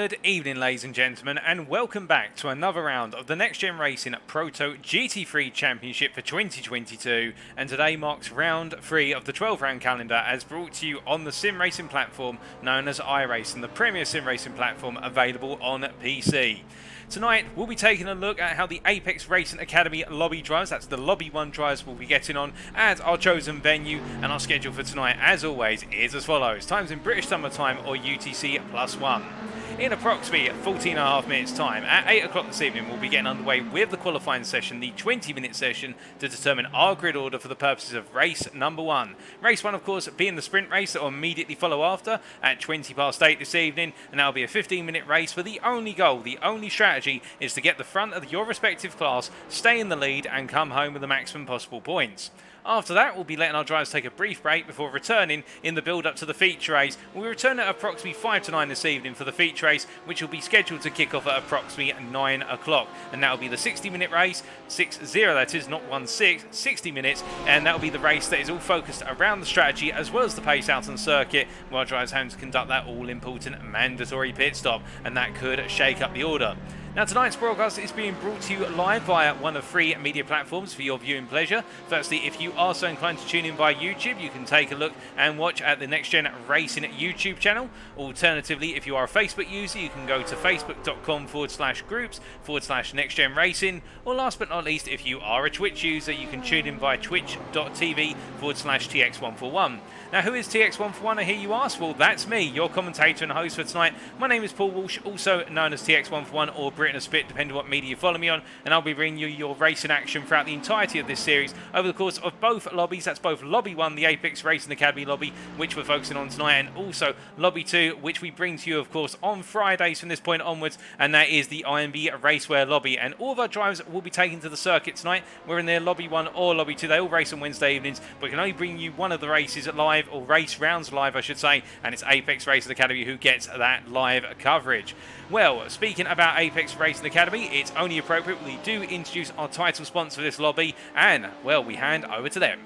Good evening, ladies and gentlemen, and welcome back to another round of the NXTGEN Racing PROTO GT3 Championship for 2022. And today marks round 3 of the 12-round calendar, as brought to you on the sim racing platform known as iRacing, the premier sim racing platform available on PC. Tonight, we'll be taking a look at how the Apex Racing Academy lobby drives, that's the Lobby 1 drives, we'll be getting on at our chosen venue. And our schedule for tonight, as always, is as follows. Times in British Summer Time or UTC +1. In approximately 14.5 minutes time, at 8 o'clock this evening, we'll be getting underway with the qualifying session, the 20-minute session, to determine our grid order for the purposes of race number 1. Race 1, of course, being the sprint race that will immediately follow after at 8:20 this evening, and that'll be a 15-minute race where the only goal, the only strategy, is to get the front of your respective class, stay in the lead, and come home with the maximum possible points. After that, we'll be letting our drivers take a brief break before returning in the build-up to the feature race. We'll return at approximately 5 to 9 this evening for the feature race, which will be scheduled to kick off at approximately 9 o'clock. And that will be the 60-minute race, 6-0 that is, not 1-6, 60 minutes. And that will be the race that is all focused around the strategy as well as the pace out on the circuit, while drivers have to conduct that all-important mandatory pit stop. And that could shake up the order. Now, tonight's broadcast is being brought to you live via one of 3 media platforms for your viewing pleasure. Firstly, if you are so inclined to tune in via YouTube, you can take a look and watch at the NXTGEN Racing YouTube channel. Alternatively, if you are a Facebook user, you can go to facebook.com/groups/NXTGEN Racing. Or last but not least, if you are a Twitch user, you can tune in via twitch.tv/TX141. Now, who is TX141, I hear you ask? Well, that's me, your commentator and host for tonight. My name is Paul Walsh, also known as TX141 or Britain a Spit, depending on what media you follow me on, and I'll be bringing you your racing action throughout the entirety of this series over the course of both lobbies. That's both Lobby 1, the Apex Racing Academy lobby, which we're focusing on tonight, and also Lobby 2, which we bring to you, of course, on Fridays from this point onwards, and that is the IMB Raceware lobby. And all of our drivers will be taken to the circuit tonight. We're in their Lobby 1 or Lobby 2. They all race on Wednesday evenings, but we can only bring you one of the races live, or race rounds live, I should say, and it's Apex Racing Academy who gets that live coverage. Well, speaking about Apex Racing Academy, it's only appropriate we do introduce our title sponsor for this lobby, and, well, we hand over to them.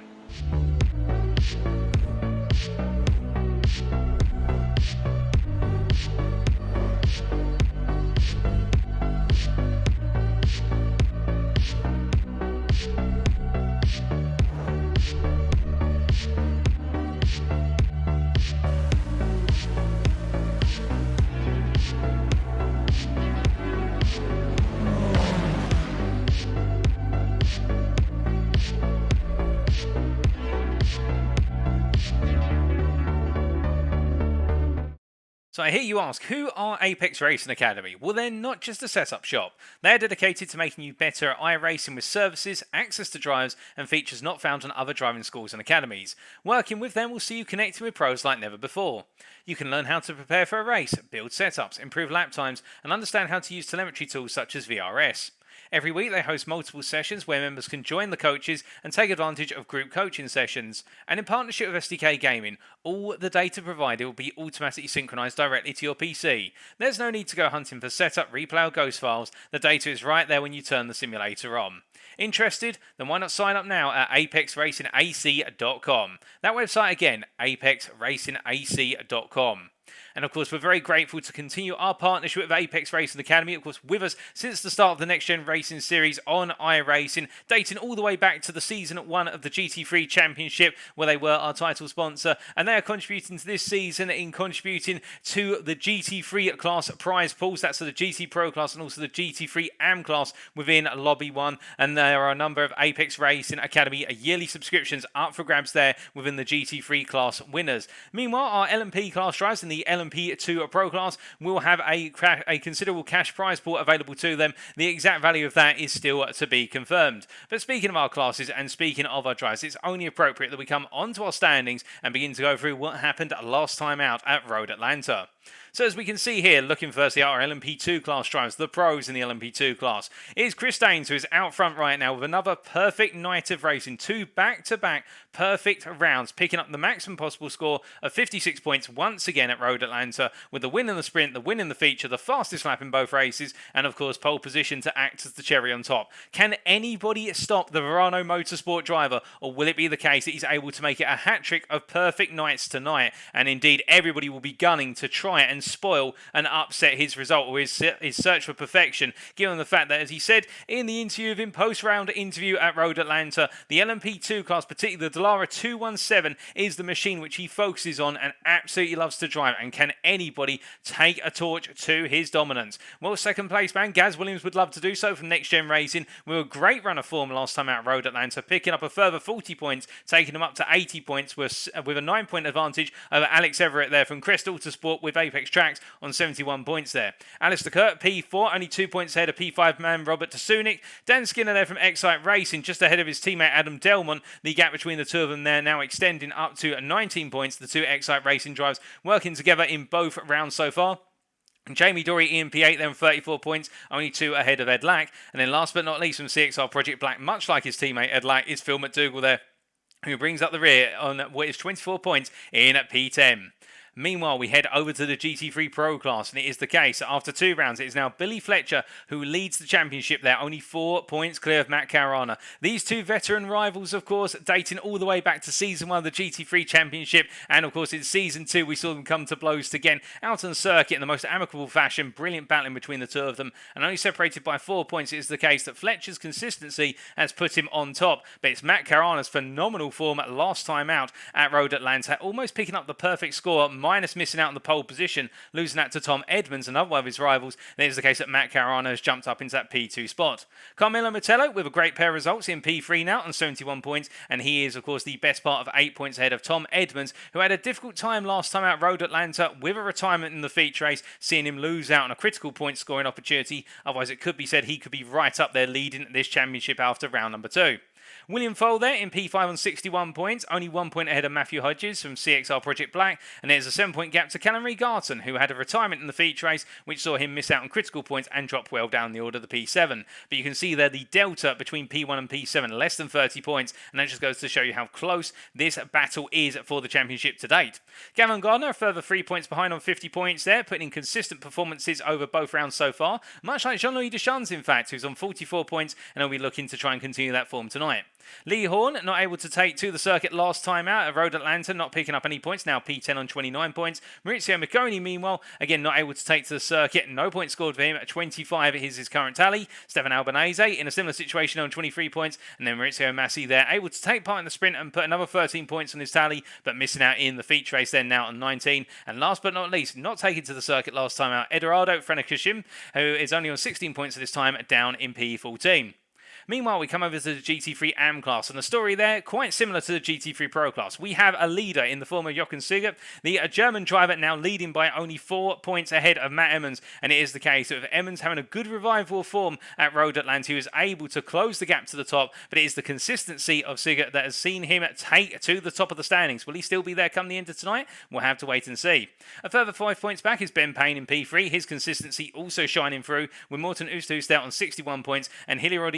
So I hear you ask, who are Apex Racing Academy? Well, they're not just a setup shop. They're dedicated to making you better at iRacing with services, access to drives, and features not found on other driving schools and academies. Working with them will see you connecting with pros like never before. You can learn how to prepare for a race, build setups, improve lap times, and understand how to use telemetry tools such as VRS. Every week they host multiple sessions where members can join the coaches and take advantage of group coaching sessions. And in partnership with SDK Gaming, all the data provided will be automatically synchronized directly to your PC. There's no need to go hunting for setup, replay or ghost files. The data is right there when you turn the simulator on. Interested? Then why not sign up now at apexracingac.com. That website again, apexracingac.com. And of course, we're very grateful to continue our partnership with Apex Racing Academy, of course, with us since the start of the NXTGEN Racing series on iRacing, dating all the way back to the season 1 of the GT3 Championship, where they were our title sponsor. And they are contributing to this season in contributing to the GT3 class prize pools. That's the GT Pro class and also the GT3 AM class within Lobby 1. And there are a number of Apex Racing Academy yearly subscriptions up for grabs there within the GT3 class winners. Meanwhile, our LMP class drives in the LMP PRO class will have a considerable cash prize pool available to them. The exact value of that is still to be confirmed. But speaking of our classes and speaking of our drives, it's only appropriate that we come onto our standings and begin to go through what happened last time out at Road Atlanta. So as we can see here, looking firstly at our LMP2 class drivers, the pros in the LMP2 class, is Chris Daines, who is out front right now with another perfect night of racing. 2 back-to-back perfect rounds, picking up the maximum possible score of 56 points once again at Road Atlanta, with the win in the sprint, the win in the feature, the fastest lap in both races, and of course pole position to act as the cherry on top. Can anybody stop the Verano Motorsport driver, or will it be the case that he's able to make it a hat-trick of perfect nights tonight? And indeed, everybody will be gunning to try try and spoil and upset his result or his search for perfection, given the fact that, as he said in the interview with him, post-round interview at Road Atlanta, the LMP2 class, particularly the Dallara 217, is the machine which he focuses on and absolutely loves to drive. And can anybody take a torch to his dominance? Well, second place man Gaz Williams would love to do so from Next Gen Racing with a great run of form last time out at Road Atlanta, picking up a further 40 points, taking them up to 80 points with a 9-point advantage over Alex Everett there from Crest Autosport with Apex Tracks on 71 points there. Alistair Kurt, P4, only 2 points ahead of P5 man Robert Tasunik. Dan Skinner there from Excite Racing, just ahead of his teammate Adam Delmont. The gap between the two of them there now extending up to 19 points. The two Excite Racing drives working together in both rounds so far. And Jamie Dory, EMP8 then 34 points, only 2 ahead of Ed Lack. And then last but not least from CXR Project Black, much like his teammate Ed Lack, is Phil McDougall there, who brings up the rear on what is 24 points in at P10. Meanwhile, we head over to the GT3 Pro class, and it is the case that after 2 rounds, it is now Billy Fletcher who leads the championship there, only 4 points clear of Matt Caruana. These two veteran rivals, of course, dating all the way back to Season 1 of the GT3 Championship, and of course in Season 2 we saw them come to blows again out on circuit in the most amicable fashion, brilliant battling between the two of them, and only separated by 4 points. It is the case that Fletcher's consistency has put him on top, but it's Matt Caruana's phenomenal form last time out at Road Atlanta, almost picking up the perfect score, minus missing out on the pole position, losing that to Tom Edmonds, another one of his rivals. And it is the case that Matt Caruana has jumped up into that P2 spot. Carmelo Mettello with a great pair of results in P3 now on 71 points, and he is of course the best part of 8 points ahead of Tom Edmonds, who had a difficult time last time out Road Atlanta with a retirement in the feature race, seeing him lose out on a critical point scoring opportunity. Otherwise it could be said he could be right up there leading this championship after round number 2. William Foale there in P5 on 61 points, only 1 point ahead of Matthew Hodges from CXR Project Black, and there's a 7-point gap to Callum Regarton, who had a retirement in the feature race, which saw him miss out on critical points and drop well down the order of the P7. But you can see there the delta between P1 and P7, less than 30 points, and that just goes to show you how close this battle is for the championship to date. Gavin Gardner, a further 3 points behind on 50 points there, putting in consistent performances over both rounds so far, much like Jean-Louis Deschamps, in fact, who's on 44 points, and will be looking to try and continue that form tonight. Lee Horn, not able to take to the circuit last time out at Road Atlanta, not picking up any points, now P10 on 29 points. Maurizio Micconi, meanwhile, again not able to take to the circuit, no points scored for him, at 25 is his current tally. Stefan Albanese in a similar situation on 23 points, and then Maurizio Massi there, able to take part in the sprint and put another 13 points on his tally, but missing out in the feature race then now on 19. And last but not least, not taken to the circuit last time out, Eduardo Frenekishim, who is only on 16 points at this time, down in P14. Meanwhile, we come over to the GT3 AM class, and the story there, quite similar to the GT3 Pro class. We have a leader in the form of Jochen Sigert, the German driver, now leading by only 4 points ahead of Matt Emmons, and it is the case of Emmons having a good revival form at Road Atlanta. He was able to close the gap to the top, but it is the consistency of Sigert that has seen him take to the top of the standings. Will he still be there come the end of tonight? We'll have to wait and see. A further 5 points back is Ben Payne in P3, his consistency also shining through, with Morten Oosterhuis out on 61 points, and Hilliard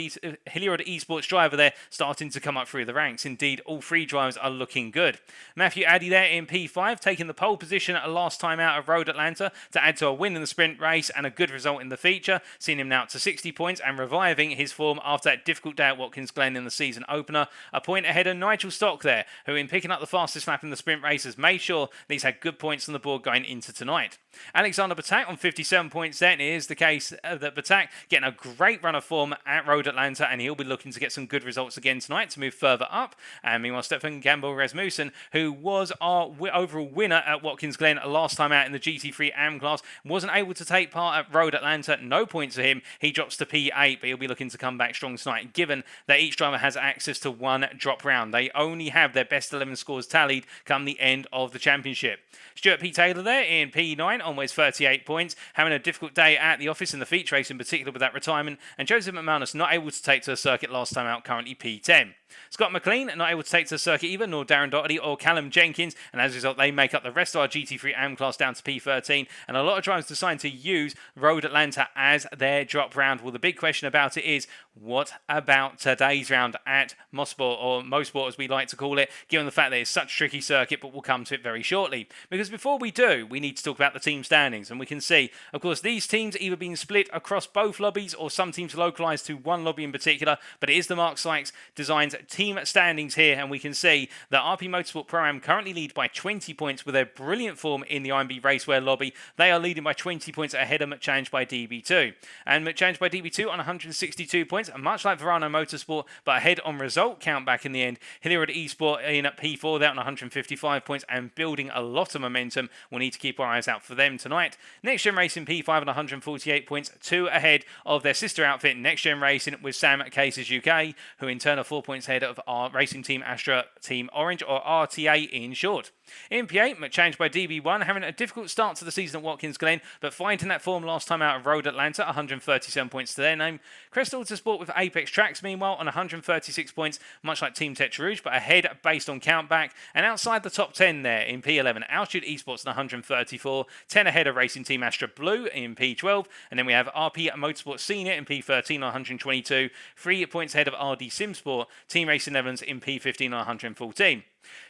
Esports driver there starting to come up through the ranks. Indeed, all 3 drivers are looking good. Matthew Addy there in P5, taking the pole position at last time out of Road Atlanta to add to a win in the sprint race and a good result in the feature, seeing him now up to 60 points and reviving his form after that difficult day at Watkins Glen in the season opener. A point ahead of Nigel Stock there, who in picking up the fastest lap in the sprint race has made sure that he's had good points on the board going into tonight. Alexander Batak on 57 points there, and it is the case that Batak getting a great run of form at Road Atlanta, and he'll be looking to get some good results again tonight to move further up. And meanwhile, Stefan Gamble Rasmussen, who was our overall winner at Watkins Glen last time out in the GT3 AM class, wasn't able to take part at Road Atlanta. No points for him. He drops to P8, but he'll be looking to come back strong tonight, given that each driver has access to 1 drop round. They only have their best 11 scores tallied come the end of the championship. Stuart P. Taylor there in P9 on with 38 points, having a difficult day at the office in the feature race in particular with that retirement, and Joseph McManus not able to take to the circuit last time out, currently P10. Scott McLean not able to take to the circuit either, nor Darren Doherty or Callum Jenkins, and as a result they make up the rest of our GT3 AM class down to P13, and a lot of drivers decide to use Road Atlanta as their drop round. Well, the big question about it is, what about today's round at Mosport, or Mosport as we like to call it, given the fact that it's such a tricky circuit, but we'll come to it very shortly. Because before we do, we need to talk about the team standings, and we can see, of course, these teams either being split across both lobbies, or some teams localised to one lobby in particular. particular, but it is the Mark Sykes Designs team standings here, and we can see that RP Motorsport Pro-Am currently lead by 20 points with their brilliant form in the IMB Racewear lobby. They are leading by 20 points ahead of McChange by DB2. And McChange by DB2 on 162 points, much like Verano Motorsport, but ahead on result count back in the end. Hilliard Esport in at P4, they're on 155 points and building a lot of momentum. We'll need to keep our eyes out for them tonight. Next Gen Racing P5 on 148 points, 2 ahead of their sister outfit, Next Gen Racing, with Sam Cases UK, who in turn are 4 points ahead of our racing team Astra Team Orange, or RTA in short. In P8, McChange by DB1, having a difficult start to the season at Watkins Glen, but finding that form last time out of Road Atlanta, 137 points to their name. Crest Autosport with Apex Tracks, meanwhile, on 136 points, much like Team Tetra Rouge, but ahead based on countback. And outside the top 10 there in P11, Altitude Esports on 134, 10 ahead of Racing Team Astra Blue in P12, and then we have RP Motorsport Senior in P13 on 122, 3 points ahead of RD Simsport, Team Racing Netherlands in P15 on 114.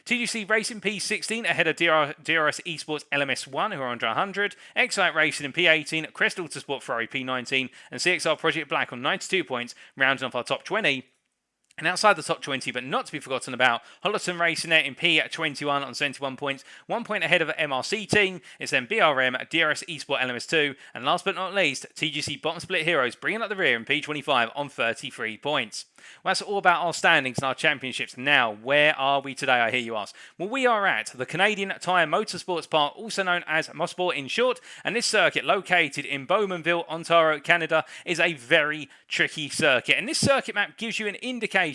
TGC Racing P16 ahead of DRS Esports LMS1, who are under 100. Excite Racing in P18, Crest Autosport Ferrari P19, and CXR Project Black on 92 points, rounding off our top 20. And outside the top 20, but not to be forgotten about, Hollerton Racing there in P21 on 71 points, 1 point ahead of MRC team. It's then BRM, DRS Esport LMS2, and last but not least, TGC Bottom Split Heroes bringing up the rear in P25 on 33 points. Well, that's all about our standings and our championships. Now, where are we today, I hear you ask? Well, we are at the Canadian Tire Motorsports Park, also known as Mosport in short, and this circuit, located in Bowmanville, Ontario, Canada, is a very tricky circuit. And this circuit map gives you an indication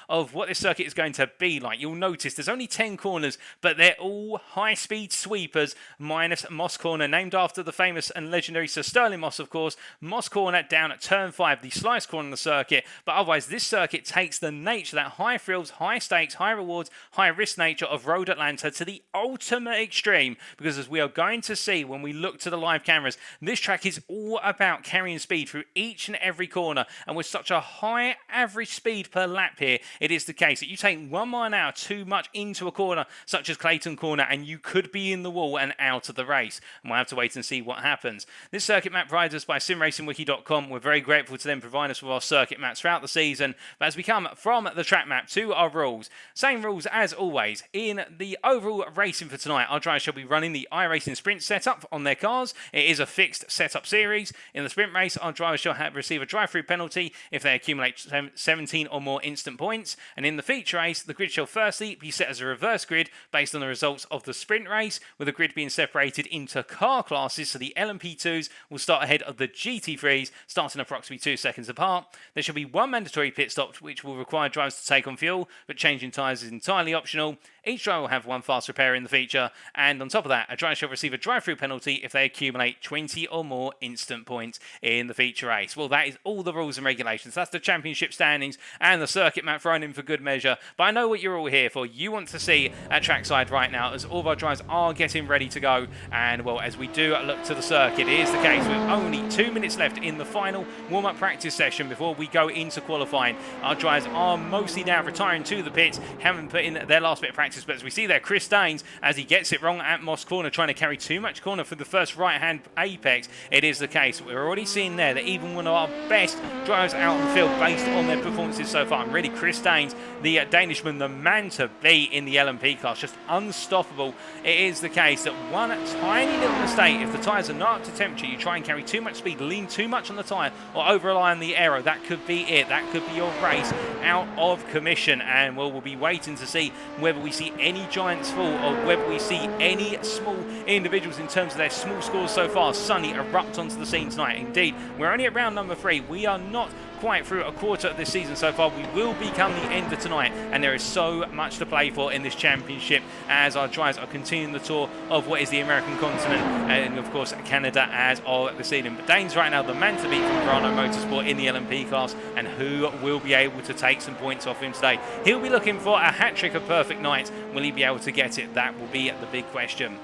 of what this circuit is going to be like. You'll notice there's only 10 corners, but they're all high-speed sweepers, minus Moss Corner, named after the famous and legendary Sir Sterling Moss, of course. Moss Corner down at Turn 5, the slice corner on the circuit, but otherwise this circuit takes the nature, that high thrills, high stakes, high rewards, high risk nature of Road Atlanta to the ultimate extreme, because as we are going to see when we look to the live cameras, this track is all about carrying speed through each and every corner, and with such a high average speed per lap here, it is the case that you take 1 mile an hour too much into a corner such as Clayton Corner and you could be in the wall and out of the race, and we'll have to wait and see what happens. This circuit map provided us by simracingwiki.com. We're very grateful to them providing us with our circuit maps throughout the season. But as we come from the track map to our rules, same rules as always. In the overall racing for tonight, our drivers shall be running the iRacing sprint setup on their cars. It is a fixed setup series. In the sprint race, our drivers shall receive a drive-through penalty if they accumulate 17 or more instant points. And in the feature race, the grid shall firstly be set as a reverse grid based on the results of the sprint race, with the grid being separated into car classes, so the LMP2s will start ahead of the GT3s, starting approximately 2 seconds apart. There shall be 1 mandatory pit stop, which will require drivers to take on fuel, but changing tyres is entirely optional. Each driver will have 1 fast repair in the feature, and on top of that, a driver shall receive a drive-through penalty if they accumulate 20 or more instant points in the feature race. Well, that is all the rules and regulations. That's the championship standings and the circuit map thrown in for good measure. But I know what you're all here for. You want to see at trackside right now, as all of our drivers are getting ready to go. And, well, as we do look to the circuit, it is the case with only 2 minutes left in the final warm-up practice session before we go into qualifying. Our drivers are mostly now retiring to the pits, haven't put in their last bit of practice. But as we see there, Chris Daines, as he gets it wrong at Moss Corner, trying to carry too much corner for the first right-hand apex. It is the case. We're already seeing there that even one of our best drivers out on the field based on their performances so far. And really, Chris Daines, the Danishman, the man to be in the LMP class, just unstoppable. It is the case that one tiny little mistake, if the tyres are not up to temperature, you try and carry too much speed, lean too much on the tyre, or over-rely on the aero, that could be it. That could be your race out of commission. And we'll be waiting to see whether we see any giants fall or whether we see any small individuals in terms of their small scores so far suddenly erupt onto the scene tonight. Indeed, we're only at round number 3. We are not quite through a quarter of this season so far. We will become the end of tonight, and there is so much to play for in this championship as our drivers are continuing the tour of what is the American continent and of course Canada as of this evening. But Daines right now the man to beat from Verano Motorsport in the LMP class, and who will be able to take some points off him today? He'll be looking for a hat-trick of perfect nights. Will he be able to get it? That will be the big question.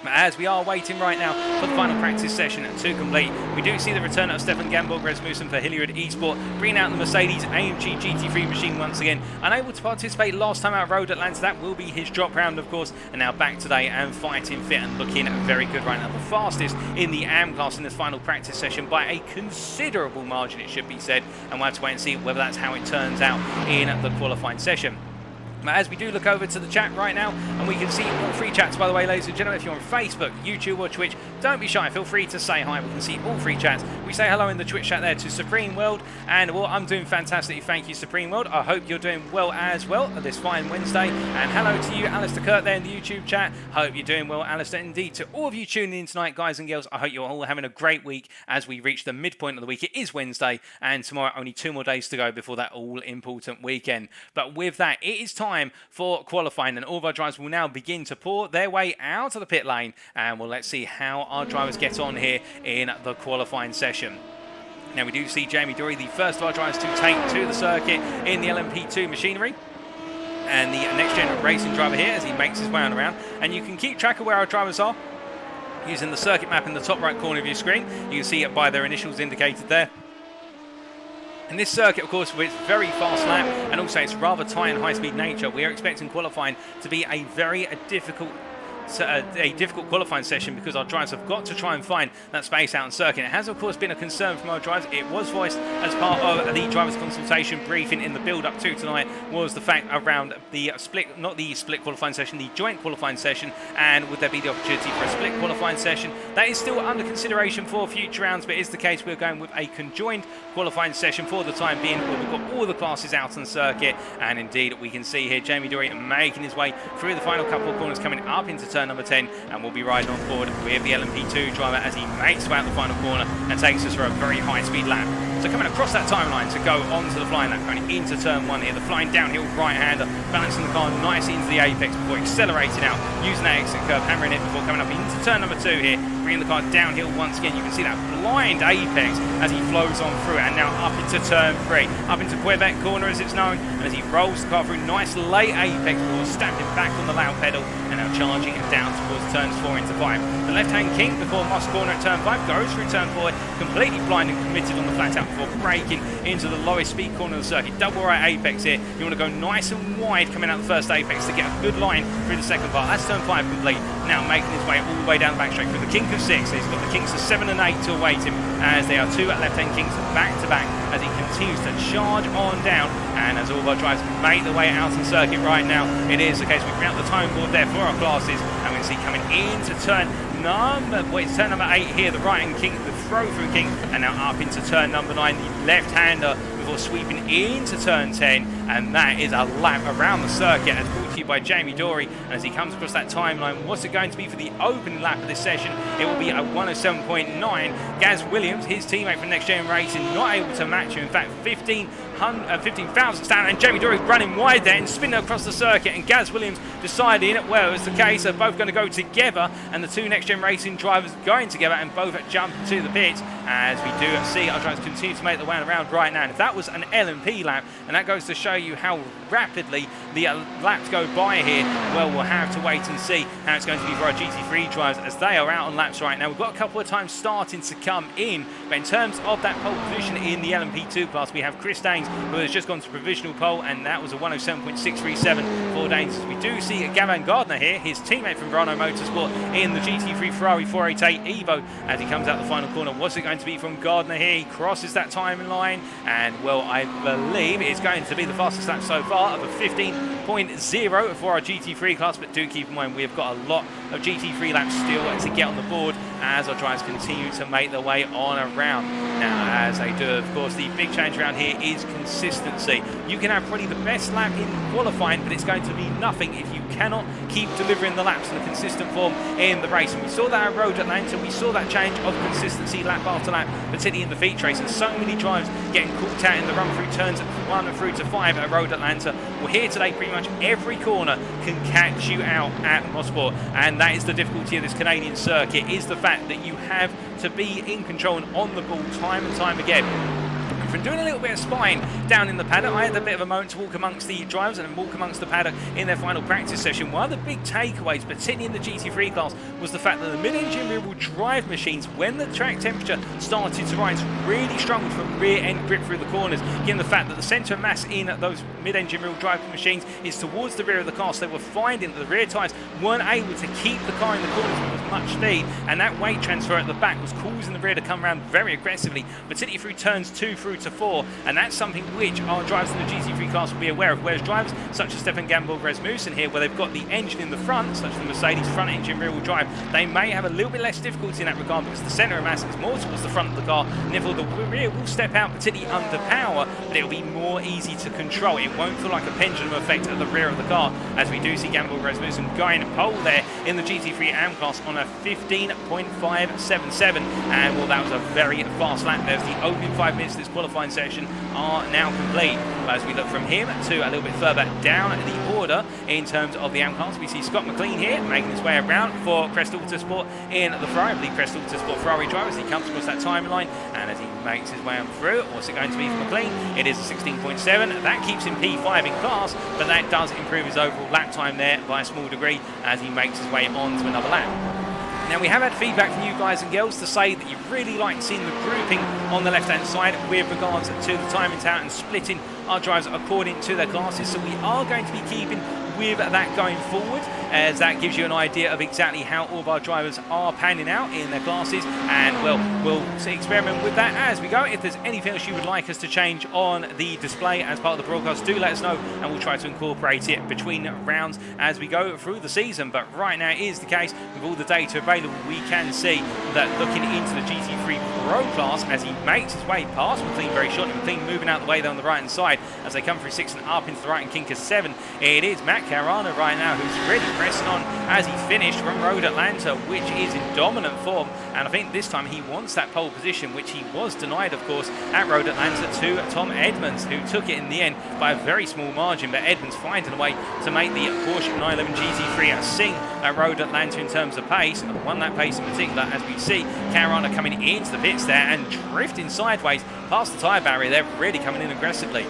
As we are waiting right now for the final practice session to complete, we do see the return of Stefan Gamborg Rasmussen for Hilliard Esport, bringing out the Mercedes AMG GT3 machine once again. Unable to participate last time out Road Atlanta, that will be his drop round, of course, and now back today and fighting fit and looking very good right now. The fastest in the AM class in this final practice session by a considerable margin, it should be said, and we'll have to wait and see whether that's how it turns out in the qualifying session. As we do look over to the chat right now, and we can see all three chats, by the way, ladies and gentlemen. If you're on Facebook, YouTube or Twitch, don't be shy, feel free to say hi. We can see all three chats. We say hello in the Twitch chat there to Supreme World, and well, I'm doing fantastically, thank you, Supreme World. I hope you're doing well as well this fine Wednesday, and hello to you, Alistair Kurt, there in the YouTube chat. Hope you're doing well, Alistair. Indeed, to all of you tuning in tonight, guys and girls, I hope you're all having a great week as we reach the midpoint of the week. It is Wednesday, and tomorrow only 2 more days to go before that all-important weekend. But with that, it is time for qualifying, and all of our drivers will now begin to pour their way out of the pit lane, and well, let's see how our drivers get on here in the qualifying session. Now we do see Jamie Dory, the first of our drivers to take to the circuit in the LMP2 machinery, and the NXTGEN racing driver here as he makes his way on around, and you can keep track of where our drivers are using the circuit map in the top right corner of your screen. You can see it by their initials indicated there. In this circuit, of course, with its very fast lap and also its rather tight and high-speed nature, we are expecting qualifying to be a very difficult qualifying session, because our drivers have got to try and find that space out in circuit. It has, of course, been a concern from our drivers. It was voiced as part of the drivers' consultation briefing in the build-up to tonight, was the fact around the split, not the split qualifying session, the joint qualifying session, and would there be the opportunity for a split qualifying session? That is still under consideration for future rounds, but it is the case we're going with a conjoined qualifying session for the time being, where we've got all the classes out on the circuit, and indeed we can see here Jamie Dory making his way through the final couple of corners, coming up into turn number 10, and we'll be riding on board with the LMP2 driver as he makes way out the final corner and takes us for a very high-speed lap. So coming across that timeline to go onto the flying lap, going into turn 1 here, the flying downhill right-hander, balancing the car nicely into the apex before accelerating out, using that exit curve, hammering it before coming up into turn number 2 here, bringing the car downhill once again. You can see that blind apex as he flows on through, and now up into turn 3, up into Quebec corner as it's known, and as he rolls the car through, nice late apex before stamping back on the loud pedal, and now charging it down towards turns 4 into 5. The left-hand king before Moss corner at turn 5, goes through turn 4, completely blind and committed on the flat out before braking into the lowest speed corner of the circuit. Double right apex here. You want to go nice and wide coming out the first apex to get a good line through the second part. That's turn 5 complete. Now making his way all the way down the back straight through the kink of 6. He's got the kinks of 7 and 8 to await him, as they are 2 left-hand kinks back to back as he continues to charge on down. And as all of our drivers make their way out on the circuit right now, it is the case we bring out the time board there for our classes, and we can see coming into turn number 8 here, the right-hand kink, the throw-through kink, and now up into turn number 9, the left-hander before sweeping into turn 10, and that is a lap around the circuit as brought to you by Jamie Dory. And as he comes across that timeline, what's it going to be for the opening lap of this session? It will be a 107.9. Gaz Williams, his teammate from NXTGEN Racing, not able to match him. In fact, 15,000 down, and Jamie Dory running wide there and spinning across the circuit, and Gaz Williams deciding, well, it's the case, they're both going to go together, and the 2 NXTGEN Racing drivers going together and both jump to the pits, as we do see our drivers continue to make their way around right now. And if that was an LMP lap, and that goes to show you how rapidly the laps go by here, well, we'll have to wait and see how it's going to be for our GT3 drivers as they are out on laps right now. We've got a couple of times starting to come in, but in terms of that pole position in the LMP2 class, we have Chris Daines, who has just gone to provisional pole, and that was a 107.637 for Daines. We do see Gavin Gardner here, his teammate from PROTO Motorsport, in the GT3 Ferrari 488 Evo, as he comes out the final corner. What's it going to be from Gardner here? He crosses that timing line, and well, I believe it's going to be the fastest lap so far of a 15.0 for our GT3 class, but do keep in mind we have got a lot of GT3 laps still to get on the board as our drivers continue to make their way on around. Now, as they do, of course, the big change around here is consistency. You can have probably the best lap in qualifying, but it's going to be nothing if you cannot keep delivering the laps in a consistent form in the race. And we saw that at Road Atlanta. We saw that change of consistency lap after lap, particularly in the feature race, and so many drivers getting caught out in the run through turns 1 and through to 5 at Road Atlanta. Well, here today, pretty much every corner can catch you out at Mosport, and that is the difficulty of this Canadian circuit, is the fact that you have to be in control and on the ball time and time again. and doing a little bit of spying down in the paddock. I had a bit of a moment to walk amongst the drivers and walk amongst the paddock in their final practice session. One of the big takeaways, particularly in the GT3 class, was the fact that the mid-engine rear-wheel drive machines, when the track temperature started to rise, really struggled for rear-end grip through the corners, given the fact that the centre of mass in those mid-engine rear-wheel drive machines is towards the rear of the car. So they were finding that the rear tyres weren't able to keep the car in the corners with much speed, and that weight transfer at the back was causing the rear to come around very aggressively, particularly through turns 2 through to 4, and that's something which our drivers in the GT3 class will be aware of, whereas drivers such as Stefan Gamble, Rasmussen here, where they've got the engine in the front, such as the Mercedes front engine rear-wheel drive, they may have a little bit less difficulty in that regard because the centre of mass is more towards the front of the car, and therefore the rear will step out, particularly under power, but it'll be more easy to control. It won't feel like a pendulum effect at the rear of the car, as we do see Gamble, Rasmussen going pole there in the GT3 AM class on a 15.577, and well, that was a very fast lap. There's the opening 5 minutes of this qualifying session are now complete. As we look from him to a little bit further down the order in terms of the AM class, we see Scott McLean here making his way around for Crest Autosport in the Ferrari. I believe Crest Autosport Ferrari driver as he comes across that timeline, and as he makes his way on through, what's it going to be for McLean? It is a 16.7. That keeps him P5 in class, but that does improve his overall lap time there by a small degree as he makes his way on to another lap. Now, we have had feedback from you guys and girls to say that you really like seeing the grouping on the left-hand side with regards to the timing tower and splitting our drivers according to their classes. So we are going to be keeping with that going forward, as that gives you an idea of exactly how all of our drivers are panning out in their classes, and well, we'll experiment with that as we go. If there's anything else you would like us to change on the display as part of the broadcast, do let us know and we'll try to incorporate it between rounds as we go through the season. But right now it is the case, with all the data available, we can see that looking into the GT3 Pro class, as he makes his way past McLean very shortly, McLean moving out the way there on the right hand side as they come through 6 and up into the right and kink of 7. It is Matt Caruana right now who's really pressing on as he finished from Road Atlanta, which is in dominant form, and I think this time he wants that pole position, which he was denied of course at Road Atlanta to Tom Edmonds, who took it in the end by a very small margin. But Edmonds finding a way to make the Porsche 911 GT3 sing at Road Atlanta in terms of pace, and won that pace in particular, as we see Caruana coming into the pits there and drifting sideways past the tyre barrier. They're really coming in aggressively.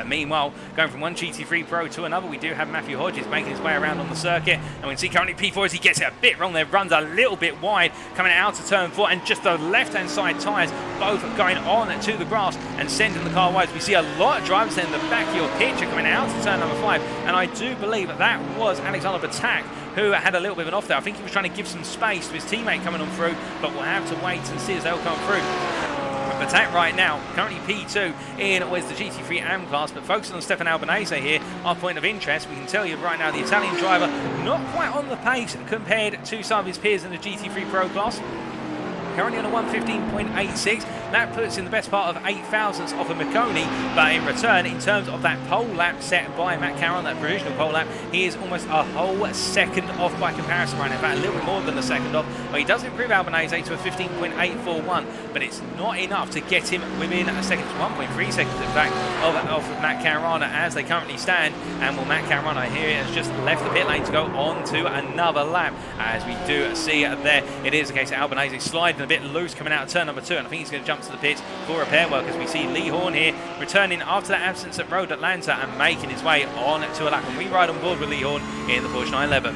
Meanwhile, going from one GT3 Pro to another, we do have Matthew Hodges making his way around on the circuit, and we can see currently P4 as he gets it a bit wrong there, runs a little bit wide coming out to turn 4, and just the left-hand side tyres both going on to the grass and sending the car wide. We see a lot of drivers in the back of your picture coming out to turn number 5, and I do believe that was Alexander Batak who had a little bit of an off there. I think he was trying to give some space to his teammate coming on through, but we'll have to wait and see as they'll come through. Attack right now, currently P2 in the GT3 AM class, but focusing on Stefan Albanese here, our point of interest. We can tell you right now the Italian driver not quite on the pace compared to some of his peers in the GT3 Pro class. Currently on a 115.86. That puts in the best part of 8 thousandths off of Miconi, but in return, in terms of that pole lap set by Matt Caron, that provisional pole lap, he is almost a whole second off by comparison right now. In fact, a little bit more than a second off. But he does improve Albanese to a 15.841, but it's not enough to get him within a second, 1.3 seconds in fact, of Matt Caruana as they currently stand. And well, Matt Caruana here has just left the pit lane to go on to another lap, as we do see there. It is the case that Albanese sliding a bit loose coming out of turn number 2, and I think he's going to jump to the pits for repair work, as we see Lee Horn here returning after that absence at Road Atlanta and making his way on to a lap. And we ride on board with Lee Horn in the Porsche 911.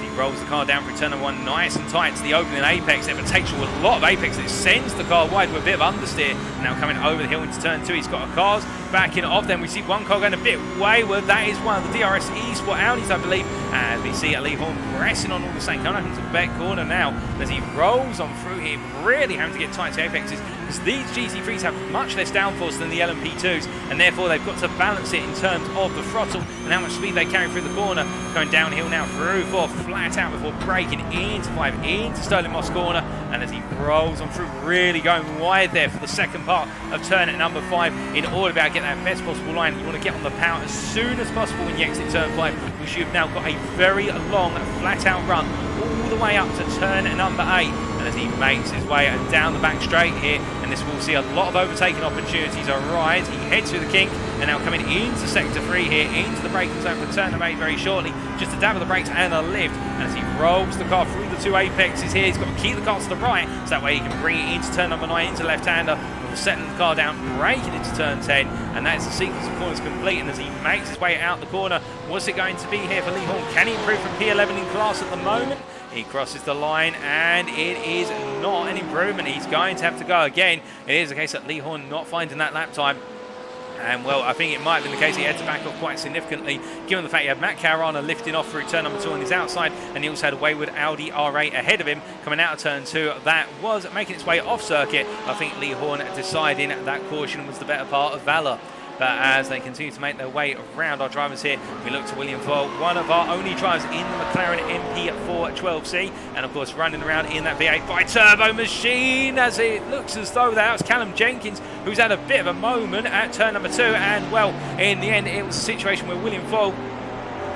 He rolls the car down for turn number 1 nice and tight to the opening apex. It takes a lot of apex. It sends the car wide with a bit of understeer. Now coming over the hill into turn 2, he's got a cars backing off. Then we see one car going a bit wayward. That is one of the DRS eSport Audis, I believe. As we see Lee Horn pressing on all the same, coming up into the back corner now as he rolls on through here, really having to get tight to apexes, because these GT3s have much less downforce than the LMP2s, and therefore they've got to balance it in terms of the throttle and how much speed they carry through the corner. Going downhill now through 4, flat out before braking into 5, into Sterling Moss corner, and as he rolls on through, really going wide there for the second part of turn at number 5 in order to be able to get that best possible line. You want to get on the power as soon as possible when you exit turn 5, which you've now got a very long flat out run all the way up to turn number 8. And as he makes his way down the back straight here, and this will see a lot of overtaking opportunities arise. He heads through the kink, and now coming into sector 3 here, into the braking zone for turn number 8 very shortly, just a dab of the brakes and a lift. And as he rolls the car through the 2 apexes here, he's got to keep the car to the right, so that way he can bring it into turn number 9, into left-hander, settling the car down, braking into turn 10, and that's the sequence of corners complete. And as he makes his way out the corner, what's it going to be here for Lee Horn? Can he improve from P11 in class at the moment? He crosses the line, and it is not an improvement. He's going to have to go again. It is a case that Lee Horn not finding that lap time. And, well, I think it might have been the case he had to back off quite significantly, given the fact he had Matt Caruana lifting off through turn number 2 on his outside, and he also had a wayward Audi ARA ahead of him coming out of turn 2. That was making its way off circuit. I think Lee Horn deciding that caution was the better part of valour. But as they continue to make their way around our drivers here, we look to William Foyle, one of our only drivers in the McLaren MP412C, and of course running around in that V8 bi-turbo machine, as it looks as though that was Callum Jenkins, who's had a bit of a moment at turn number 2, and well, in the end it was a situation where William Foyle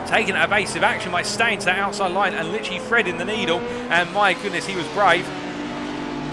taking evasive action by staying to that outside line and literally threading the needle, and my goodness, he was brave.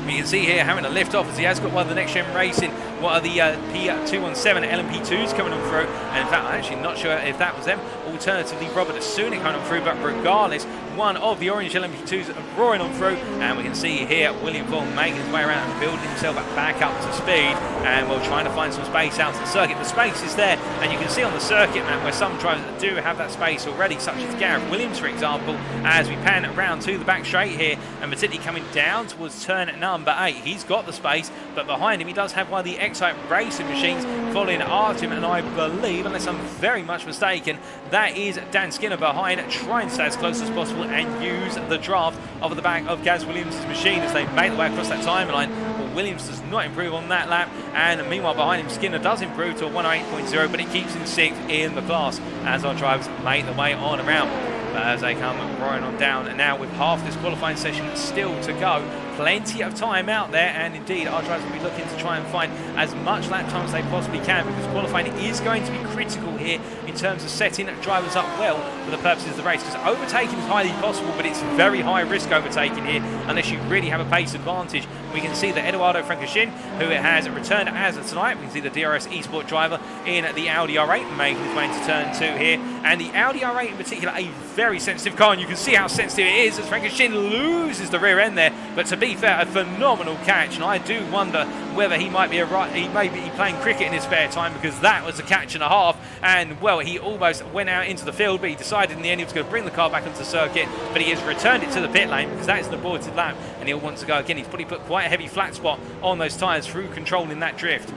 You can see here having a lift off as he has got one of the NXTGEN Racing, what are the P217 LMP 2s coming on through, and in fact I'm actually not sure if that was them, alternatively Robert Asunik coming on through, but regardless, one of the orange LMP 2s roaring on through, and we can see here William Foyle making his way around and building himself back up to speed, and we're trying to find some space out to the circuit. The space is there, and you can see on the circuit map where some drivers do have that space already, such as Gareth Williams, for example, as we pan around to the back straight here, and particularly coming down towards turn number 8. He's got the space, but behind him he does have one of the Excite Racing machines following after him, and I believe, unless I'm very much mistaken, that is Dan Skinner behind, trying to stay as close as possible and use the draft over the back of Gaz Williams' machine as they make their way across that timeline. Well, Williams does not improve on that lap, and meanwhile behind him Skinner does improve to a 108.0, but it keeps him 6th in the class as our drivers make their way on around. But as they come roaring on down, and now with half this qualifying session still to go, plenty of time out there, and indeed our drivers will be looking to try and find as much lap time as they possibly can, because qualifying is going to be critical here in terms of setting drivers up well for the purposes of the race, because overtaking is highly possible, but it's very high risk overtaking here unless you really have a pace advantage. We can see that Eduardo Francochin, who has returned as of tonight, we can see the DRS eSport driver in the Audi R8 making his way into turn 2 here, and the Audi R8 in particular, a very sensitive car, and you can see how sensitive it is as Francochin loses the rear end there. But to be fair, a phenomenal catch, and I do wonder whether he might be he may be playing cricket in his spare time, because that was a catch and a half, and well, he almost went out into the field, but he decided in the end he was going to bring the car back onto the circuit, but he has returned it to the pit lane because that is an aborted lap, and he'll want to go again. He's probably put quite a heavy flat spot on those tyres through controlling that drift.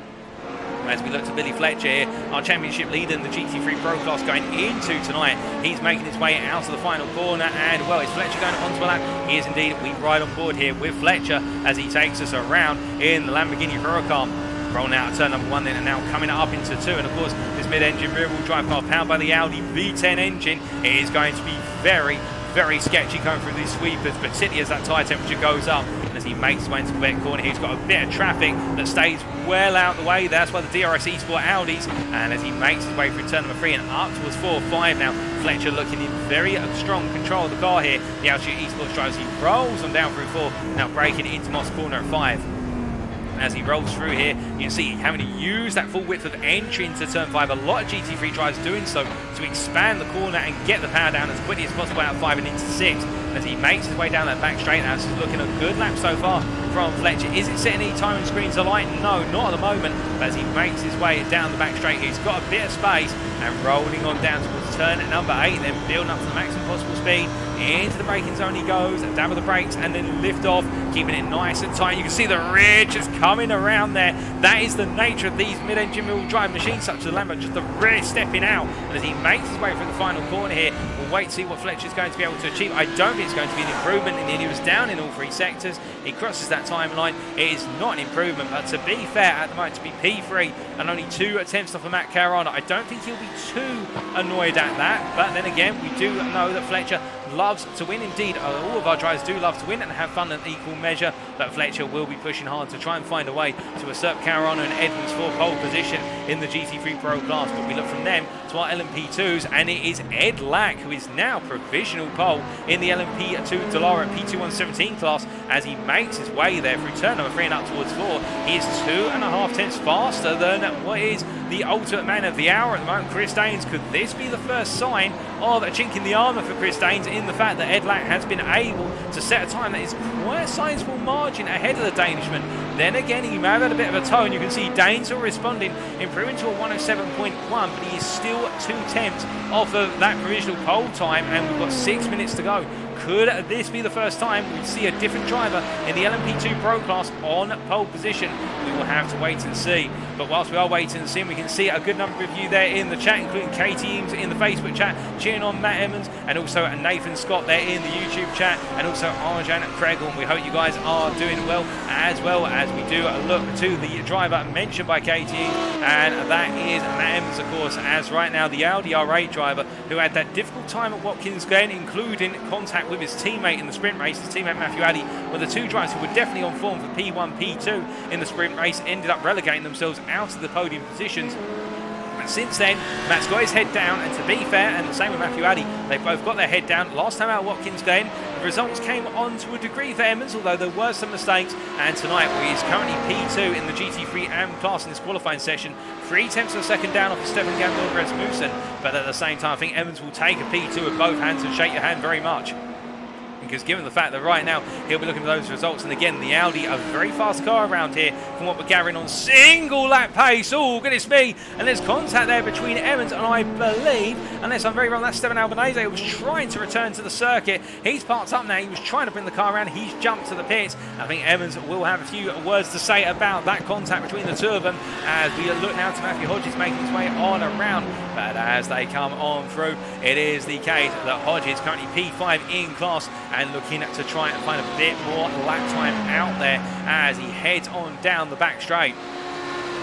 As we look to Billy Fletcher here, our championship leader in the GT3 Pro class going into tonight. He's making his way out of the final corner, and well, is Fletcher going onto a lap? He is indeed. We ride on board here with Fletcher as he takes us around in the Lamborghini Huracan. Rolling out of turn number 1 then, and now coming up into 2, and of course this mid-engine rear-wheel drive car powered by the Audi V10 engine is going to be very sketchy going through these sweepers, particularly as that tyre temperature goes up. And as he makes his way into the wet corner, he's got a bit of traffic that stays well out the way. That's why the DRS eSport Audis, and as he makes his way through turn number 3 and up towards 4 or 5 now, Fletcher looking in very strong control of the car here. The Altitude eSports drivers, he rolls on down through 4, now braking into Moss corner at 5. As he rolls through here, you can see having to use that full width of entry into turn 5. A lot of GT3 drivers doing so to expand the corner and get the power down as quickly as possible out of 5 and into 6. As he makes his way down that back straight, now this is looking a good lap so far from Fletcher. Is it setting any timing screens alight? No, not at the moment. But as he makes his way down the back straight, he's got a bit of space and rolling on down towards turn number 8, then building up to the maximum possible speed. Into the braking zone he goes, down with the brakes, and then lift off, keeping it nice and tight. You can see the rear just coming around there. That is the nature of these mid-engine wheel drive machines such as the Lambo, just the rear stepping out. And as he makes his way through the final corner here, we'll wait to see what Fletcher's going to be able to achieve. I don't think it's going to be an improvement. In the end, he was down in all 3 sectors. He crosses that timeline. It is not an improvement, but to be fair, at the moment, to be P3 and only 2 attempts off of Matt Caruana, I don't think he'll be too annoyed at that. But then again, we do know that Fletcher loves to win. Indeed, all of our drivers do love to win and have fun in equal measure, but Fletcher will be pushing hard to try and find a way to usurp Caruana and Edmonds for pole position in the GT3 Pro class. But we look from them to our LMP2s, and it is Ed Lack who is now provisional pole in the LMP2 Dallara PT117 class as he makes his way there through turn number 3 and up towards 4. He is 2.5 tenths faster than what is the ultimate man of the hour at the moment, Chris Daines. Could this be the first sign of a chink in the armour for Chris Daines, in the fact that Ed Lack has been able to set a time that is quite a sizable margin ahead of the Danishman? Then again, he may have had a bit of a toe, and you can see Daines still responding, improving to a 107.1, but he is still 2/10 off of that provisional pole time, and we've got 6 minutes to go. Could this be the first time we see a different driver in the LMP2 Pro class on pole position? We will have to wait and see. But whilst we are waiting and seeing, we can see a good number of you there in the chat, including Katie Eames in the Facebook chat, cheering on Matt Emmons, and also Nathan Scott there in the YouTube chat, and also Arjan Kregel. And we hope you guys are doing well as we do look to the driver mentioned by Katie Eames, and that is Matt Emmons, of course, as right now the Audi R8 driver who had that difficult time at Watkins Glen, including contact with his teammate in the sprint race. His teammate Matthew Addy were the two drivers who were definitely on form for P1, P2 in the sprint race, ended up relegating themselves out of the podium positions. And since then, Matt's got his head down, and to be fair, and the same with Matthew Addy, they've both got their head down. Last time out at Watkins Glen, the results came on to a degree for Emmons, although there were some mistakes, and tonight he is currently P2 in the GT3 AM class in this qualifying session, 0.3 of a second down off of Stefan Gamble and Rasmussen, but at the same time I think Emmons will take a P2 with both hands and shake your hand very much. Because given the fact that right now he'll be looking for those results, and again the Audi, a very fast car around here from what we're gathering on single lap pace. Oh goodness me, and there's contact there between Emmons and I believe, unless I'm very wrong, that's Stefan Albanese who was trying to return to the circuit. He's parked up now, he was trying to bring the car around, he's jumped to the pits. I think Emmons will have a few words to say about that contact between the two of them as we look now to Matthew Hodges making his way on around. But as they come on through, it is the case that Hodges currently P5 in class and looking to try and find a bit more lap time out there as he heads on down the back straight.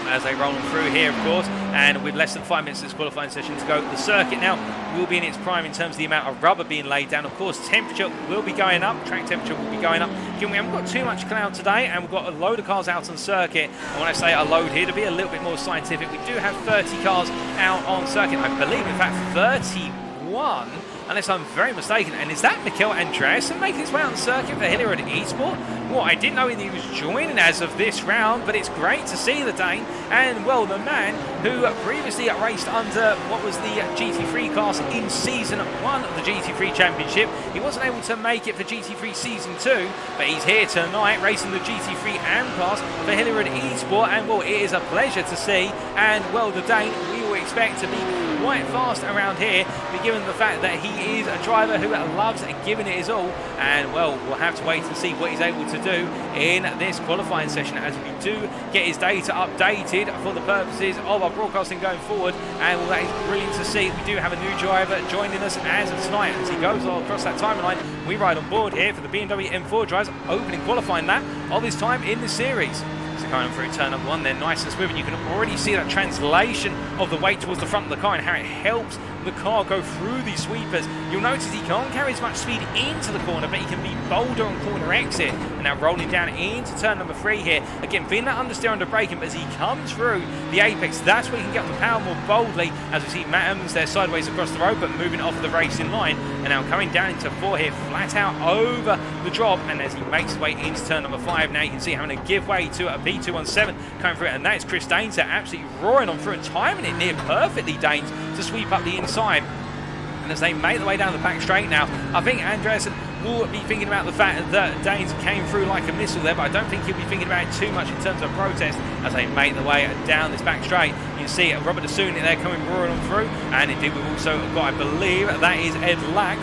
As they roll through here, of course, and with less than 5 minutes of this qualifying session to go, the circuit now will be in its prime in terms of the amount of rubber being laid down. Of course, temperature will be going up, track temperature will be going up. Again, we haven't got too much cloud today, and we've got a load of cars out on circuit. And when I say a load here, to be a little bit more scientific, we do have 30 cars out on circuit. I believe, in fact, 31. Unless I'm very mistaken. And is that Mikel Andreasen making his way on circuit for Hilliard Esports? Well, I didn't know he was joining as of this round, but it's great to see the Dane. And, well, the man who previously raced under what was the GT3 class in Season 1 of the GT3 Championship. He wasn't able to make it for GT3 Season 2, but he's here tonight racing the GT3 AM class for Hilliard Esports. And, well, it is a pleasure to see. And, well, the Dane we will expect to be quite fast around here, but given the fact that he is a driver who loves giving it his all, and well, we'll have to wait and see what he's able to do in this qualifying session as we do get his data updated for the purposes of our broadcasting going forward. And well, that is brilliant to see. We do have a new driver joining us as of tonight. As he goes all across that timeline, we ride on board here for the BMW M4 driver's opening qualifying lap of his time in the series. Going through turn number 1 there, nice and smooth, and you can already see that translation of the weight towards the front of the car and how it helps the car go through these sweepers. You'll notice he can't carry as much speed into the corner, but he can be bolder on corner exit. And now rolling down into turn number 3 here. Again, being that understeer under braking, but as he comes through the apex, that's where he can get on the power more boldly, as we see Matt Emmons there sideways across the road, but moving off of the racing line. And now coming down into 4 here, flat out over the drop, and as he makes his way into turn number 5, now you can see having to give way to a P217 coming through, and that is Chris Daines there absolutely roaring on through and timing it near perfectly, Daines, to sweep up the inside. And as they make their way down the back straight now, I think Andreasen will be thinking about the fact that Daines came through like a missile there, but I don't think he'll be thinking about it too much in terms of protest as they make their way down this back straight. You can see Robert Asuni there coming roaring on through, and indeed we've also got, I believe, that is Ed Lack.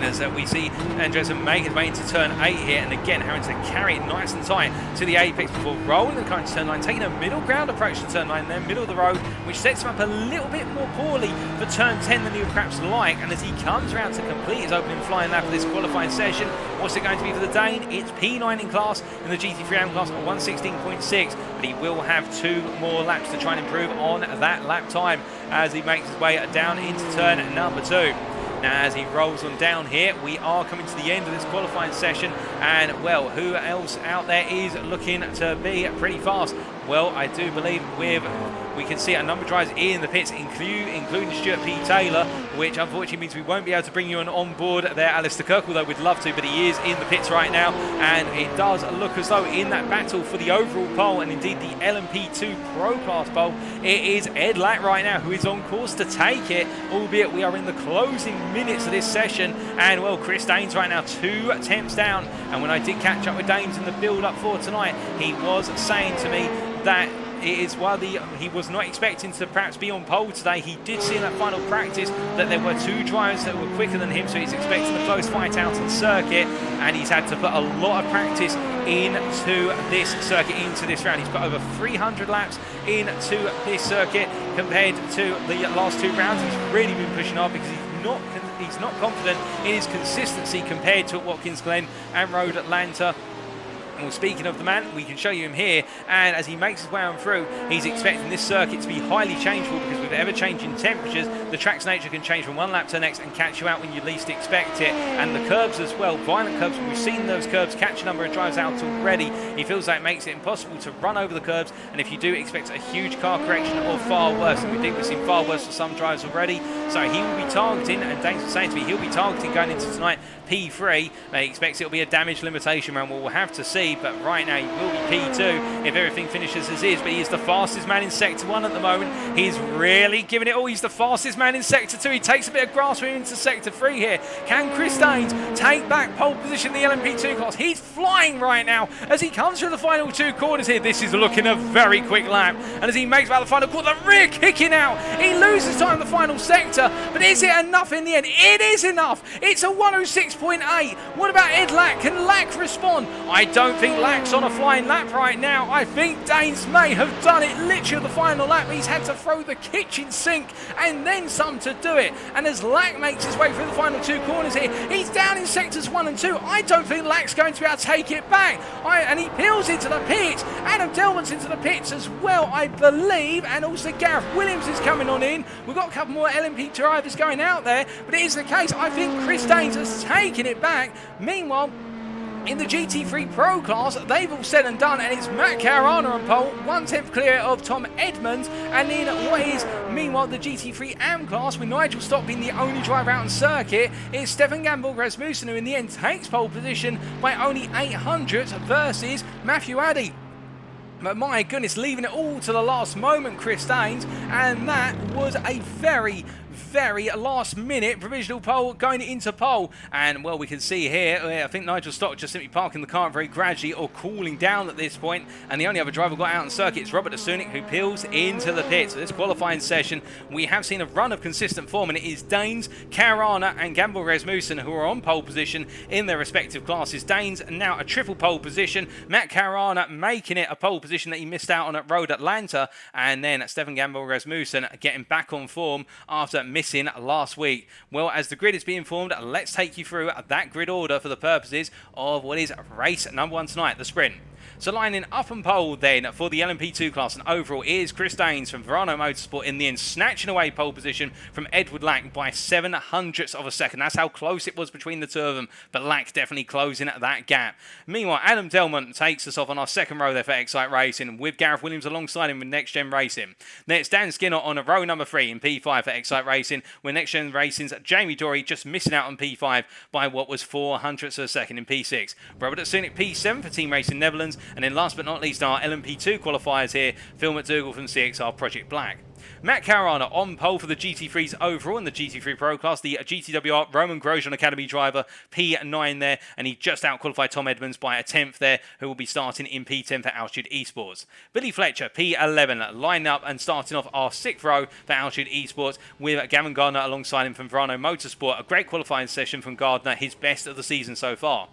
As we see Andreasen make his way into turn 8 here, and again having to carry it nice and tight to the apex before rolling the car into turn 9, taking a middle ground approach to turn 9, then middle of the road, which sets him up a little bit more poorly for turn 10 than he would perhaps like. And as he comes around to complete his opening flying lap of this qualifying session, what's it going to be for the Dane? It's P9 in class in the GT3 AM class at 116.6, but he will have 2 more laps to try and improve on that lap time as he makes his way down into turn number 2. Now, as he rolls on down here, we are coming to the end of this qualifying session, and well, who else out there is looking to be pretty fast? Well, I do believe we can see a number of drivers in the pits, including Stuart P. Taylor, which unfortunately means we won't be able to bring you on board there, Alistair Kirk, although we'd love to, but he is in the pits right now, and it does look as though in that battle for the overall pole, and indeed the LMP2 Pro Class pole, it is Ed Lack right now who is on course to take it, albeit we are in the closing minutes of this session. And well, Chris Daines right now 2 attempts down. And when I did catch up with Daines in the build-up for tonight, he was saying to me that it is while he was not expecting to perhaps be on pole today, he did see in that final practice that there were 2 drivers that were quicker than him, so he's expecting a close fight out on circuit, and he's had to put a lot of practice into this circuit, into this round. He's put over 300 laps into this circuit compared to the last 2 rounds. He's really been pushing hard because he's not confident in his consistency compared to Watkins Glen and Road Atlanta. Well, speaking of the man, we can show you him here, and as he makes his way on through, he's expecting this circuit to be highly changeable because with ever-changing temperatures, the track's nature can change from one lap to the next and catch you out when you least expect it. And the curbs as well, violent curbs, we've seen those curbs catch a number of drives out already. He feels like it makes it impossible to run over the curbs, and if you do, expect a huge car correction or far worse. And we think we've seen far worse for some drives already, so he will be targeting, and Daines was saying to me, he'll be targeting going into tonight P3. He expects it'll be a damage limitation round. We'll have to see, but right now he will be P2 if everything finishes as is. But he is the fastest man in Sector 1 at the moment. He's really giving it all. He's the fastest man in Sector 2. He takes a bit of grass with him into Sector 3 here. Can Chris Daines take back pole position in the LMP2 class? He's flying right now as he comes through the final 2 corners here. This is looking a very quick lap. And as he makes about the final corner, the rear kicking out. He loses time in the final sector, but is it enough in the end? It is enough. It's a 106.8. What about Ed Lack? Can Lack respond? I don't think Lack's on a flying lap right now. I think Daines may have done it literally the final lap. He's had to throw the kitchen sink and then some to do it. And as Lack makes his way through the final 2 corners here, he's down in sectors 1 and 2. I don't think Lack's going to be able to take it back. And he peels into the pits. Adam Delman's into the pits as well, I believe. And also Gaz Williams is coming on in. We've got a couple more LMP drivers going out there, but it is the case. I think Chris Daines has taken it back. Meanwhile, in the GT3 Pro class, they've all said and done, and it's Matt Caruana on pole, 1/10 clear of Tom Edmonds. And in what is, meanwhile, the GT3 AM class, with Nigel Stott being the only driver out on circuit, it's Stefan Gamborg Rasmussen who in the end takes pole position by only 800 versus Matthew Addy. But my goodness, leaving it all to the last moment, Chris Daines, and that was a very last minute provisional pole going into pole. And well, we can see here, I think Nigel Stott just simply parking the car very gradually or cooling down at this point, and the only other driver got out on circuit is Robert Asunik, who peels into the pits. So this qualifying session, we have seen a run of consistent form, and it is Daines, Caruana and Gamborg Rasmussen who are on pole position in their respective classes. Daines now a triple pole position, Matt Caruana making it a pole position that he missed out on at Road Atlanta, and then Stefan Gamborg Rasmussen getting back on form after missing last week. Well, as the grid is being formed, let's take you through that grid order for the purposes of what is race number 1 tonight, the sprint. So lining up and pole then for the LMP2 class, and overall is Chris Daines from Verano Motorsport in the end, snatching away pole position from Edward Lack by 7/100ths of a second. That's how close it was between the 2 of them, but Lack definitely closing that gap. Meanwhile, Adam Delman takes us off on our second row there for Excite Racing, with Gareth Williams alongside him with NXTGEN Racing. Then it's Dan Skinner on a row number 3 in P5 for Excite Racing, with NXTGEN Racing's Jamie Dory just missing out on P5 by what was 4/100ths of a second in P6. Robert Asunik P7 for Team Racing Netherlands. And then last but not least, our LMP2 qualifiers here, Phil McDougall from CXR Project Black. Matt Caruana on pole for the GT3s overall in the GT3 Pro class, the GTWR Roman Grosjean Academy driver, P9 there, and he just out-qualified Tom Edmonds by a 10th there, who will be starting in P10 for Altitude Esports. Billy Fletcher, P11, lining up and starting off our 6th row for Altitude Esports, with Gavin Gardner alongside him from Verano Motorsport. A great qualifying session from Gardner, his best of the season so far.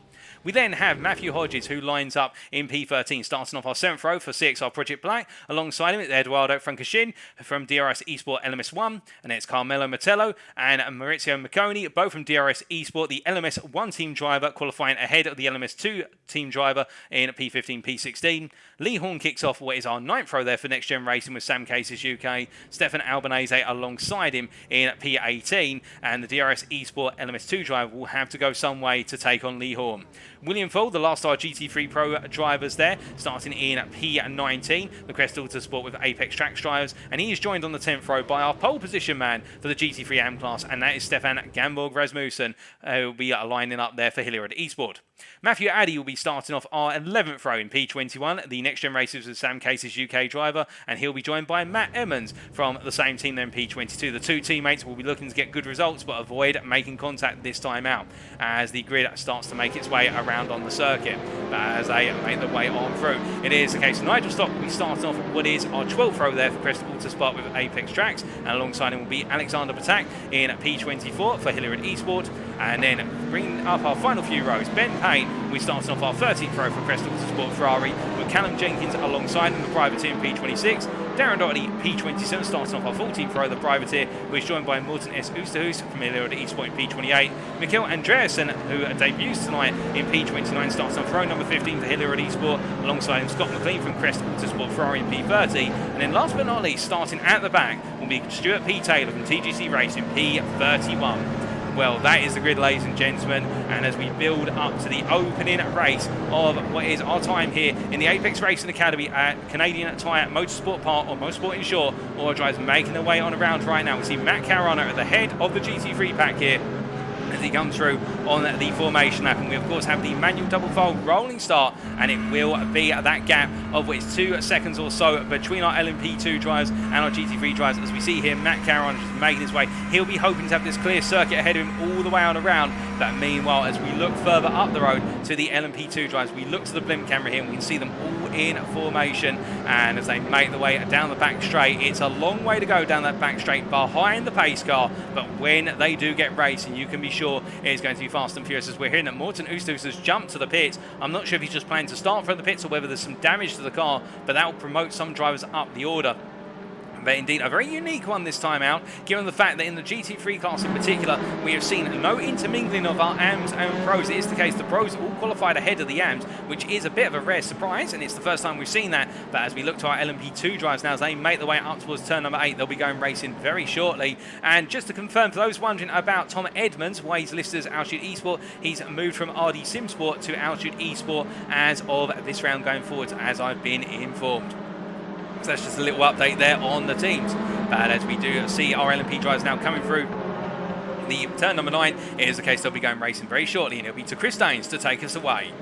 We then have Matthew Hodges, who lines up in P13, starting off our 7th row for CXR Project Black. Alongside him is Eduardo Francashin from DRS Esport LMS1, and it's Carmelo Metello and Maurizio Micconi, both from DRS Esport, the LMS1 team driver, qualifying ahead of the LMS2 team driver in P15, P16. Lee Horn kicks off what is our 9th row there for NXTGEN Racing with Sam Cases UK, Stefan Albanese alongside him in P18, and the DRS Esport LMS2 driver will have to go some way to take on Lee Horn. William Full, the last of our GT3 Pro drivers there, starting in P19, the Crest Autosport with Apex Tracks drivers, and he is joined on the 10th row by our pole position man for the GT3 AM class, and that is Stefan Gamborg Rasmussen, who will be lining up there for Hilliard Esport. Matthew Addy will be starting off our 11th row in P21, the Next Gen Races with Sam Case's UK driver, and he'll be joined by Matt Emmons from the same team then P22. The two teammates will be looking to get good results but avoid making contact this time out as the grid starts to make its way around on the circuit. But as they make their way on through, it is the case of Nigel Stock will be starting off what is our 12th row there for Crest Motorsports Park with Apex Tracks, and alongside him will be Alexander Patak in P24 for Hilliard Esports. And then bringing up our final few rows, Ben Payne will be starting off our 13th row for Crest Motorsports Ferrari with Callum Jenkins alongside him, the privateer in P26. Darren Doherty, P27, starting off our 14th row, the privateer, who is joined by Morten S. Oosterhuis from Hilliard Esports in P28. Mikkel Andreasen, who debuts tonight in P29, starts off row number 15 for Hilliard Esports, alongside him Scott McLean from Crest Motorsports Ferrari in P30. And then last but not least, starting at the back, will be Stuart P. Taylor from TGC Racing, P31. Well, that is the grid, ladies and gentlemen, and as we build up to the opening race of what is our time here in the Apex Racing Academy at Canadian Tire Motorsports Park, or Motorsport in short, all our drivers making their way on around right now. We see Matt Carano at the head of the GT3 pack here as he comes through on the formation lap, and we of course have the manual double fold rolling start, and it will be that gap of which 2 seconds or so between our LMP2 drivers and our GT3 drivers. As we see here, Matt Caron just making his way. He'll be hoping to have this clear circuit ahead of him all the way on around, but meanwhile, as we look further up the road to the LMP2 drivers, we look to the blimp camera here and we can see them all in formation, and as they make their way down the back straight, it's a long way to go down that back straight behind the pace car, but when they do get racing, you can be sure it is going to be fast and furious. As we're hearing that Morten Oosterhuis has jumped to the pits. I'm not sure if he's just planning to start from the pits or whether there's some damage to the car, but that will promote some drivers up the order. But indeed, a very unique one this time out, given the fact that in the GT3 class in particular, we have seen no intermingling of our AMs and pros. It is the case the pros all qualified ahead of the AMs, which is a bit of a rare surprise, and it's the first time we've seen that. But as we look to our LMP2 drivers now, as they make their way up towards turn number 8, they'll be going racing very shortly. And just to confirm, for those wondering about Tom Edmonds, why he's listed as Altitude Esport, he's moved from RD Simsport to Altitude Esport as of this round going forward, as I've been informed. So that's just a little update there on the teams. But as we do see our LMP drivers now coming through the turn number 9, it is the case they'll be going racing very shortly, and it'll be to Chris Daines to take us away.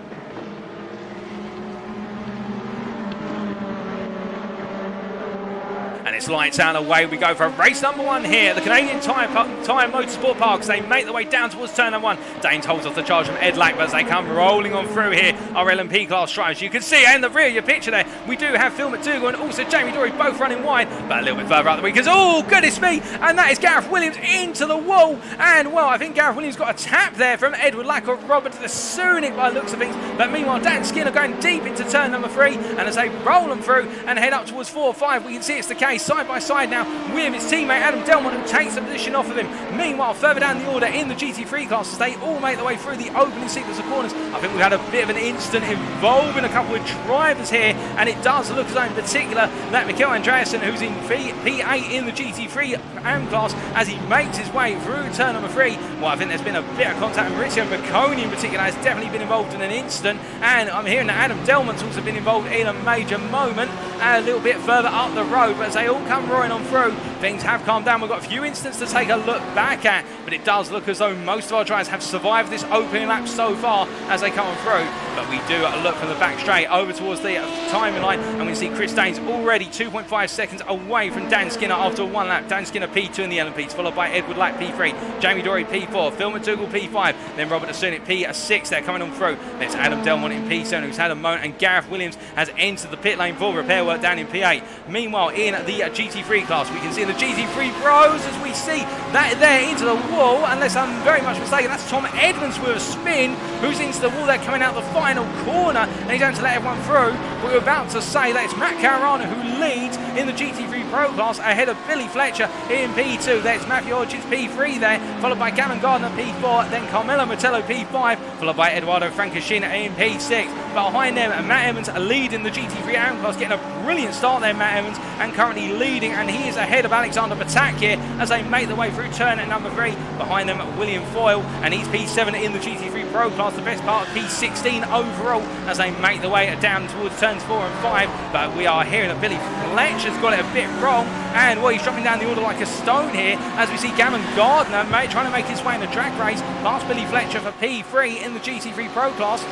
And it's lights out, away we go for race number 1 here at the Canadian Tire Motorsports Park. As they make their way down towards turn number 1. Daines holds off the charge from Ed Lack, but as they come rolling on through here, our LMP class drivers, you can see in the rear of your picture there, we do have Phil McDougall and also Jamie Dory both running wide, but a little bit further up the way, because, oh, goodness me, and that is Gareth Williams into the wall. And, well, I think Gareth Williams got a tap there from Edward Lack or Robert the Sunic by the looks of things. But meanwhile, Dan Skinner going deep into turn number 3, and as they roll them through and head up towards 4 or 5, we can see it's the case side by side now with his teammate Adam Delmont, who takes the position off of him. Meanwhile, further down the order in the GT3 classes, they all make their way through the opening sequence of corners. I think we've had a bit of an instant involving a couple of drivers here, and it does look as though in particular that Mikkel Andreasen, who's in P8 in the GT3 AM class, as he makes his way through turn number 3. Well, I think there's been a bit of contact, and Maurizio Bocconi in particular has definitely been involved in an instant, and I'm hearing that Adam Delmont's also been involved in a major moment a little bit further up the road. But as they all come roaring on through, things have calmed down. We've got a few instants to take a look back at, but it does look as though most of our drivers have survived this opening lap so far as they come on through. But we do look from the back straight over towards the timing line, and we see Chris Daines already 2.5 seconds away from Dan Skinner after 1 lap. Dan Skinner P2 in the LMPs, followed by Edward Lack P3, Jamie Dory P4, Phil McDougall P5, then Robert Sunic P6 there coming on through. There's Adam Delmont in P7, who's had a moment, and Gareth Williams has entered the pit lane for repair work down in P8. Meanwhile, in the GT3 class, we can see the GT3 pros as we see that there into the wall, unless I'm very much mistaken, that's Tom Edmonds with a spin, who's into the wall there coming out the final corner, and he's going to let everyone through. But we're about to say that it's Matt Carano who leads in the GT3 Pro class ahead of Billy Fletcher in P2. There's Matthew Hodges P3 there, followed by Gavin Gardner P4, then Carmelo Metello P5, followed by Eduardo Francoschina in P6. Behind them, Matt Emmons leading the GT3 AM class, getting a brilliant start there, Matt Emmons, and currently leading, and he is ahead of Alexander Patak here as they make their way through turn at number 3. Behind them, William Foyle, and he's P7 in the GT3 Pro class, the best part of P16 overall, as they make their way down towards turns 4 and 5. But we are hearing that Billy Fletcher's got it a bit wrong, and well, he's dropping down the order like a stone here, as we see Gavin Gardner trying to make his way in the drag race past Billy Fletcher for P3 in the GT3 Pro class.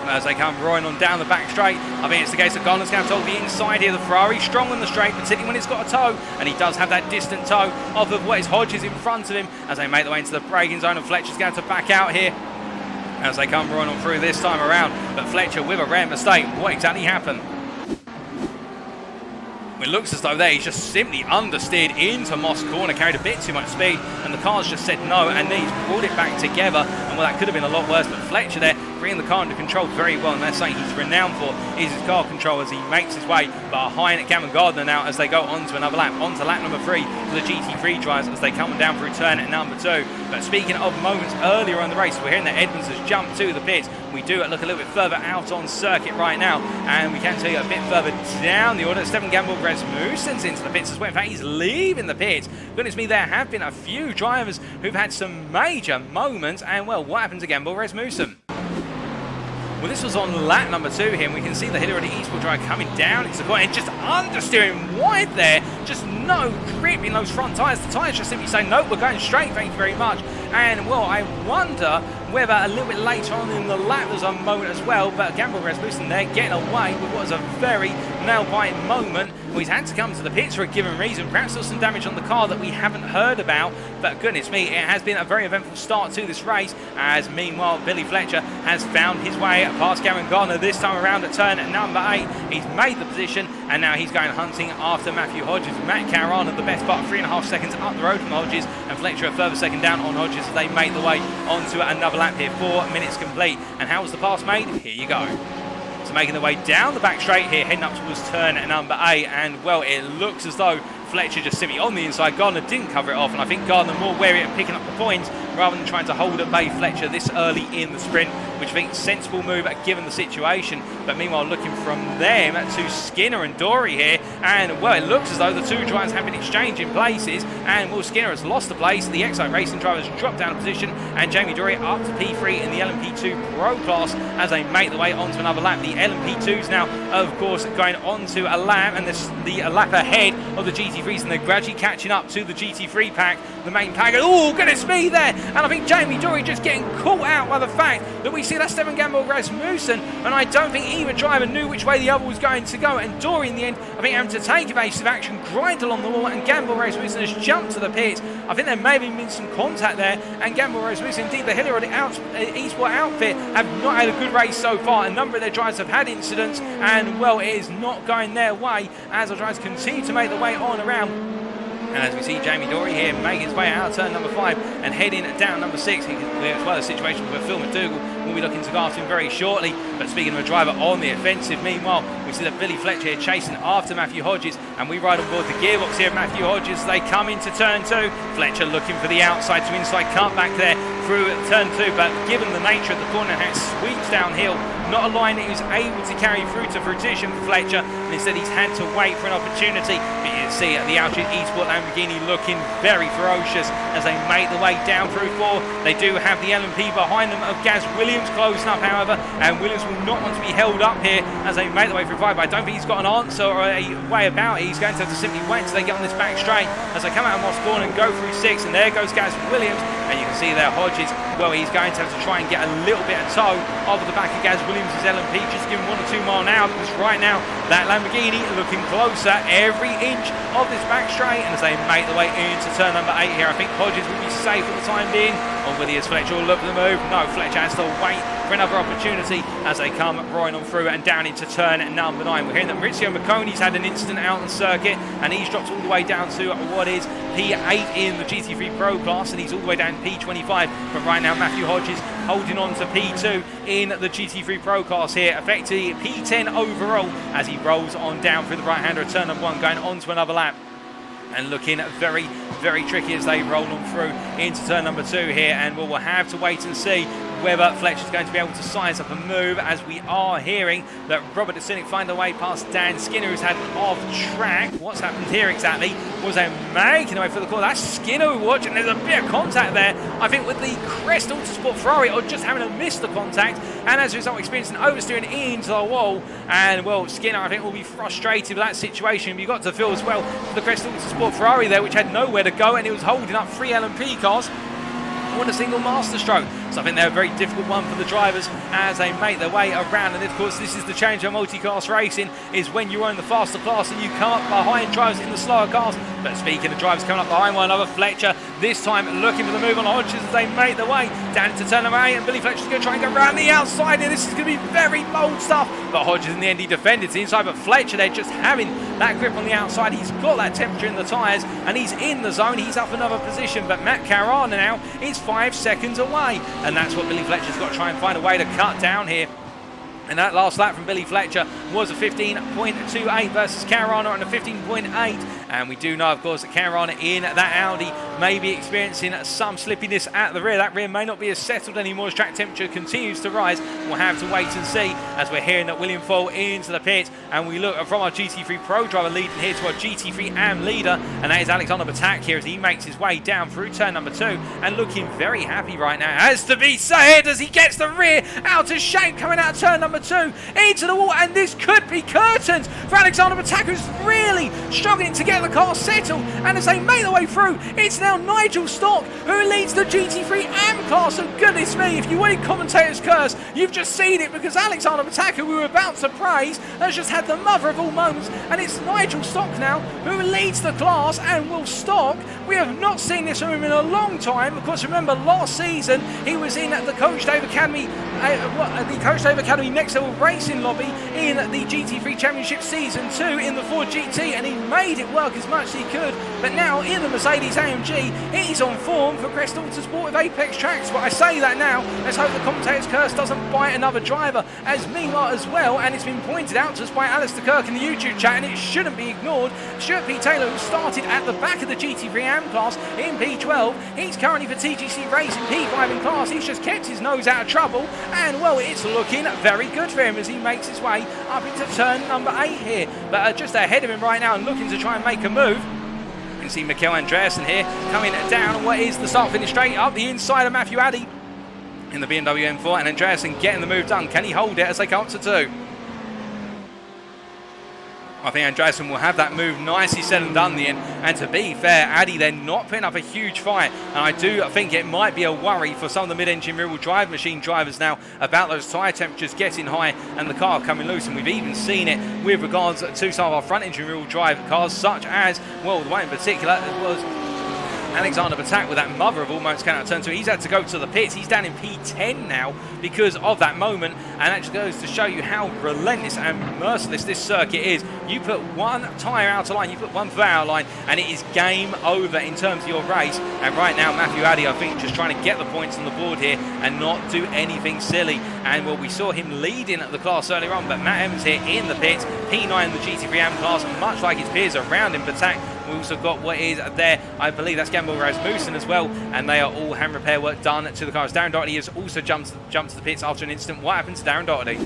As they come roaring on down the back straight, I think it's the case that Gardner's going to hold the inside here. The Ferrari strong on the straight, particularly when it's got a toe, and he does have that distant toe off of what is Hodges in front of him as they make their way into the braking zone, and Fletcher's going to back out here as they come roaring on through this time around. But Fletcher with a rare mistake. What exactly happened? It looks as though there he's just simply understeered into Moss Corner, carried a bit too much speed, and the car's just said no, and then he's brought it back together, and well, that could have been a lot worse. But Fletcher there bringing the car under control very well, and that's something he's renowned for, is his car control as he makes his way behind Gavin Gardner now as they go on to another lap, on to lap number 3 for the GT3 drivers as they come down through turn at number 2. But speaking of moments earlier on the race, we're hearing that Edmonds has jumped to the pits. We do look a little bit further out on circuit right now, and we can see a bit further down the order. Stefan Gamble Rasmussen's into the pits as well. In fact, he's leaving the pits. Goodness me, there have been a few drivers who've had some major moments, and well, what happened to Gamble Rasmussen? Well, this was on lap number 2 here, and we can see the Hitter of the Eastwood drive coming down into the corner and just understeering wide there. Just no grip in those front tyres. The tyres just simply say, no, we're going straight, thank you very much. And, well, I wonder whether a little bit later on in the lap there's a moment as well, but Gamble Rasmussen there getting away with what was a very nail-biting moment. Well, he's had to come to the pits for a given reason. Perhaps there's some damage on the car that we haven't heard about, but goodness me, it has been a very eventful start to this race, as meanwhile Billy Fletcher has found his way past Gavin Gardner this time around at turn number 8. He's made the position, and now he's going hunting after Matthew Hodges. Matt Caruana, the best part, 3.5 seconds up the road from Hodges, and Fletcher a further second down on Hodges as they make the way onto another lap here. 4 minutes complete, and how was the pass made? Here you go. So making their way down the back straight here, heading up towards turn number 8, and well, it looks as though Fletcher just simply on the inside. Gardner didn't cover it off, and I think Gardner more wary at picking up the points rather than trying to hold at bay Fletcher this early in the sprint, which I think is a sensible move given the situation. But meanwhile, looking from them to Skinner and Dory here, and well, it looks as though the two drivers have been exchanging places, and Will Skinner has lost the place. The Excite Racing drivers dropped down a position, and Jamie Dory up to P3 in the LMP2 Pro class as they make their way onto another lap. The LMP2s now, of course, going onto a lap, and the lap ahead of the GT3s, and they're gradually catching up to the GT3 pack, the main pack. Oh, goodness me there! And I think Jamie Dory just getting caught out by the fact that we see that Stefan Gamble Rasmussen, and I don't think either driver knew which way the other was going to go. And Dory, in the end, I think having to take evasive action, grind along the wall, and Gamble Rasmussen has jumped to the pit. I think there may have been some contact there, and Gamble Rasmussen, indeed the Hiller of the Eastwood outfit, have not had a good race so far. A number of their drivers have had incidents, and well, it is not going their way as the drivers continue to make their way on around. And as we see Jamie Dory here make his way out of turn number 5 and heading down number 6, as well as a situation where Phil McDougall will be looking to go after him very shortly. But speaking of a driver on the offensive, meanwhile, we see that Billy Fletcher here chasing after Matthew Hodges, and we ride on board the gearbox here of Matthew Hodges as they come into turn 2. Fletcher looking for the outside to inside cut back there through turn 2, but given the nature of the corner, how it sweeps downhill, not a line that he was able to carry through to fruition for Fletcher, and instead he's had to wait for an opportunity. But you can see the Altitude Eastwood Lamborghini looking very ferocious as they make the way down through 4. They do have the LMP behind them of Gaz Williams closing up, however, and Williams will not want to be held up here as they make the way through 5. But I don't think he's got an answer or a way about it. He's going to have to simply wait until they get on this back straight as they come out of Moss Corner and go through 6, and there goes Gaz Williams, and you can see there Hodges, well, he's going to have to try and get a little bit of toe over the back of Gaz Williams' LMP, just give him 1 or 2 mile an hour, because right now that Lamborghini looking closer every inch of this back straight. And as they make their way into turn number 8 here, I think Hodges will be safe for the time being. Or whether it's Fletcher will look for the move. No, Fletcher has to wait for another opportunity as they come roaring on through and down into turn number 9. We're hearing that Maurizio Macconi's had an incident out on the circuit, and he's dropped all the way down to what is P8 in the GT3 Pro class, and he's all the way down to P25. But right now Matthew Hodges holding on to P2 in the GT3 Pro class here, effectively P10 overall as he rolls on down through the right hander of turn number 1, going on to another lap. And looking very, very tricky as they roll on through into turn number 2 here, and we'll have to wait and see whether Fletcher's going to be able to size up a move, as we are hearing that Robert Cynic find a way past Dan Skinner, who's had off track. What's happened here exactly? Was they making away for the corner? That's Skinner we watch, and there's a bit of contact there, I think, with the Crest Autosport Ferrari, or just having to miss the contact, and as a result experiencing oversteering into the wall. And well, Skinner, I think, will be frustrated with that situation. You've got to feel as well for the Crest Autosport Ferrari there, which had nowhere to go, and it was holding up 3 LMP cars on a single master stroke. So I think they're a very difficult one for the drivers as they make their way around. And of course, this is the change of multi-class racing, is when you own the faster class and you come up behind drivers in the slower cars. But speaking of drivers coming up behind one another, Fletcher this time looking for the move on Hodges as they make their way down into turn number 8, and Billy Fletcher's going to try and go around the outside here. This is going to be very bold stuff, but Hodges in the end, he defended to the inside, but Fletcher there just having that grip on the outside. He's got that temperature in the tyres and he's in the zone. He's up another position, but Matt Carana now is 5 seconds away, and that's what Billy Fletcher's got to try and find a way to cut down here. And that last lap from Billy Fletcher was a 15.28 versus Carana on a 15.8. And we do know, of course, that Carana in that Audi may be experiencing some slippiness at the rear. That rear may not be as settled anymore as track temperature continues to rise. We'll have to wait and see, as we're hearing that William fall into the pit. And we look from our GT3 Pro driver leading here to our GT3 AM leader. And that is Alexander Batak here as he makes his way down through turn number 2. And looking very happy right now, as to be said, as he gets the rear out of shape coming out of turn number 2 into the wall. And this could be curtains for Alexander Batak, who's really struggling to get the car settled. And as they make their way through, it's now Nigel Stock who leads the GT3 AM class. And goodness me, if you wanted commentator's curse, you've just seen it, because Alexander Batak, who we were about to praise, has just had the mother of all moments. And it's Nigel Stock now who leads the class. And Will Stock, we have not seen this from him in a long time. Of course, remember last season he was in the Coach Dave Academy, Next Level Racing lobby in the GT3 Championship Season 2 in the Ford GT, and he made it work as much as he could. But now in the Mercedes AMG, he's on form for Crest Autosport with Apex Tracks. But I say that now, let's hope the commentator's curse doesn't bite another driver, as meanwhile as well, and it's been pointed out to us by Alistair Kirk in the YouTube chat, and it shouldn't be ignored. Stuart P. Taylor, who started at the back of the GT3 AM class in P12, he's currently for TGC Racing P5 in class. He's just kept his nose out of trouble, and well, it's looking very good for him as he makes his way up into turn number 8 here. But just ahead of him right now and looking to try and make a move, you can see Mikkel Andreasen here coming down what is the start finish straight up the inside of Matthew Addy in the BMW M4, and Andreasen getting the move done. Can he hold it as they come up to 2? I think Andreasen will have that move nicely said and done in the end. And to be fair, Addy then not putting up a huge fight. And I do think it might be a worry for some of the mid-engine rear-wheel drive machine drivers now about those tyre temperatures getting high and the car coming loose. And we've even seen it with regards to some of our front-engine rear-wheel drive cars, such as, well, the one in particular was Alexander Batak with that mother of all moments coming out of turn 2. He's had to go to the pits. He's down in P10 now because of that moment, and that just goes to show you how relentless and merciless this circuit is. You put one tyre out of line, you put one foot out of line, and it is game over in terms of your race. And right now, Matthew Addy, I think, just trying to get the points on the board here and not do anything silly. And well, we saw him leading the class earlier on, but Matt Evans here in the pits, P9 in the GT3 AM class, much like his peers around him. Batak, we also got what is there, I believe that's Gamble Rasmussen as well, and they are all hand repair work done to the cars. Darren Doherty has also jumped to the pits after an incident. What happened to Darren Doherty?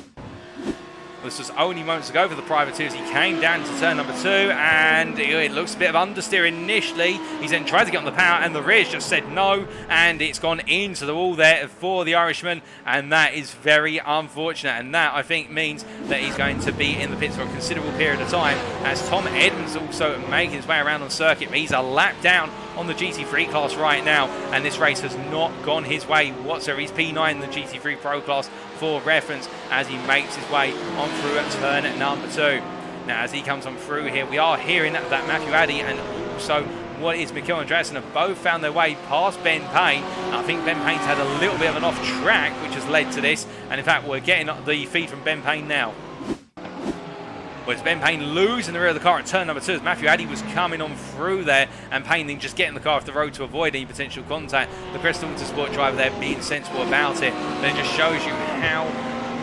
This was only moments ago for the privateers. He came down to turn number 2, and it looks a bit of understeer initially. He's then tried to get on the power, and the rear's just said no, and it's gone into the wall there for the Irishman, and that is very unfortunate. And that, I think, means that he's going to be in the pits for a considerable period of time, as Tom Edmonds also making his way around on circuit. But he's a lap down on the GT3 class right now, and this race has not gone his way whatsoever. He's P9 in the GT3 Pro class for reference as he makes his way on through at turn number 2. Now, as he comes on through here, we are hearing that Matthew Addy and also what is Mikkel Andreasen have both found their way past Ben Payne. I think Ben Payne's had a little bit of an off track, which has led to this, and in fact we're getting the feed from Ben Payne now. Well, it's Ben Payne losing the rear of the car at turn number 2 as Matthew Addy was coming on through there, and Payne then just getting the car off the road to avoid any potential contact. The Crest Autosport driver there being sensible about it. But it just shows you how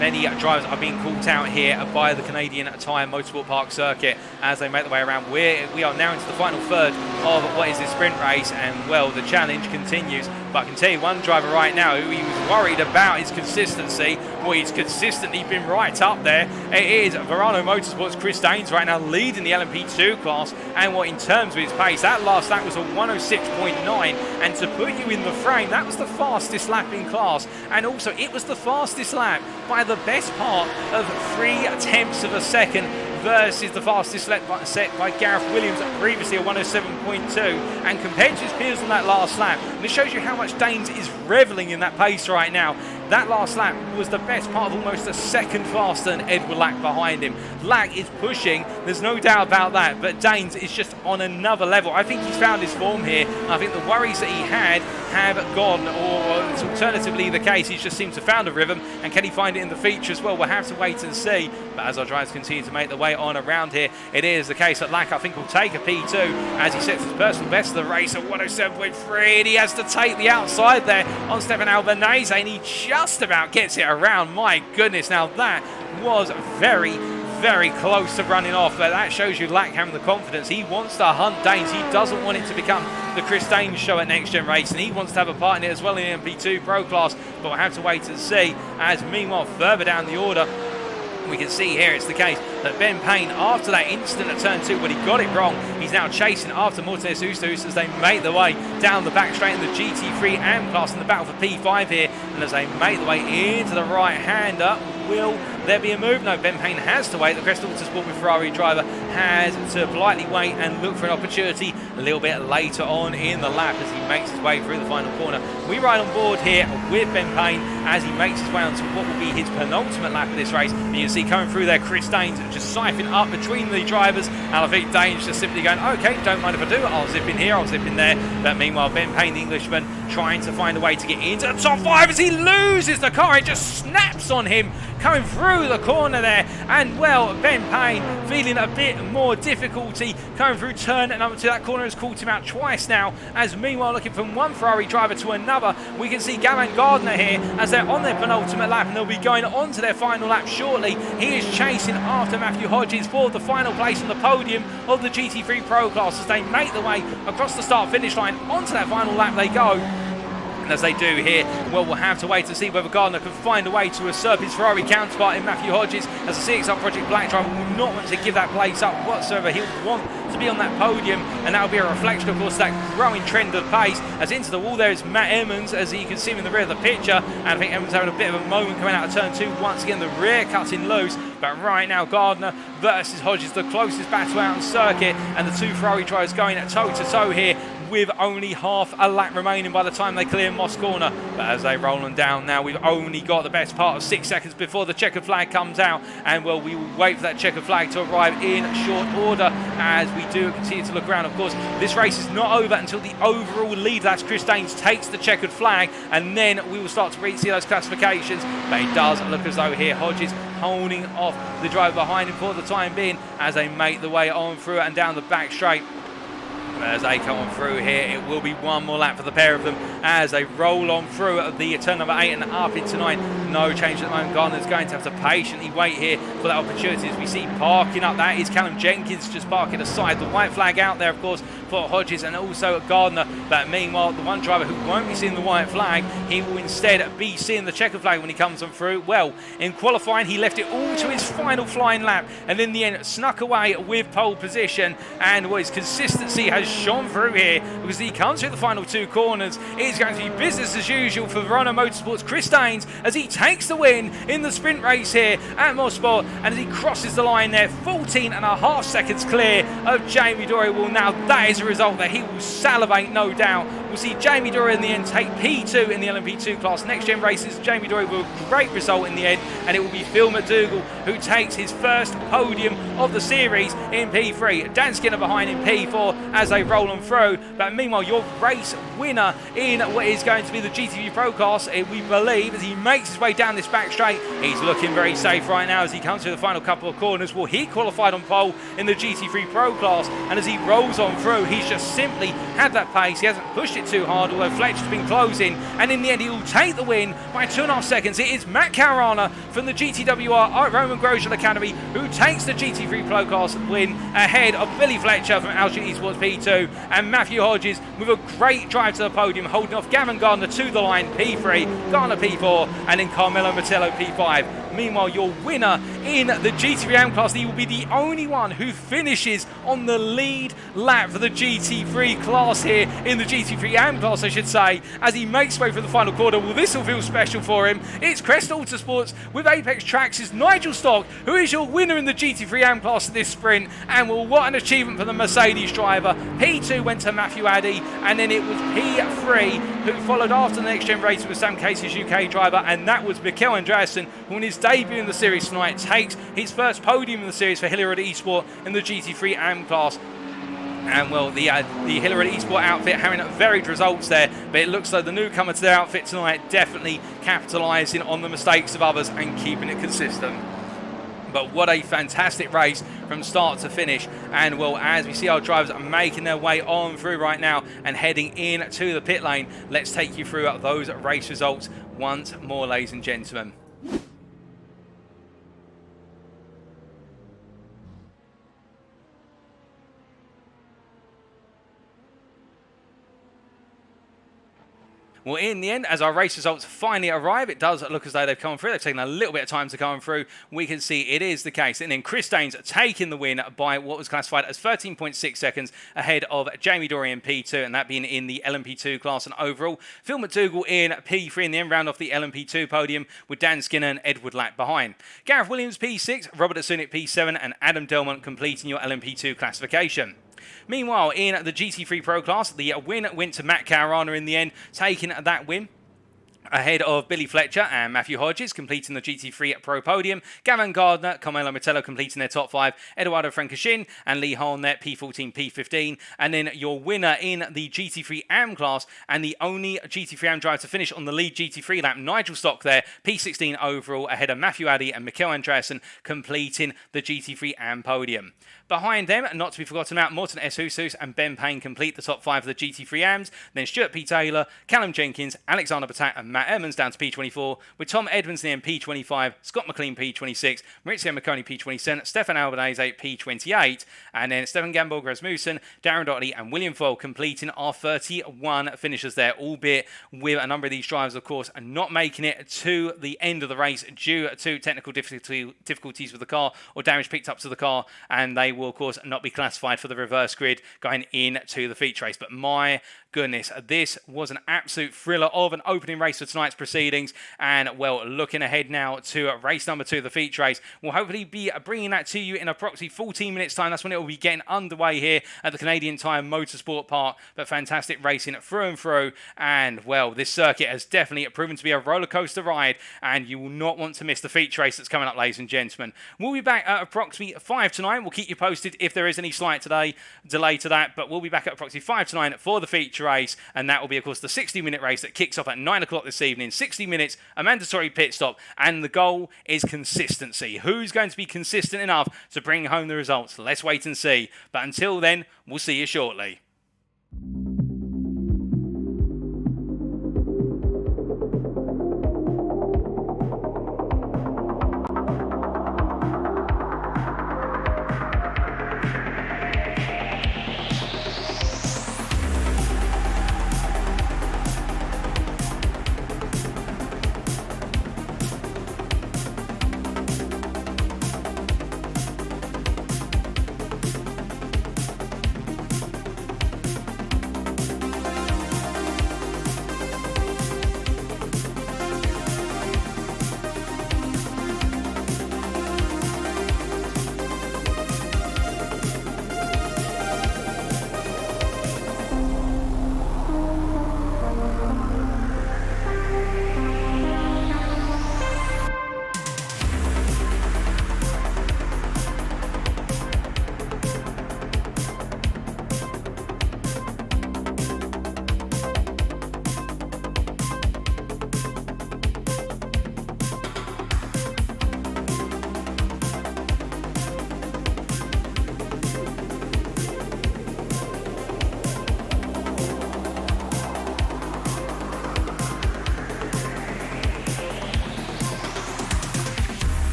many drivers are being caught out here by the Canadian Tire Motorsports Park circuit as they make their way around. We are now into the final third of what is this sprint race, and well, the challenge continues. But I can tell you one driver right now who he was worried about his consistency. Well, he's consistently been right up there. It is Verano Motorsports' Chris Daines right now leading the LMP2 class, and what in terms of his pace, that last lap was a 106.9, and to put you in the frame, that was the fastest lap in class, and also it was the fastest lap by the best part of 0.3 of a second versus the fastest lap set by Gaz Williams previously at 107.2, and compared to his peers on that last lap, and it shows you how much Daines is reveling in that pace right now. That last lap was the best part of almost a second faster than Edward Lack behind him. Lack is pushing, there's no doubt about that, but Daines is just on another level. I think he's found his form here. I think the worries that he had have gone, or it's alternatively the case, he's just seems to have found a rhythm, and can he find it in the feature as well? We'll have to wait and see. But as our drivers continue to make their way on around here, it is the case that Lack, I think, will take a P2 as he sets his personal best of the race at 107.3, and he has to take the outside there on Stefan Albanese, and he just about gets it around. My goodness, now that was very close to running off, but that shows you Lack having the confidence. He wants to hunt Daines. He doesn't want it to become the Chris Daines show at Next Gen Racing. He wants to have a part in it as well in the MP2 Pro class, but we'll have to wait and see. As meanwhile, further down the order, we can see here it's the case that Ben Payne, after that incident at turn 2 when he got it wrong, he's now chasing after Mortes Ustus as they make their way down the back straight in the GT3 AM class in the battle for P5 here, and as they make their way into the right-hander, will there be a move? No, Ben Payne has to wait. The Crest Autosport with Ferrari driver has to politely wait and look for an opportunity a little bit later on in the lap as he makes his way through the final corner. We ride on board here with Ben Payne as he makes his way onto what will be his penultimate lap of this race. And you can see coming through there Chris Daines just siphoning up between the drivers, and I think Daines just simply going, okay, don't mind if I do, I'll zip in here, I'll zip in there. But meanwhile, Ben Payne, the Englishman, trying to find a way to get into the top 5 as he loses the car. It just snaps on him coming through the corner there, and well, Ben Payne feeling a bit more difficulty coming through turn number 2. That corner has caught him out twice now, as meanwhile looking from one Ferrari driver to another, we can see Gavin Gardner here as they're on their penultimate lap, and they'll be going on to their final lap shortly. He is chasing after Matthew Hodges for the final place on the podium of the GT3 Pro class as they make their way across the start finish line. Onto that final lap they go. As they do here, well, we'll have to wait to see whether Gardner can find a way to usurp his Ferrari counterpart in Matthew Hodges, as the CXR Project Black driver will not want to give that place up whatsoever. He'll want to be on that podium, and that will be a reflection, of course, of that growing trend of pace. As into the wall there is Matt Emmons, as you can see him in the rear of the picture, and I think Emmons having a bit of a moment coming out of turn 2. Once again, the rear cutting loose, but right now Gardner versus Hodges, the closest battle out on circuit, and the two Ferrari drivers going at toe-to-toe here, with only half a lap remaining by the time they clear Moss Corner. But as they roll on down now, we've only got the best part of 6 seconds before the checkered flag comes out, and well, we will wait for that checkered flag to arrive in short order as we do continue to look around. Of course, this race is not over until the overall lead, that's Chris Daines, takes the checkered flag, and then we will start to see those classifications. But it does look as though here Hodges holding off the driver behind him for the time being as they make the way on through and down the back straight. As they come on through here, it will be one more lap for the pair of them as they roll on through the turn number 8 and up into 9. No change at the moment. Gardner's going to have to patiently wait here for that opportunity as we see parking up. That is Callum Jenkins just parking aside. The white flag out there, of course, for Hodges and also Gardner. But meanwhile, the one driver who won't be seeing the white flag, he will instead be seeing the checkered flag when he comes on through. Well, in qualifying, he left it all to his final flying lap, and in the end, snuck away with pole position. And his consistency has shone through here because he comes through the final 2 corners. It's going to be business as usual for Verano Motorsports' Chris Daines as he takes the win in the sprint race here at Mosport, and as he crosses the line there, 14.5 seconds clear of Jamie Dory. Well, now that is a result that he will salivate, no doubt. We'll see Jamie Dory in the end take P2 in the LMP2 class. Next Gen Races, Jamie Dory with a great result in the end, and it will be Phil McDougall who takes his first podium of the series in P3. Dan Skinner behind in P4 as they roll on through. But meanwhile, your race winner in what is going to be the GT3 Pro class, we believe, as he makes his way down this back straight, he's looking very safe right now as he comes through the final couple of corners. Well, he qualified on pole in the GT3 Pro class, and as he rolls on through, he's just simply had that pace. He hasn't pushed it it too hard, although Fletcher's been closing, and in the end he will take the win by 2.5 seconds. It is Matt Caruana from the GTWR Roman Grosjean Academy who takes the GT3 Pro Class win ahead of Billy Fletcher from LG Esports P2 and Matthew Hodges with a great drive to the podium, holding off Gavin Gardner to the line, P3, Gardner P4, and then Carmelo Mettello P5. Meanwhile, your winner in the GT3 AM class, he will be the only one who finishes on the lead lap for the GT3 class here in the GT3 AM class, I should say, as he makes way for the final quarter. Well, this will feel special for him. It's Crest Autosports with Apex Tracks' Nigel Stock, who is your winner in the GT3 AM class this sprint. And well, what an achievement for the Mercedes driver. P2 went to Matthew Addy, and then it was P3 who followed after the NXTGEN race with Sam Casey's UK driver, and that was Mikael Andreasen, who in his debut in the series tonight takes his first podium in the series for Hilliard Esport in the GT3 AM class. And well, the Hilliard Esport outfit having varied results there, but it looks like the newcomer to their outfit tonight definitely capitalising on the mistakes of others and keeping it consistent. But what a fantastic race from start to finish. And well, as we see our drivers are making their way on through right now and heading in to the pit lane, let's take you through those race results once more, ladies and gentlemen. Well, in the end, as our race results finally arrive, it does look as though they've come through. They've taken a little bit of time to come through. We can see it is the case. And then Chris Daines taking the win by what was classified as 13.6 seconds ahead of Jamie Dorian P2, and that being in the LMP2 class. And overall, Phil McDougall in P3 in the end round off the LMP2 podium with Dan Skinner and Edward Lack behind. Gareth Williams P6, Robert Asunik P7, and Adam Delmont completing your LMP2 classification. Meanwhile, in the GT3 Pro class, the win went to Matt Caruana in the end, taking that win ahead of Billy Fletcher and Matthew Hodges completing the GT3 Pro podium, Gavin Gardner, Carmelo Mettello completing their top 5, Eduardo Franceschin and Lee Harnett P14, P15, and then your winner in the GT3 AM class and the only GT3 AM driver to finish on the lead GT3 lap, Nigel Stock there, P16 overall ahead of Matthew Addy and Mikael Andreasen completing the GT3 AM podium. Behind them, not to be forgotten about, Morten S. Husus and Ben Payne complete the top 5 of the GT3 AMs. Then Stuart P. Taylor, Callum Jenkins, Alexander Patak and Matt Emmons down to P24, with Tom Edmonds in P25, Scott McLean P26, Maurizio Marconi P27, Stefan Albanese P28, and then Stefan Gamborg Rasmussen, Darren Dotley and William Foyle completing our 31 finishers there, albeit with a number of these drivers, of course, not making it to the end of the race due to technical difficulties with the car or damage picked up to the car, and they will, of course, not be classified for the reverse grid going into the feature race. But my goodness, this was an absolute thriller of an opening race for tonight's proceedings. And, well, looking ahead now to race number 2, the feature race, we'll hopefully be bringing that to you in approximately 14 minutes' time. That's when it will be getting underway here at the Canadian Tire Motorsports Park. But fantastic racing through and through. And, well, this circuit has definitely proven to be a roller coaster ride, and you will not want to miss the feature race that's coming up, ladies and gentlemen. We'll be back at approximately 5 to 9. We'll keep you posted if there is any slight delay to that, but we'll be back at approximately 5 to 9 for the feature race, and that will be, of course, the 60-minute race that kicks off at 9 o'clock this evening. 60 minutes, a mandatory pit stop, and the goal is consistency. Who's going to be consistent enough to bring home the results? Let's wait and see. But until then, we'll see you shortly.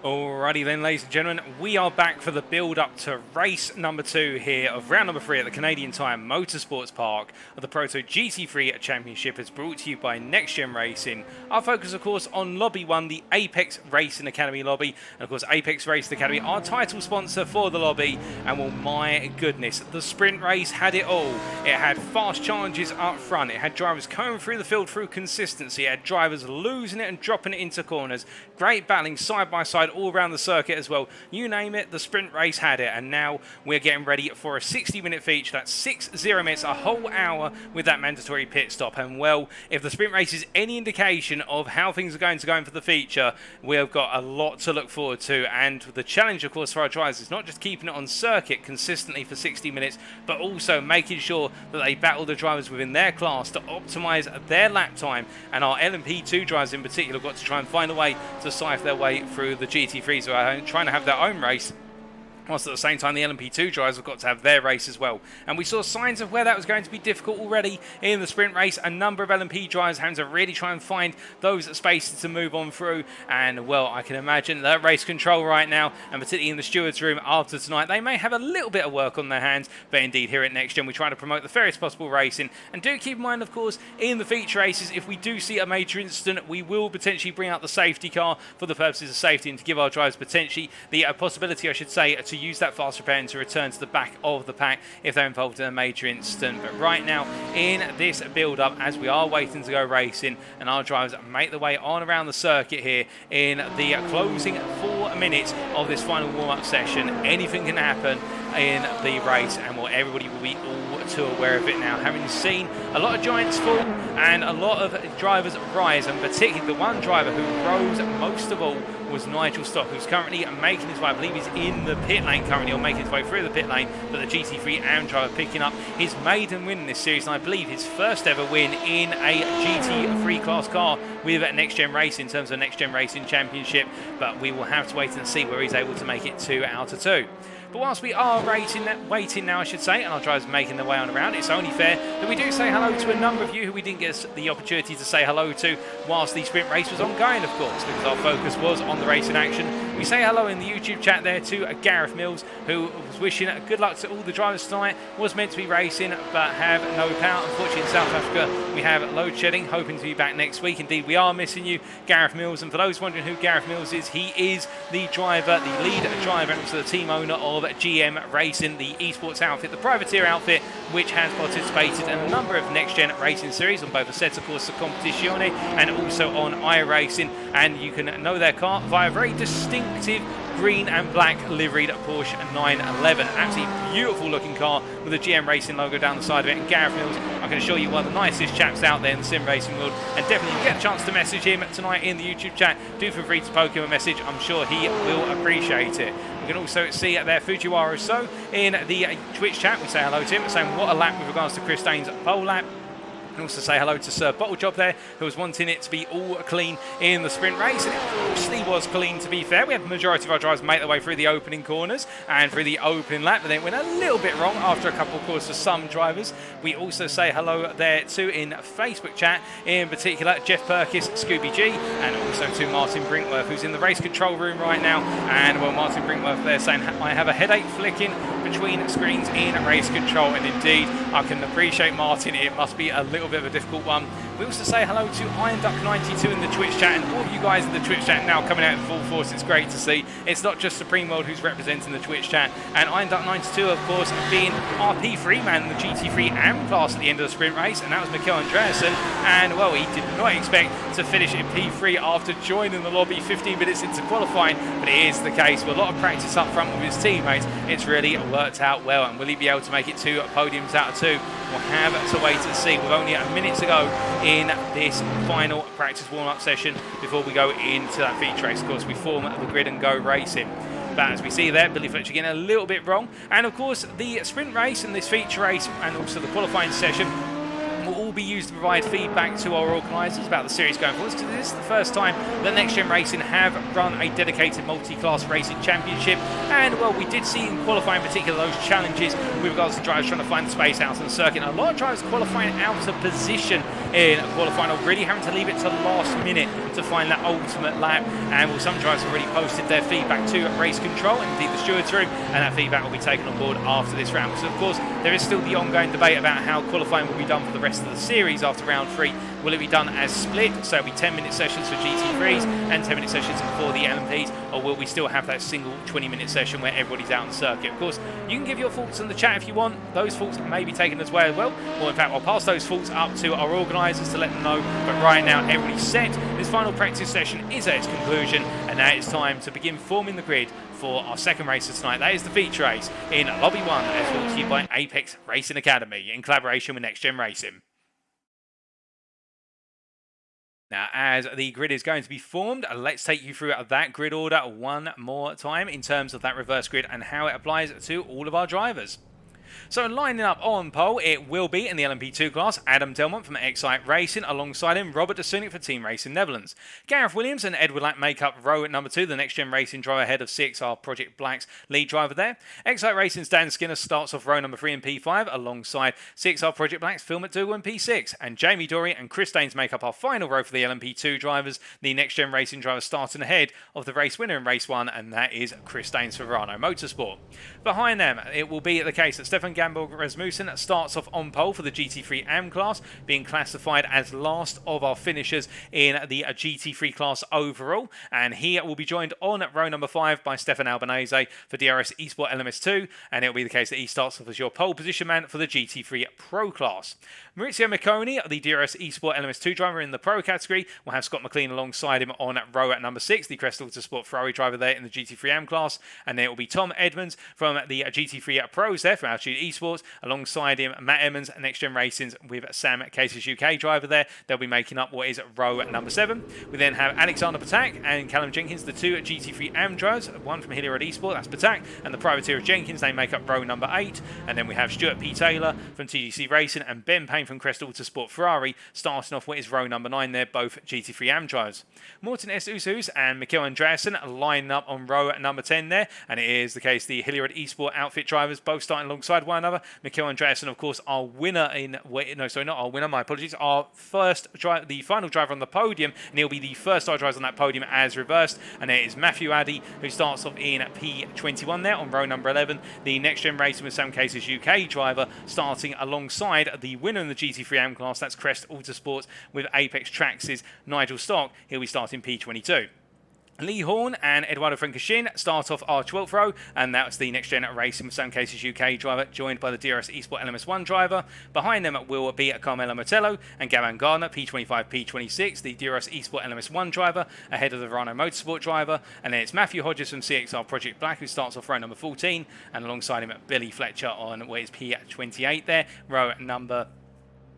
Alrighty then, ladies and gentlemen, we are back for the build-up to race number 2 here of round number 3 at the Canadian Tire Motorsports Park of the PROTO GT3 Championship. Is brought to you by NXTGEN Racing. Our focus, of course, on Lobby 1, the Apex Racing Academy lobby. And, of course, Apex Racing Academy, our title sponsor for the lobby. And, well, my goodness, the sprint race had it all. It had fast challenges up front. It had drivers coming through the field through consistency. It had drivers losing it and dropping it into corners. Great battling side by side all around the circuit as well. You name it, the sprint race had it. And now we're getting ready for a 60-minute feature. That's 60 minutes, a whole hour with that mandatory pit stop. And well, if the sprint race is any indication of how things are going to go in for the feature, we've got a lot to look forward to. And the challenge, of course, for our drivers is not just keeping it on circuit consistently for 60 minutes, but also making sure that they battle the drivers within their class to optimize their lap time. And our LMP2 drivers in particular got to try and find a way to cipher their way through the GT3s who are trying to have their own race, whilst at the same time the LMP2 drivers have got to have their race as well. And we saw signs of where that was going to be difficult already in the sprint race. A number of LMP drivers having to really try and find those spaces to move on through. And, well, I can imagine that race control right now, and particularly in the stewards room after tonight, they may have a little bit of work on their hands. But indeed, here at NXTGEN, we try to promote the fairest possible racing. And do keep in mind, of course, in the feature races, if we do see a major incident, we will potentially bring out the safety car for the purposes of safety and to give our drivers potentially the possibility, I should say, to use that fast repair and to return to the back of the pack if they're involved in a major incident. But right now, in this build-up, as we are waiting to go racing, and our drivers make their way on around the circuit here in the closing 4 minutes of this final warm-up session, anything can happen in the race, and well, everybody will be all too aware of it now, having seen a lot of giants fall and a lot of drivers rise. And particularly the one driver who rose most of all was Nigel Stock, who's currently making his way, I believe he's in the pit lane currently, or making his way through the pit lane, but the GT3 AM driver picking up his maiden win in this series, and I believe his first ever win in a GT3 class car with NXTGEN Racing in terms of NXTGEN Racing Championship. But we will have to wait and see where he's able to make it 2 out of 2. But whilst we are waiting now, I should say, and our drivers making their way on around, it's only fair that we do say hello to a number of you who we didn't get the opportunity to say hello to whilst the sprint race was ongoing, of course, because our focus was on the race in action. We say hello in the YouTube chat there to Gareth Mills, who was wishing good luck to all the drivers tonight, was meant to be racing but have no power. Unfortunately, in South Africa, we have load shedding, hoping to be back next week. Indeed, we are missing you, Gareth Mills. And for those wondering who Gareth Mills is, he is the driver, the lead driver, and also the team owner of GM Racing, the esports outfit, the privateer outfit, which has participated in a number of NXTGEN Racing series on both Assetto Corsa Competizione and also on iRacing. And you can know their car via a very distinctive green and black liveried Porsche 911. Absolutely beautiful looking car with a GM Racing logo down the side of it. And Gareth Mills, I can assure you, one of the nicest chaps out there in the sim racing world. And definitely, if you get a chance to message him tonight in the YouTube chat, do feel free to poke him a message. I'm sure he will appreciate it. We can also see there Fujiwara So in the Twitch chat. We say hello to him, saying what a lap with regards to Chris Daines' pole lap. And also say hello to Sir Bottlejob there, who was wanting it to be all clean in the sprint race. And it mostly was clean, to be fair. We had the majority of our drivers make their way through the opening corners and through the opening lap, but then it went a little bit wrong after a couple of corners for some drivers. We also say hello there too in Facebook chat, in particular Jeff Perkis, Scooby G, and also to Martin Brinkworth, who's in the race control room right now. And well, Martin Brinkworth there saying, I have a headache flicking between screens in race control. And indeed, I can appreciate Martin, it must be a little bit of a difficult one. We also say hello to Iron Duck 92 in the Twitch chat, and all of you guys in the Twitch chat now coming out in full force. It's great to see. It's not just Supreme World who's representing the Twitch chat, and Iron Duck 92, of course, being our P3 man in the GT3 AM class at the end of the sprint race, and that was Mikael Andreasen. And well, he did not expect to finish in P3 after joining the lobby 15 minutes into qualifying, but it is the case. With a lot of practice up front with his teammates, it's really worked out well. And will he be able to make it 2 podiums out of 2? We'll have to wait and see, with only a minute to go in this final practice warm-up session before we go into that feature race. Of course, we form the grid and go racing. But as we see there, Billy Fletcher getting a little bit wrong. And of course, the sprint race and this feature race and also the qualifying session will all be used to provide feedback to our organisers about the series going forward, because this is the first time that NXTGEN Racing have run a dedicated multi-class racing championship. And well, we did see in qualifying in particular those challenges with regards to drivers trying to find the space out on the circuit. And a lot of drivers qualifying out of position in qualifying, already having to leave it to last minute to find that ultimate lap. And well, some drivers have already posted their feedback to race control and indeed the stewards room, and that feedback will be taken on board after this round. So of course, there is still the ongoing debate about how qualifying will be done for the rest of the series after round 3. Will it be done as split, so it'll be 10-minute sessions for GT3s and 10-minute sessions for the LMPs, or will we still have that single 20-minute session where everybody's out on the circuit? Of course, you can give your thoughts in the chat if you want. Those thoughts may be taken as well. Or in fact, I'll pass those thoughts up to our organisers to let them know. But right now, everybody's set. This final practice session is at its conclusion, and now it's time to begin forming the grid for our second race of tonight. That is the feature race in Lobby 1, as brought to you by Apex Racing Academy in collaboration with NXTGEN Racing. Now, as the grid is going to be formed, let's take you through that grid order one more time in terms of that reverse grid and how it applies to all of our drivers. So lining up on pole, it will be in the LMP2 class, Adam Delmont from Excite Racing, alongside him Robert de Sunic for Team Racing Netherlands. Gareth Williams and Edward Lack make up row at number 2, the NXTGEN Racing driver ahead of CXR Project Black's lead driver there. Excite Racing's Dan Skinner starts off row number 3 in P5, alongside CXR Project Black's Phil McDougall in P6. And Jamie Dory and Chris Daines make up our final row for the LMP2 drivers, the NXTGEN Racing driver starting ahead of the race winner in race 1, and that is Chris Daines for Verano Motorsport. Behind them, it will be the case that Stefan Gamborg Rasmussen starts off on pole for the GT3 AM class, being classified as last of our finishers in the GT3 class overall, and he will be joined on row number 5 by Stefan Albanese for DRS Esport LMS2, and it will be the case that he starts off as your pole position man for the GT3 Pro class. Maurizio Micconi, the DRS Esport LMS2 driver in the Pro category, will have Scott McLean alongside him on row at number 6, the Crest Autosport Ferrari driver there in the GT3 AM class, and then it will be Tom Edmonds from the GT3 Pros there from Altitude Esports, alongside him Matt Emmons, NXTGEN Racing's with Sam Cases UK driver there. They'll be making up what is row at number 7. We then have Alexander Patak and Callum Jenkins, the 2 GT3 AM drivers, one from Hilliard Esport, that's Patak, and the privateer of Jenkins, they make up row number 8. And then we have Stuart P. Taylor from TGC Racing and Ben Payne from Crest Autosport Ferrari, starting off what is row number 9 there, both GT3 AM drivers. Morten S. Usus and Mikkel Andreasen lining up on row at number 10 there, and it is the case the Hilliard Esport outfit drivers both starting alongside one another. Mikkel Andreasen, of course, our winner in... No, sorry, not our winner, my apologies. Our first driver, the final driver on the podium, and he'll be the first star driver on that podium as reversed. And it is Matthew Addy, who starts off in P21 there on row number 11. The NXTGEN Racing with Sam Cases UK driver starting alongside the winner in the GT3 AM class. That's Crest Autosports with Apex Trax' Nigel Stock. He'll be starting P22. Lee Horn and Eduardo Francashin start off our 12th row, and that's the NXTGEN Racing with Sam Cases UK driver, joined by the DRS Esport LMS1 driver. Behind them will be Carmelo Motello and Gavin Gardner, P25, P26, the DRS Esport LMS1 driver, ahead of the Verano Motorsport driver. And then it's Matthew Hodges from CXR Project Black, who starts off row number 14, and alongside him Billy Fletcher on where it's P28 there, row number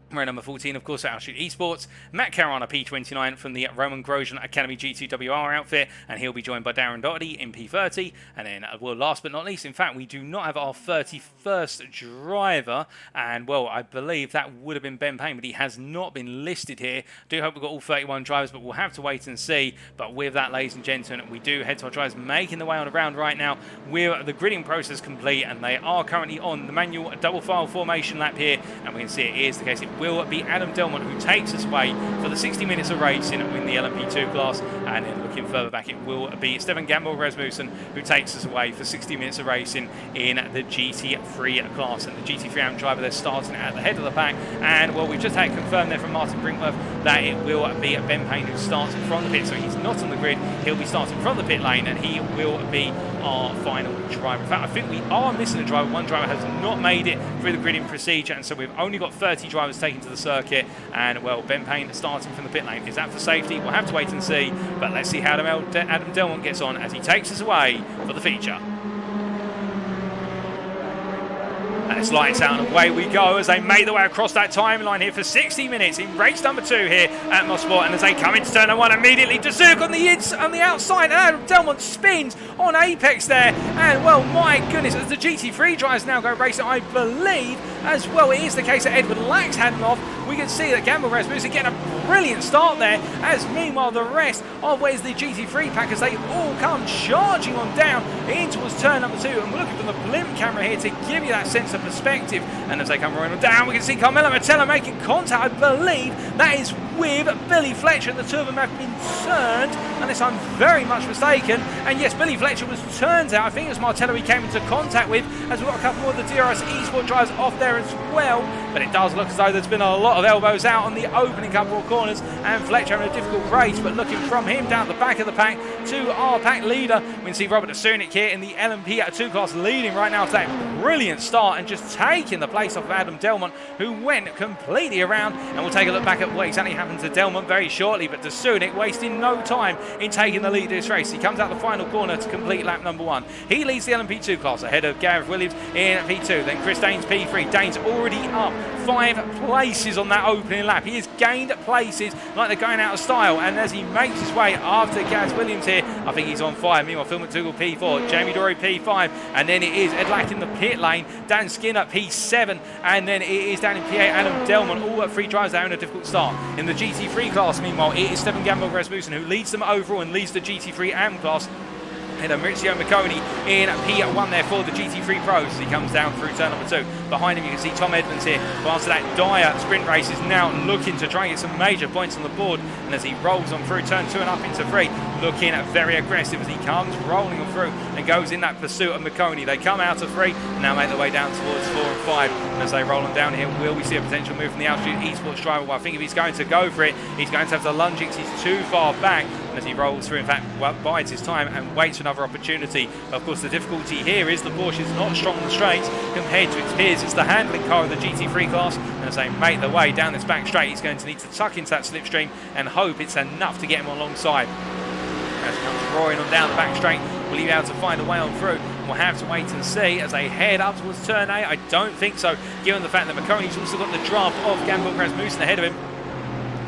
14, of course, at Altitude Esports. Matt Carana, P29 from the Roman Grosjean Academy G2WR outfit, and he'll be joined by Darren Doherty in P30. And then, well, last but not least, in fact, we do not have our 31st driver, and, well, I believe that would have been Ben Payne, but he has not been listed here. Do hope we've got all 31 drivers, but we'll have to wait and see. But with that, ladies and gentlemen, we do head to our drivers making their way on around right now. We're the gridding process complete, and they are currently on the manual double file formation lap here, and we can see it is the case. It will be Adam Delmont who takes us away for the 60 minutes of racing in the LMP2 class, and then looking further back, it will be Stefan Gamborg Rasmussen who takes us away for 60 minutes of racing in the GT3 class. And the GT3 AM driver, they're starting at the head of the pack, and well, we've just had confirmed there from Martin Brinkworth that it will be Ben Payne who starts from the pit, so he's not on the grid. He'll be starting from the pit lane, and he will be our final driver. In fact, I think we are missing a driver. One driver has not made it through the gridding procedure, and so we've only got 30 drivers taken to the circuit. And well, Ben Payne starting from the pit lane. Is that for safety? We'll have to wait and see, but let's see how Adam Delmont gets on as he takes us away for the feature. And it's lights out and away we go as they make their way across that timeline here for 60 minutes in race number 2 here at Mosport. And as they come into turn 1, immediately Dazuk on the outside, and Adam Delmont spins on Apex there. And well, my goodness, as the GT3 drivers now go racing, I believe as well it is the case that Edward Lack's heading off. We can see that Gamble Rasmussen getting a brilliant start there, as meanwhile the rest of where's the GT3 pack as they all come charging on down in towards turn number 2, and we're looking from the blimp camera here to give you that sense of perspective. And as they come rolling down, we can see Carmelo Martello making contact. I believe that is with Billy Fletcher. The two of them have been turned, unless I'm very much mistaken. And yes, Billy Fletcher was turned out. I think it was Martello he came into contact with, as we've got a couple more of the DRS Esport drivers off there as well. But it does look as though there's been a lot of elbows out on the opening couple of corners, and Fletcher having a difficult race. But looking from him down the back of the pack to our pack leader, we can see Robert Sunik here in the LMP 2 class leading right now to that brilliant start and just taking the place off of Adam Delmont, who went completely around. And we'll take a look back at what exactly happened to Delmont very shortly. But Sunik wasting no time in taking the lead of this race. He comes out the final corner to complete lap number 1. He leads the LMP 2 class ahead of Gaz Williams in P2. Then Chris Daines P3. Daines already up 5 places on that opening lap. He has gained places like they're going out of style. And as he makes his way after Gaz Williams here, I think he's on fire. Meanwhile, Phil McDougall P4, Jamie Dory P5, and then it is Ed Lack in the pit lane, Dan Skinner P7, and then it is down in P8 Adam Delmont, all at 3 drivers that are in a difficult start. In the GT3 class, meanwhile, it is Stefan Gamble Rasmussen who leads them overall and leads the GT3 AM class. And Maurizio Macconi in P1 there for the GT3 Pros as he comes down through turn number 2. Behind him you can see Tom Edmonds here, who after that dire sprint race is now looking to try and get some major points on the board. And as he rolls on through turn 2 and up into 3, looking very aggressive as he comes rolling on through and goes in that pursuit of Macconi. They come out of 3 and now make their way down towards 4 and 5. And as they roll on down here, will we see a potential move from the Altitude Esports driver? Well, I think if he's going to go for it, he's going to have to lunge it. He's too far back. And as he rolls through, in fact, bides his time and waits for another opportunity. Of course, the difficulty here is the Porsche is not strong on the straights compared to its peers. It's the handling car of the GT3 class. And as they make their way down this back straight, he's going to need to tuck into that slipstream and hope it's enough to get him alongside. As he comes roaring on down the back straight, will he be able to find a way on through? We'll have to wait and see as they head up towards turn 8. I don't think so, given the fact that Macconi's also got the draft of Gamble Rasmussen ahead of him.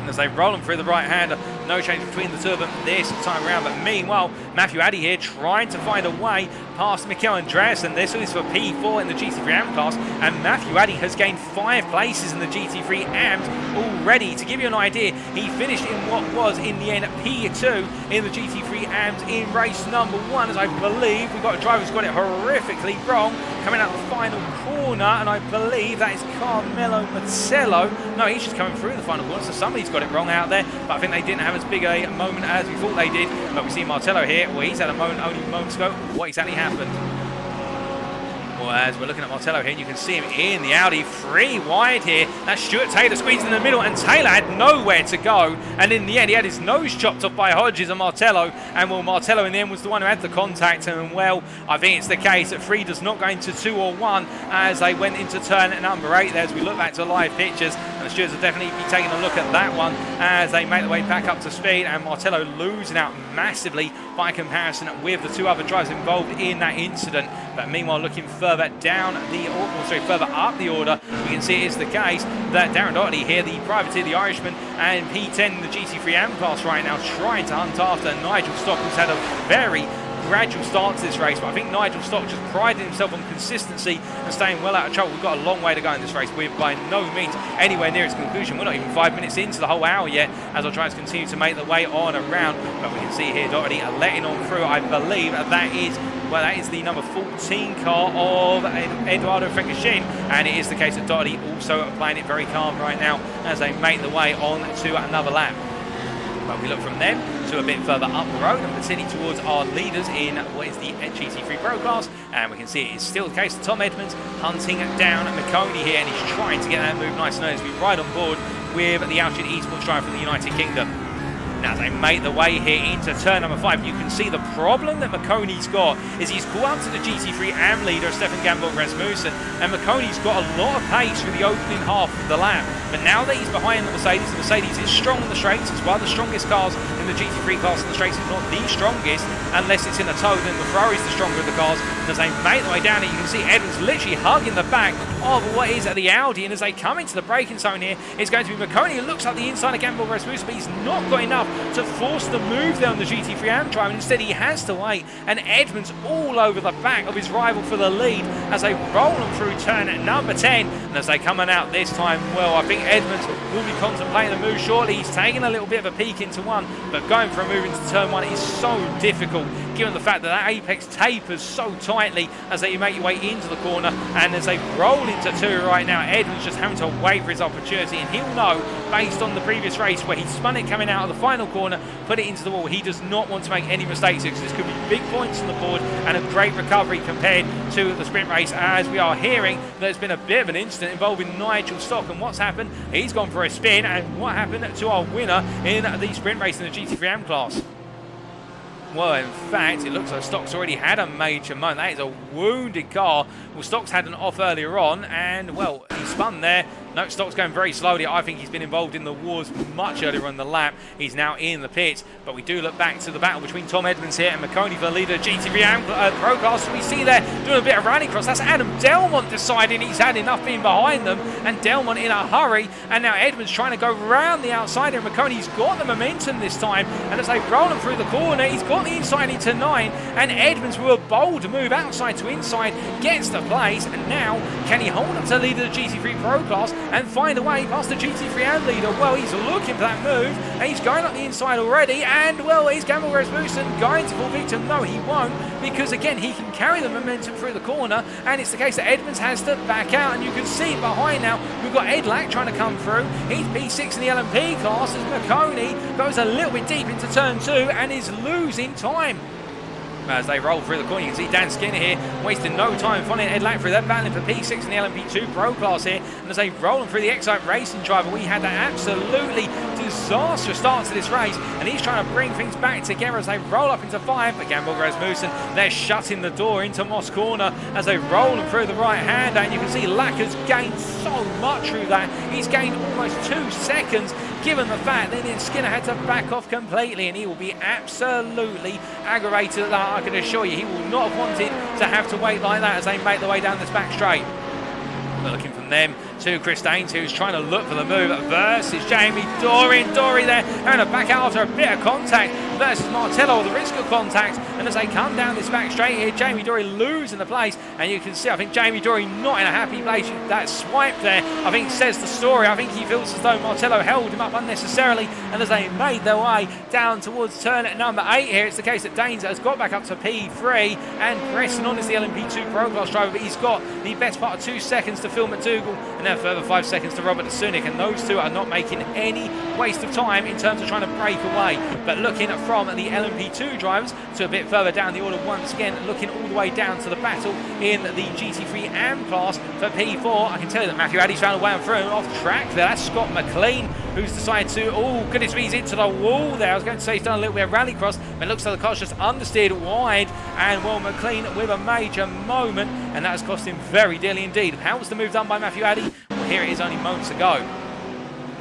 And as they roll him through the right-hander, no change between the two of them this time around. But meanwhile, Matthew Addy here trying to find a way past Mikael Andreasen. This is for P4 in the GT3 AM class, and Matthew Addy has gained 5 places in the GT3 AMs already. To give you an idea, he finished in what was in the end P2 in the GT3 AMs in race number 1, as I believe we've got a driver who's got it horrifically wrong coming out the final corner, and I believe that is Carmelo Martello. No, he's just coming through the final corner, so somebody's got it wrong out there, but I think they didn't have as big a moment as we thought they did. But we see Martello here, well, he's had a moment only moments ago. What exactly happened? Well, as we're looking at Martello here, and you can see him in the Audi 3 wide here. That's Stuart Taylor squeezed in the middle, and Taylor had nowhere to go. And in the end, he had his nose chopped off by Hodges and Martello. And well, Martello in the end was the one who had the contact. And well, I think it's the case that 3 does not go into 2 or 1 as they went into turn number 8 there. As we look back to live pictures, and the stewards will definitely be taking a look at that one as they make their way back up to speed. And Martello losing out massively by comparison with the 2 other drivers involved in that incident. But meanwhile, looking further down the order, further up the order, we can see it is the case that Darren Doherty here, the privateer, the Irishman, and P10 in the GT3 AM class right now, trying to hunt after Nigel Stock, who's had a very gradual start to this race. But I think Nigel Stock just prided himself on consistency and staying well out of trouble. We've got a long way to go in this race. We're by no means anywhere near its conclusion. We're not even 5 minutes into the whole hour yet, as our drivers continue to make their way on around. But we can see here Doherty letting on through. I believe that is the number 14 car of Eduardo Francescin, and it is the case that Doherty also playing it very calm right now as they make their way on to another lap. But we look from them to a bit further up the road and particularly towards our leaders in what is the GT3 Pro class, and we can see it is still the case that Tom Edmonds hunting down Macconi here, and he's trying to get that move nice and early as we ride on board with the Altitude Esports driver from the United Kingdom. Now they make the way here into turn number 5. You can see the problem that Macconi's got is he's caught up to the GT3 AM leader, Stefan Gamble Rasmussen, and Macconi's got a lot of pace through the opening half of the lap. But now that he's behind the Mercedes is strong on the straights. It's one of the strongest cars in the GT3 class on the straights. It's not the strongest, unless it's in a tow, then the Ferrari's the stronger of the cars. And as they make their way down here, you can see Edwards literally hugging the back of what is the Audi, and as they come into the braking zone here, it's going to be Macconi who looks like the inside of Gamble Rasmussen, but he's not got enough to force the move there on the GT3 AM drive, and instead he has to wait, and Edmonds all over the back of his rival for the lead as they roll them through turn number 10. And as they come on out this time, well, I think think Edmonds will be contemplating the move shortly. He's taking a little bit of a peek into one, but going for a move into turn one is so difficult, given the fact that that apex tapers so tightly as they make your way into the corner. And as they roll into two right now, Edmonds just having to wait for his opportunity, and he'll know, based on the previous race where he spun it coming out of the final corner, put it into the wall, he does not want to make any mistakes, because this could be big points on the board and a great recovery compared to the sprint race, as we are hearing there's been a bit of an incident involving Nigel Stock. And what's happened? He's gone for a spin, and what happened to our winner in the sprint race in the GT3 AM class? Well, in fact, it looks like Stock's already had a major moment. That is a wounded car. Well, Stock's had an off earlier on, and, well, he spun there. No, Stock's going very slowly. I think he's been involved in the wars much earlier on the lap. He's now in the pits, but we do look back to the battle between Tom Edmonds here and McConey for the leader of GT3 Pro class. So we see there doing a bit of rallycross. That's Adam Delmont deciding he's had enough being behind them, and Delmont in a hurry. And now Edmonds trying to go round the outside, and McConey's got the momentum this time. And as they roll him through the corner, he's got the inside into 9, and Edmonds with a bold move outside to inside gets the place. And now can he hold up to the leader of the GT3 Pro class and find a way past the GT3 AM leader? Well, he's looking for that move, and he's going up the inside already. And, well, is Gaz Williams going to fall victim? No, he won't, because again he can carry the momentum through the corner, and it's the case that Edmonds has to back out. And you can see behind now we've got Ed Lack trying to come through. He's P6 in the LMP class as McConey goes a little bit deep into turn 2 and is losing time. As they roll through the corner, you can see Dan Skinner here wasting no time following Ed Lack through. They're battling for P6 in the LMP2 Pro class here, and as they roll through the Excite Racing driver, we had that absolutely disastrous start to this race, and he's trying to bring things back together as they roll up into 5. But Gamble Rasmussen, they're shutting the door into Moss Corner as they roll them through the right hand, and you can see Lack has gained so much through that. He's gained almost 2 seconds, given the fact that then Skinner had to back off completely, and he will be absolutely aggravated at that. I can assure you he will not have wanted to have to wait like that as they make their way down this back straight. We're looking from them to Chris Daines, who's trying to look for the move versus Jamie Dory. Dory there having to back out after a bit of contact versus Martello, the risk of contact. And as they come down this back straight here, Jamie Dory losing the place, and you can see I think Jamie Dory not in a happy place. That swipe there I think says the story. I think he feels as though Martello held him up unnecessarily, and as they made their way down towards turn number 8 here, it's the case that Daines has got back up to P3 and pressing on as the LMP2 Pro class driver, but he's got the best part of 2 seconds to Phil McDougall, and then a further 5 seconds to Robert Sunik, and those two are not making any waste of time in terms of trying to break away. But looking from the LMP2 drivers to a bit further down the order once again, looking all the way down to the battle in the GT3 AM class for P4, I can tell you that Matthew Addy's found a way through off track there. That's Scott McLean who's decided to, oh goodness me, he's into the wall there. I was going to say he's done a little bit of rallycross, but it looks like the car's just understeered wide, and well, McLean with a major moment, and that has cost him very dearly indeed. How was the move done by Matthew Addy? Well, here it is only moments ago.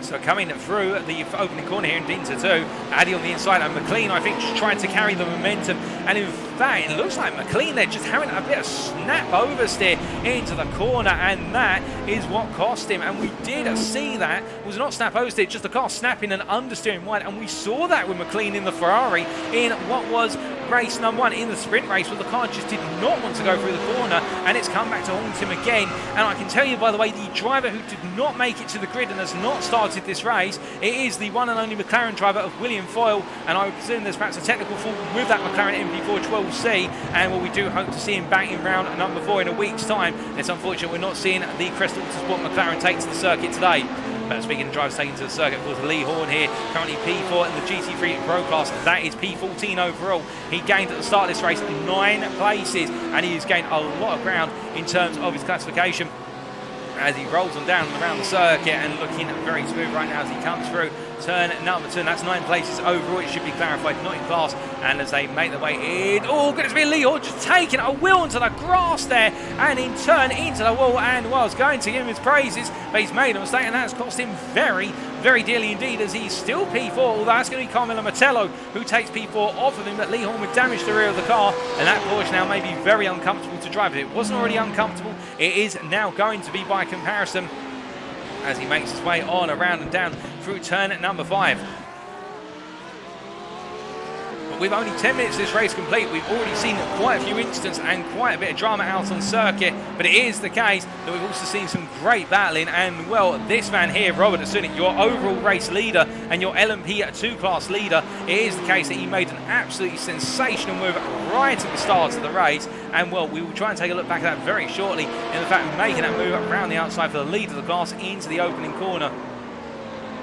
So coming through the opening corner here in Dinter 2, Addy on the inside, and McLean I think just trying to carry the momentum, and in fact it looks like McLean there just having a bit of snap oversteer into the corner, and that is what cost him. And we did see that it was not snap oversteer, just the car snapping and understeering wide, and we saw that with McLean in the Ferrari in what was race number 1 in the sprint race, where the car just did not want to go through the corner, and it's come back to haunt him again. And I can tell you, by the way, the driver who did not make it to the grid and has not started this race, it is the one and only McLaren driver of William Foyle, and I would presume there's perhaps a technical fault with that McLaren MP4 12C, and well, we do hope to see him back in round number 4 in a week's time. It's unfortunate we're not seeing the Crystal Autosport McLaren take to the circuit today. But speaking of drivers taking to the circuit, of course, Lee Horn here, currently P4 in the GT3 Pro class. That is P14 overall. He gained at the start of this race 9 places, and he has gained a lot of ground in terms of his classification as he rolls on down around the circuit, and looking very smooth right now as he comes through turn number 2, and that's 9 places overall. It should be clarified, not in class. And as they make their way in, oh goodness me, Lee Horn just taking a wheel onto the grass there, and in turn into the wall, and was going to give him his praises, but he's made a mistake, and that's cost him very, very dearly indeed, as he's still P4, although that's going to be Carmelo Martello who takes P4 off of him. But Lee Horn would damage the rear of the car, and that Porsche now may be very uncomfortable to drive. If it wasn't already uncomfortable, it is now going to be by comparison, as he makes his way on around and down through turn number 5. with only 10 minutes of this race complete, we've already seen quite a few incidents and quite a bit of drama out on circuit, but it is the case that we've also seen some great battling, and well, this man here, Robert Sunik, your overall race leader and your LMP 2 class leader, it is the case that he made an absolutely sensational move right at the start of the race, and well, we will try and take a look back at that very shortly, in the fact making that move around the outside for the lead of the class into the opening corner,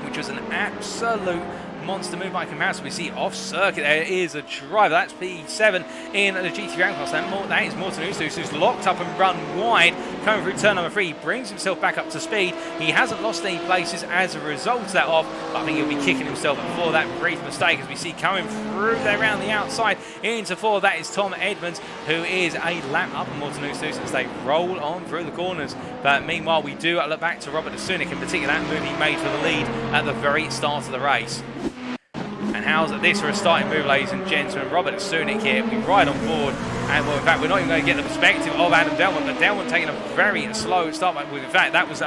which was an absolute monster move by comparison. We see off circuit there is a driver, that's P7 in the GT3 class. That is Morten Ustus, who's locked up and run wide coming through turn number 3. He brings himself back up to speed. He hasn't lost any places as a result of that off, but I think he'll be kicking himself for that brief mistake, as we see coming through there around the outside into 4. That is Tom Edmonds, who is a lap up on Morten Ustus as they roll on through the corners. But meanwhile, we do look back to Robert Sunik, in particular that move he made for the lead at the very start of the race. And how's this for a starting move, ladies and gentlemen? Robert Sunik here, we ride on board, and well, in fact, we're not even going to get the perspective of Adam Delmont, but Delmont taking a very slow start. In fact, that was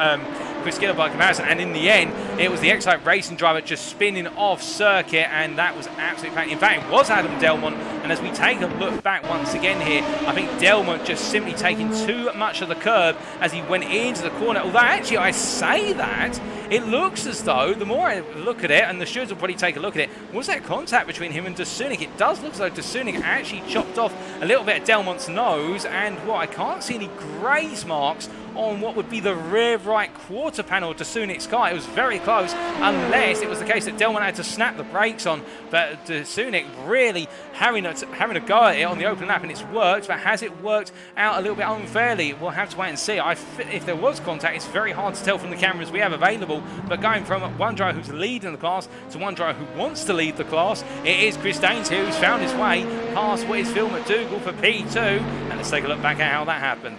Chris Daines by comparison, and in the end, it was the Excite Racing driver just spinning off circuit, and that was absolutely fantastic. In fact, it was Adam Delmont, and as we take a look back once again here, I think Delmont just simply taking too much of the curb as he went into the corner. Although, actually, I say that, it looks as though, the more I look at it, and the stewards will probably take a look at it, was there contact between him and Sunik? It does look as though Sunik actually chopped off a little bit of Delmont's nose, and well, I can't see any graze marks on what would be the rear right quarter panel to Sunik's car. It was very close, unless it was the case that Delmont had to snap the brakes on, but Sunik really having a go at it on the open lap, and it's worked, but has it worked out a little bit unfairly? We'll have to wait and see. If there was contact, it's very hard to tell from the cameras we have available, but going from one driver who's leading the class to one driver who wants to lead the class, it is Chris Daines here who's found his way past what is Phil McDougall for P2, and let's take a look back at how that happened.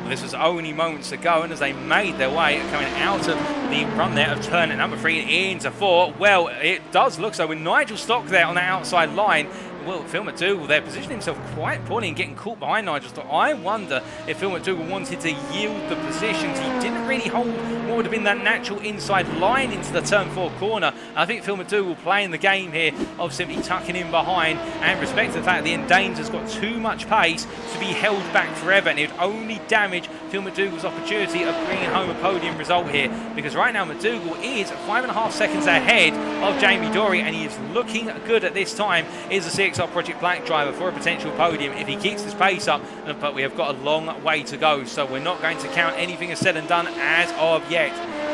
This was only moments ago, and as they made their way coming out of the run there of turn number 3 into 4, well, it does look so with Nigel Stock there on the outside line. Well, Phil McDougall there positioned himself quite poorly and getting caught behind Nigel Stock. I wonder if Phil McDougall wanted to yield the positions. He didn't really hold what would have been that natural inside line into the turn 4 corner. I think Phil McDougall playing the game here of simply tucking in behind and respect the fact that the Daines has got too much pace to be held back forever, and it would only damage Phil McDougall's opportunity of bringing home a podium result here, because right now McDougall is 5.5 seconds ahead of Jamie Dory, and he is looking good at this time. Is the CXR Project Black driver for a potential podium if he keeps this pace up, but we have got a long way to go, so we're not going to count anything as said and done as of yet.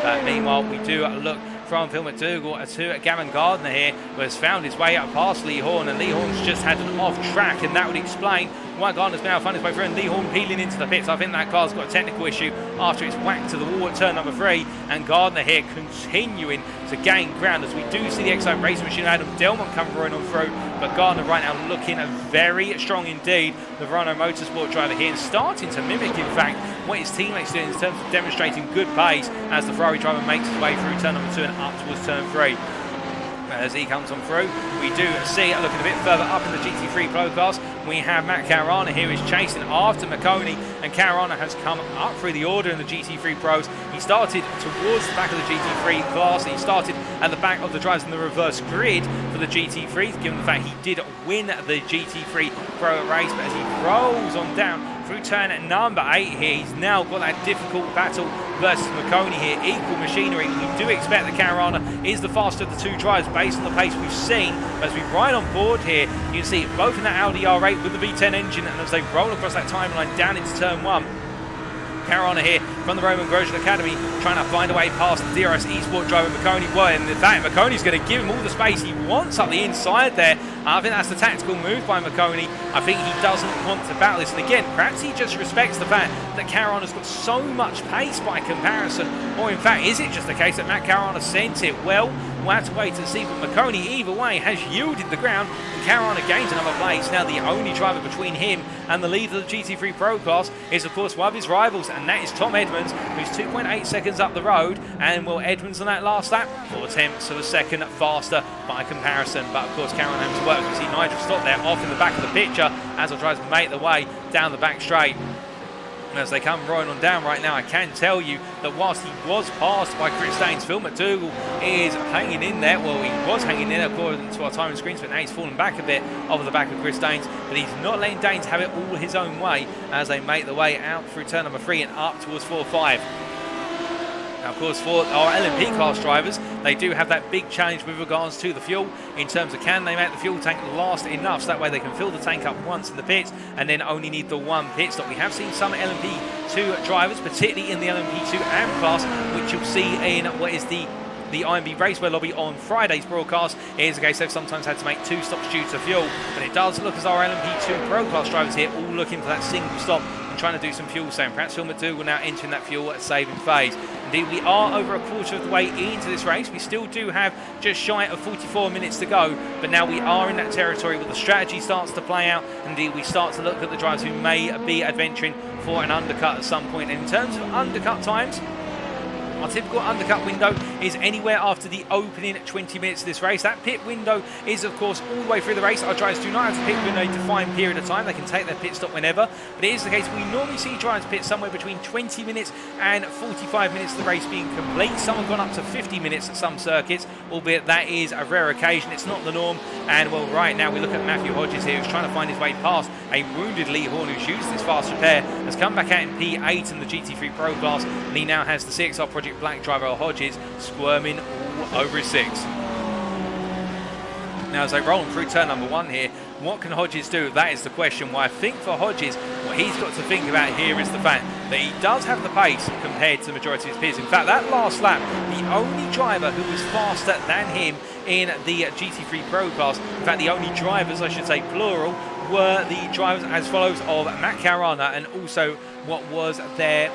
But meanwhile, we do look from Phil McDougall to Gavin Gardner here, who has found his way up past Lee Horn, and Lee Horn's just had an off track, and that would explain why Gardner's now found his way through, and Lee Horn peeling into the pits. I think that car's got a technical issue after it's whacked to the wall at turn number 3, and Gardner here continuing to gain ground as we do see the Excite Racing Machine Adam Delmont come running on through, but Gardner right now looking very strong indeed, the Verano Motorsport driver here, and starting to mimic in fact what his teammates do in terms of demonstrating good pace as the Ferrari driver makes his way through turn number 2 and up towards turn 3. As he comes on through, we do see, looking a bit further up in the GT3 Pro class, we have Matt Caruana here who's chasing after McConey, and Caruana has come up through the order in the GT3 Pros. He started towards the back of the GT3 class, he started at the back of the drivers in the reverse grid for the GT3, given the fact he did win the GT3 Pro race, but as he rolls on down through turn number 8 here, he's now got that difficult battle versus McConey here, equal machinery. We do expect that Caruana is the faster of the two drivers based on the pace we've seen. As we ride on board here, you can see both in that Audi R8 with the V10 engine, and as they roll across that timeline down into turn 1, Caruana here from the Roman Grosjean Academy trying to find a way past the DRS eSport driver McConey. Well, and in fact, McConey's going to give him all the space he wants up the inside there. I think that's the tactical move by McConey. I think he doesn't want to battle this. And again, perhaps he just respects the fact that Caruana's got so much pace by comparison. Or in fact, is it just the case that Matt Caruana sent it? Well, we'll have to wait and see. But McConey, either way, has yielded the ground. And Caruana gains another place. Now, the only driver between him and the lead of the GT3 Pro class is, of course, one of his rivals, and that is Tom Edmonds, who's 2.8 seconds up the road. And will Edmonds on that last lap, 4/10 of a second faster by comparison. But of course, Caruana has to work. We see Nigel Stott there off in the back of the picture as the drivers make their way down the back straight. And as they come rolling on down right now, I can tell you that whilst he was passed by Chris Daines, Phil McDougall is hanging in there. Well, he was hanging in according to our timing screens, but now he's fallen back a bit over the back of Chris Daines. But he's not letting Daines have it all his own way as they make their way out through turn number 3 and up towards 4-5. Now, of course, for our LMP class drivers, they do have that big challenge with regards to the fuel in terms of can they make the fuel tank last enough so that way they can fill the tank up once in the pits and then only need the one pit stop. We have seen some LMP2 drivers, particularly in the LMP2 AM class, which you'll see in what is the IMB Raceway lobby on Friday's broadcast. It is the case they've sometimes had to make 2 stops due to fuel, but it does look as our LMP2 Pro class drivers here all looking for that single stop and trying to do some fuel saving. Perhaps Phil McDougall now entering that fuel saving phase. Indeed, we are over a quarter of the way into this race. We still do have just shy of 44 minutes to go, but now we are in that territory where the strategy starts to play out. Indeed, we start to look at the drivers who may be adventuring for an undercut at some point. And in terms of undercut times, our typical undercut window is anywhere after the opening 20 minutes of this race. That pit window is, of course, all the way through the race. Our drivers do not have to pit within a defined period of time. They can take their pit stop whenever. But it is the case we normally see drivers pit somewhere between 20 minutes and 45 minutes of the race being complete. Some have gone up to 50 minutes at some circuits, albeit that is a rare occasion. It's not the norm. And, well, right now we look at Matthew Hodges here, who's trying to find his way past a wounded Lee Horn, who's used this fast repair, has come back out in P8 in the GT3 Pro class, and he now has the CXR Project Black driver Hodges squirming all over his 6. Now, as they roll through turn number 1 here, what can Hodges do? That is the question. Well, I think for Hodges, what he's got to think about here is the fact that he does have the pace compared to the majority of his peers. In fact, that last lap, the only driver who was faster than him in the GT3 Pro class, in fact, the only drivers, I should say plural, were the drivers as follows of Matt Carana and also what was their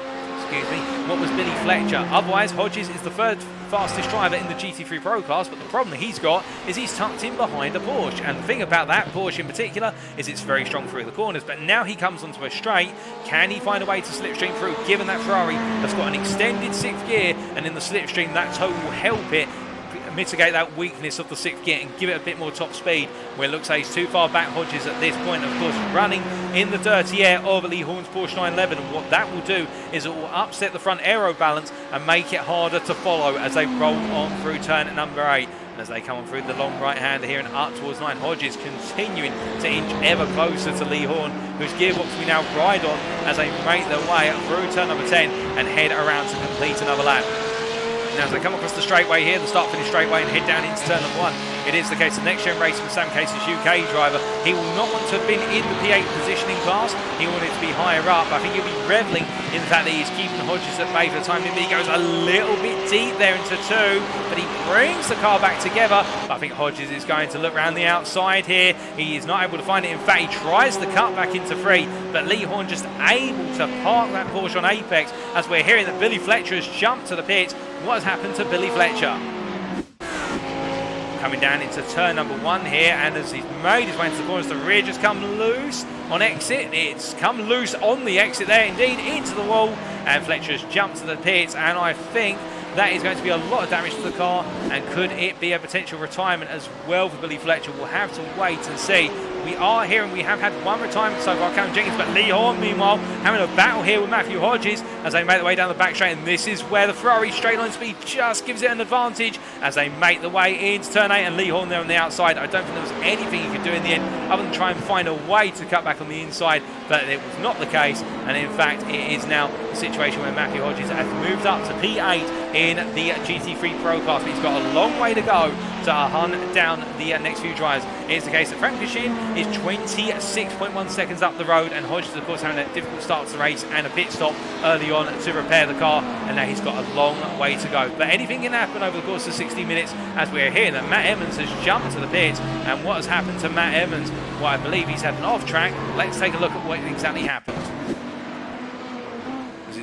what was Billy Fletcher. Otherwise, Hodges is the third fastest driver in the GT3 Pro class, but the problem he's got is he's tucked in behind a Porsche. And the thing about that Porsche in particular is it's very strong through the corners, but now he comes onto a straight. Can he find a way to slipstream through, given that Ferrari has got an extended 6th gear, and in the slipstream that toe will help it mitigate that weakness of the 6th gear and give it a bit more top speed, where it looks like he's too far back. Hodges at this point, of course, running in the dirty air of Lee Horn's Porsche 911, and what that will do is it will upset the front aero balance and make it harder to follow as they roll on through turn number 8. And as they come on through the long right-hander here and up towards 9, Hodges continuing to inch ever closer to Lee Horn, whose gearbox we now ride on as they make their way through turn number 10 and head around to complete another lap. Now, as they come across the straightway here, the start-finish straightway, and head down into turn number 1, it is the case of NXTGEN Racing with Sam Case's UK driver. He will not want to have been in the P8 positioning class. He wanted to be higher up. I think he'll be revelling in the fact that he's keeping Hodges at bay for the time being. He goes a little bit deep there into 2, but he brings the car back together. But I think Hodges is going to look around the outside here. He is not able to find it. In fact, he tries the cut back into 3, but Lee Horn just able to park that Porsche on apex as we're hearing that Billy Fletcher has jumped to the pits. What has happened to Billy Fletcher? Coming down into turn number 1 here, and as he's made his way into the corners, the rear just come loose on exit. It's come loose on the exit there, indeed, into the wall, and Fletcher's jumped to the pits, and I think that is going to be a lot of damage to the car, and could it be a potential retirement as well for Billy Fletcher? We'll have to wait and see. We are here, and we have had one retirement so far, Callum Jenkins, but Lee Horn, meanwhile, having a battle here with Matthew Hodges as they make their way down the back straight, and this is where the Ferrari straight line speed just gives it an advantage as they make their way into turn 8, and Lee Horn there on the outside. I don't think there was anything he could do in the end other than try and find a way to cut back on the inside, but it was not the case, and in fact, it is now a situation where Matthew Hodges has moved up to P8 in the GT3 Pro class, but he's got a long way to go to hunt down the next few drivers. It's the case that Frank Cashin is 26.1 seconds up the road, and Hodges, of course, having a difficult start to the race and a pit stop early on to repair the car, and now he's got a long way to go. But anything can happen over the course of 60 minutes, as we're hearing that Matt Evans has jumped to the pits. And what has happened to Matt Evans? Well, I believe he's had an off track. Let's take a look at what exactly happened.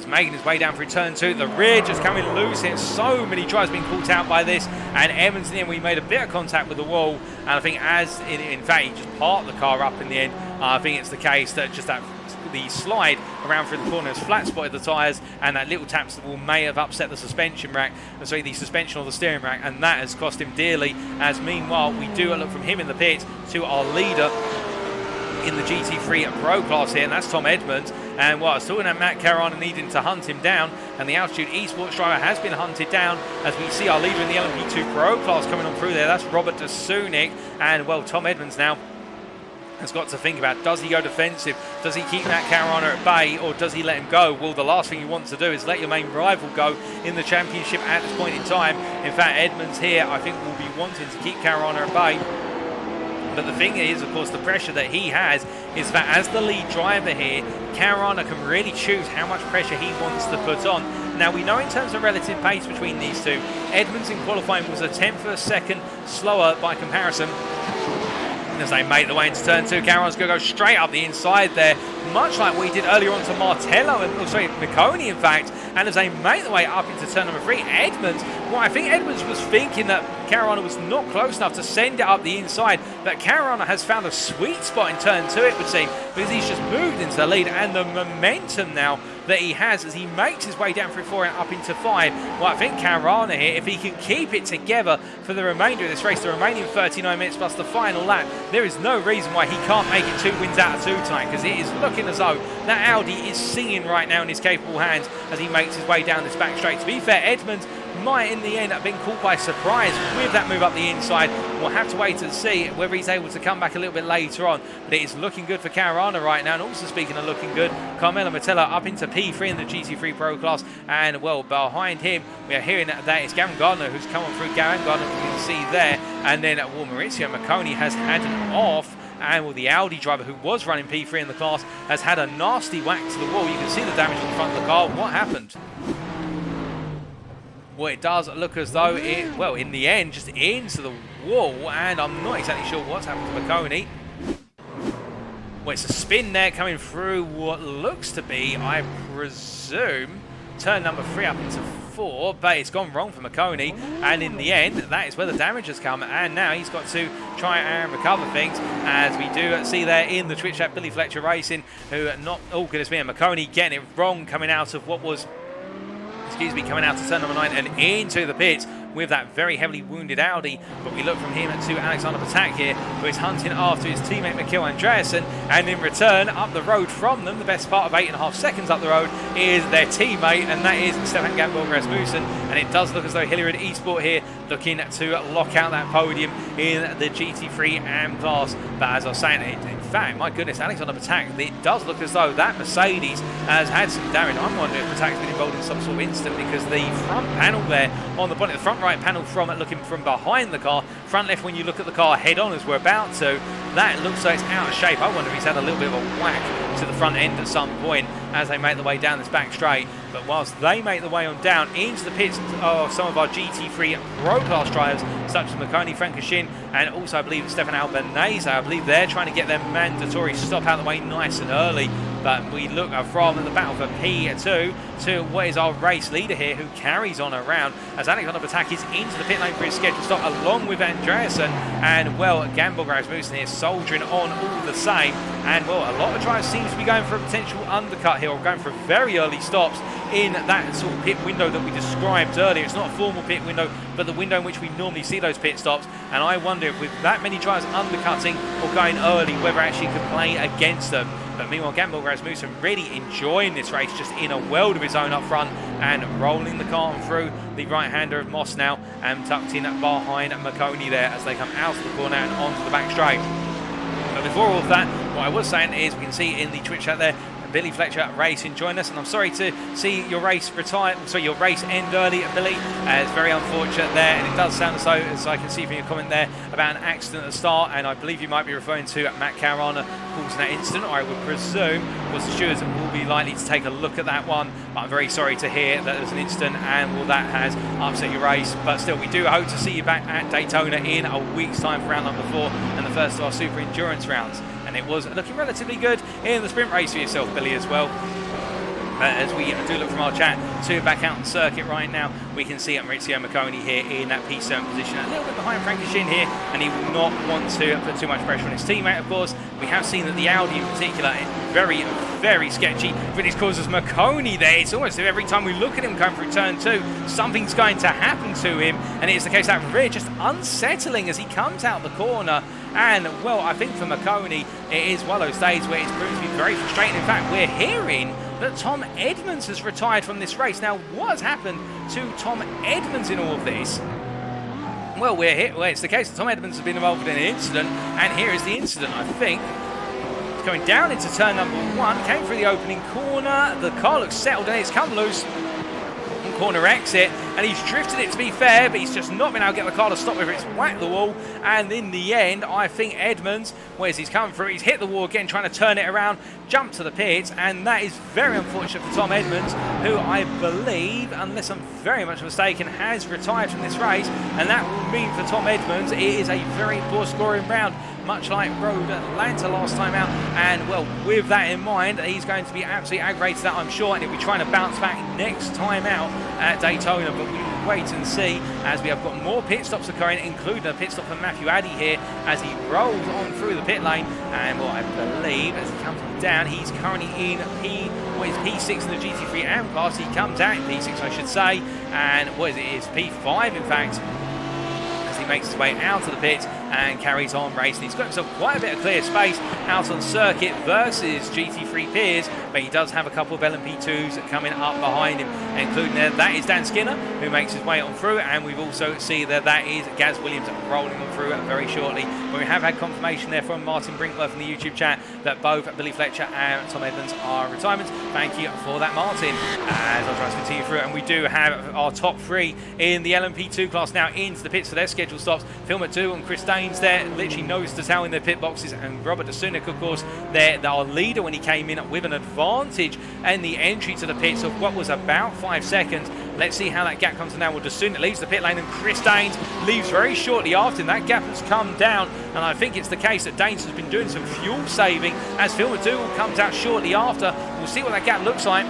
Making his way down through turn 2, the rear just coming loose here. So many drivers being caught out by this, and Evans in the end, we made a bit of contact with the wall, and I think as in fact he just parked the car up in the end. I think it's the case that just that the slide around through the corner has flat spotted the tyres, and that little tap to the wall may have upset the suspension rack, sorry, the suspension of the steering rack, and that has cost him dearly. As meanwhile we do a look from him in the pits to our leader in the GT3 Pro class here, and that's Tom Edmonds. And I was talking about Matt Caruana needing to hunt him down, and the Altitude Esports driver has been hunted down, as we see our leader in the LMP Pro class coming on through there. That's Robert de Sunic, and Tom Edmonds now has got to think about, does he go defensive? Does he keep Matt Caruana at bay, or does he let him go? Well, the last thing you want to do is let your main rival go in the championship at this point in time. In fact, Edmonds here, I think, will be wanting to keep Caruana at bay. But the thing is, of course, the pressure that he has is that as the lead driver here, Caruana can really choose how much pressure he wants to put on. Now, we know in terms of relative pace between these two, Edmonds in qualifying was a tenth of a second slower by comparison. As they make the way into turn 2, Caruana's going to go straight up the inside there, much like we did earlier on to Martello, and Miccone in fact. And as they make the way up into turn number 3, Edmonds, I think Edmonds was thinking that Caruana was not close enough to send it up the inside, but Caruana has found a sweet spot in turn 2, it would seem, because he's just moved into the lead, and the momentum now that he has as he makes his way down through 4 and up into 5. Well, I think Caruana here, if he can keep it together for the remainder of this race, the remaining 39 minutes plus the final lap, there is no reason why he can't make it 2 wins out of 2 tonight, because it is looking as though that Audi is singing right now in his capable hands as he makes his way down this back straight. To be fair, Edmonds might in the end have been caught by surprise with that move up the inside. We'll have to wait and see whether he's able to come back a little bit later on, but it is looking good for Caruana right now. And also speaking of looking good, Carmelo Martello up into P3 in the GT3 Pro class, and behind him we are hearing that it's Gavin Gardner who's come on through. Gavin Gardner, you can see there, and then Maurizio Miccone has had an off, and the Audi driver who was running P3 in the class has had a nasty whack to the wall. You can see the damage on the front of the car. What happened? Well, it does look as though it, in the end, just into the wall, and I'm not exactly sure what's happened to Miccone. Well, it's a spin there coming through what looks to be, I presume, turn number 3 up into 4, but it's gone wrong for Miccone, and in the end, that is where the damage has come, and now he's got to try and recover things, as we do see there in the Twitch chat, Billy Fletcher Racing, who, goodness me, and Miccone getting it wrong coming out of what was, coming out to turn number 9 and into the pits with that very heavily wounded Audi. But we look from him to Alexander Patak here, who is hunting after his teammate Mikkel Andreasen, and in return, up the road from them, the best part of 8.5 seconds up the road, is their teammate, and that is Stefan Gamborg Rasmussen. And it does look as though Hilliard Esport here looking to lock out that podium in the GT3 AM class. But as I was saying, in fact, my goodness, Alexander Patak, it does look as though that Mercedes has had some damage. I'm wondering if Patak's been involved in some sort of incident, because the front panel there on the bonnet, the front right panel from looking from behind the car, front left when you look at the car head on as we're about to, that looks like it's out of shape. I wonder if he's had a little bit of a whack to the front end at some point as they make the way down this back straight. But whilst they make the way on down into the pits of some of our GT3 Pro Class drivers, such as Miccone Frankishin and also I believe Stefan Albanese, I believe they're trying to get their mandatory stop out of the way nice and early. But we look from the battle for P2 to what is our race leader here, who carries on around as Alexander Patak is into the pit lane for his scheduled stop along with Andreasen, and Gamborg Rasmussen here soldiering on all the same. And a lot of drivers seem to be going for a potential undercut here, or going for very early stops in that sort of pit window that we described earlier. It's not a formal pit window, but the window in which we normally see those pit stops. And I wonder if with that many drivers undercutting or going early, whether actually could play against them. But meanwhile, Gamborg Rasmussen really enjoying this race, just in a world of his own up front, and rolling the car through the right-hander of Moss now, and tucked in behind Miccone there as they come out of the corner and onto the back straight. But before all of that, what I was saying is we can see in the Twitch chat there, Billy Fletcher Racing join us, and I'm sorry to see your race your race end early, Billy. It's very unfortunate there, and it does sound as though, as I can see from your comment there, about an accident at the start, and I believe you might be referring to Matt Caruana causing that incident, or I would presume was the stewards will be likely to take a look at that one. But I'm very sorry to hear that there's an incident, and that has upset your race. But still, we do hope to see you back at Daytona in a week's time for round number 4 and the first of our Super Endurance rounds. And it was looking relatively good in the sprint race for yourself, Billy, as well. As we do look from our chat to back out on circuit right now, we can see Maurizio Marconi here in that P7 position, a little bit behind Frankenstein here, and he will not want to put too much pressure on his teammate, of course. We have seen that the Audi in particular is very, very sketchy, but this causes Marconi there. It's almost every time we look at him going through turn 2, something's going to happen to him, and it's the case that rear just unsettling as he comes out the corner. And, well, I think for Marconi, it is one of those days where it's proved to be very frustrating. In fact, we're hearing that Tom Edmonds has retired from this race. Now, what has happened to Tom Edmonds in all of this? Well, it's the case that Tom Edmonds has been involved in an incident, and here is the incident, I think. It's going down into turn number 1, came through the opening corner, the car looks settled and it's come loose. Corner exit, and he's drifted it, to be fair, but he's just not been able to get the car to stop whether it's whacked the wall. And in the end, I think Edmonds, whereas he's come through, he's hit the wall again, trying to turn it around, jump to the pits, and that is very unfortunate for Tom Edmonds, who I believe, unless I'm very much mistaken, has retired from this race. And that will mean for Tom Edmonds, it is a very poor scoring round, much like Road Atlanta last time out. And, well, with that in mind, he's going to be absolutely aggravated, that I'm sure, and he'll be trying to bounce back next time out at Daytona. But we will wait and see, as we have got more pit stops occurring, including a pit stop for Matthew Addy here as he rolls on through the pit lane. And what I believe, as he comes down, he's currently in P6 in the GT3 AM class. He comes out in P6, I should say, and it's P5 in fact, as he makes his way out of the pit and carries on racing. He's got himself quite a bit of clear space out on circuit versus GT3 peers, but he does have a couple of LMP2s coming up behind him, including that is Dan Skinner, who makes his way on through, and we've also seen that is Gaz Williams rolling on through very shortly. But we have had confirmation there from Martin Brinkworth in the YouTube chat that both Billy Fletcher and Tom Edmonds are retirements. Thank you for that, Martin. As I'll try to continue through, and we do have our top 3 in the LMP2 class now into the pits for their scheduled stops. Phil McDougall and Chris Daines there, literally nose to tail in their pit boxes, and Robert Dasunik, of course, there, our leader when he came in with an advantage and the entry to the pits of what was about 5 seconds. Let's see how that gap comes down. Well, Dasunik leaves the pit lane and Chris Daines leaves very shortly after, and that gap has come down, and I think it's the case that Daines has been doing some fuel saving as Phil McDougall comes out shortly after. We'll see what that gap looks like.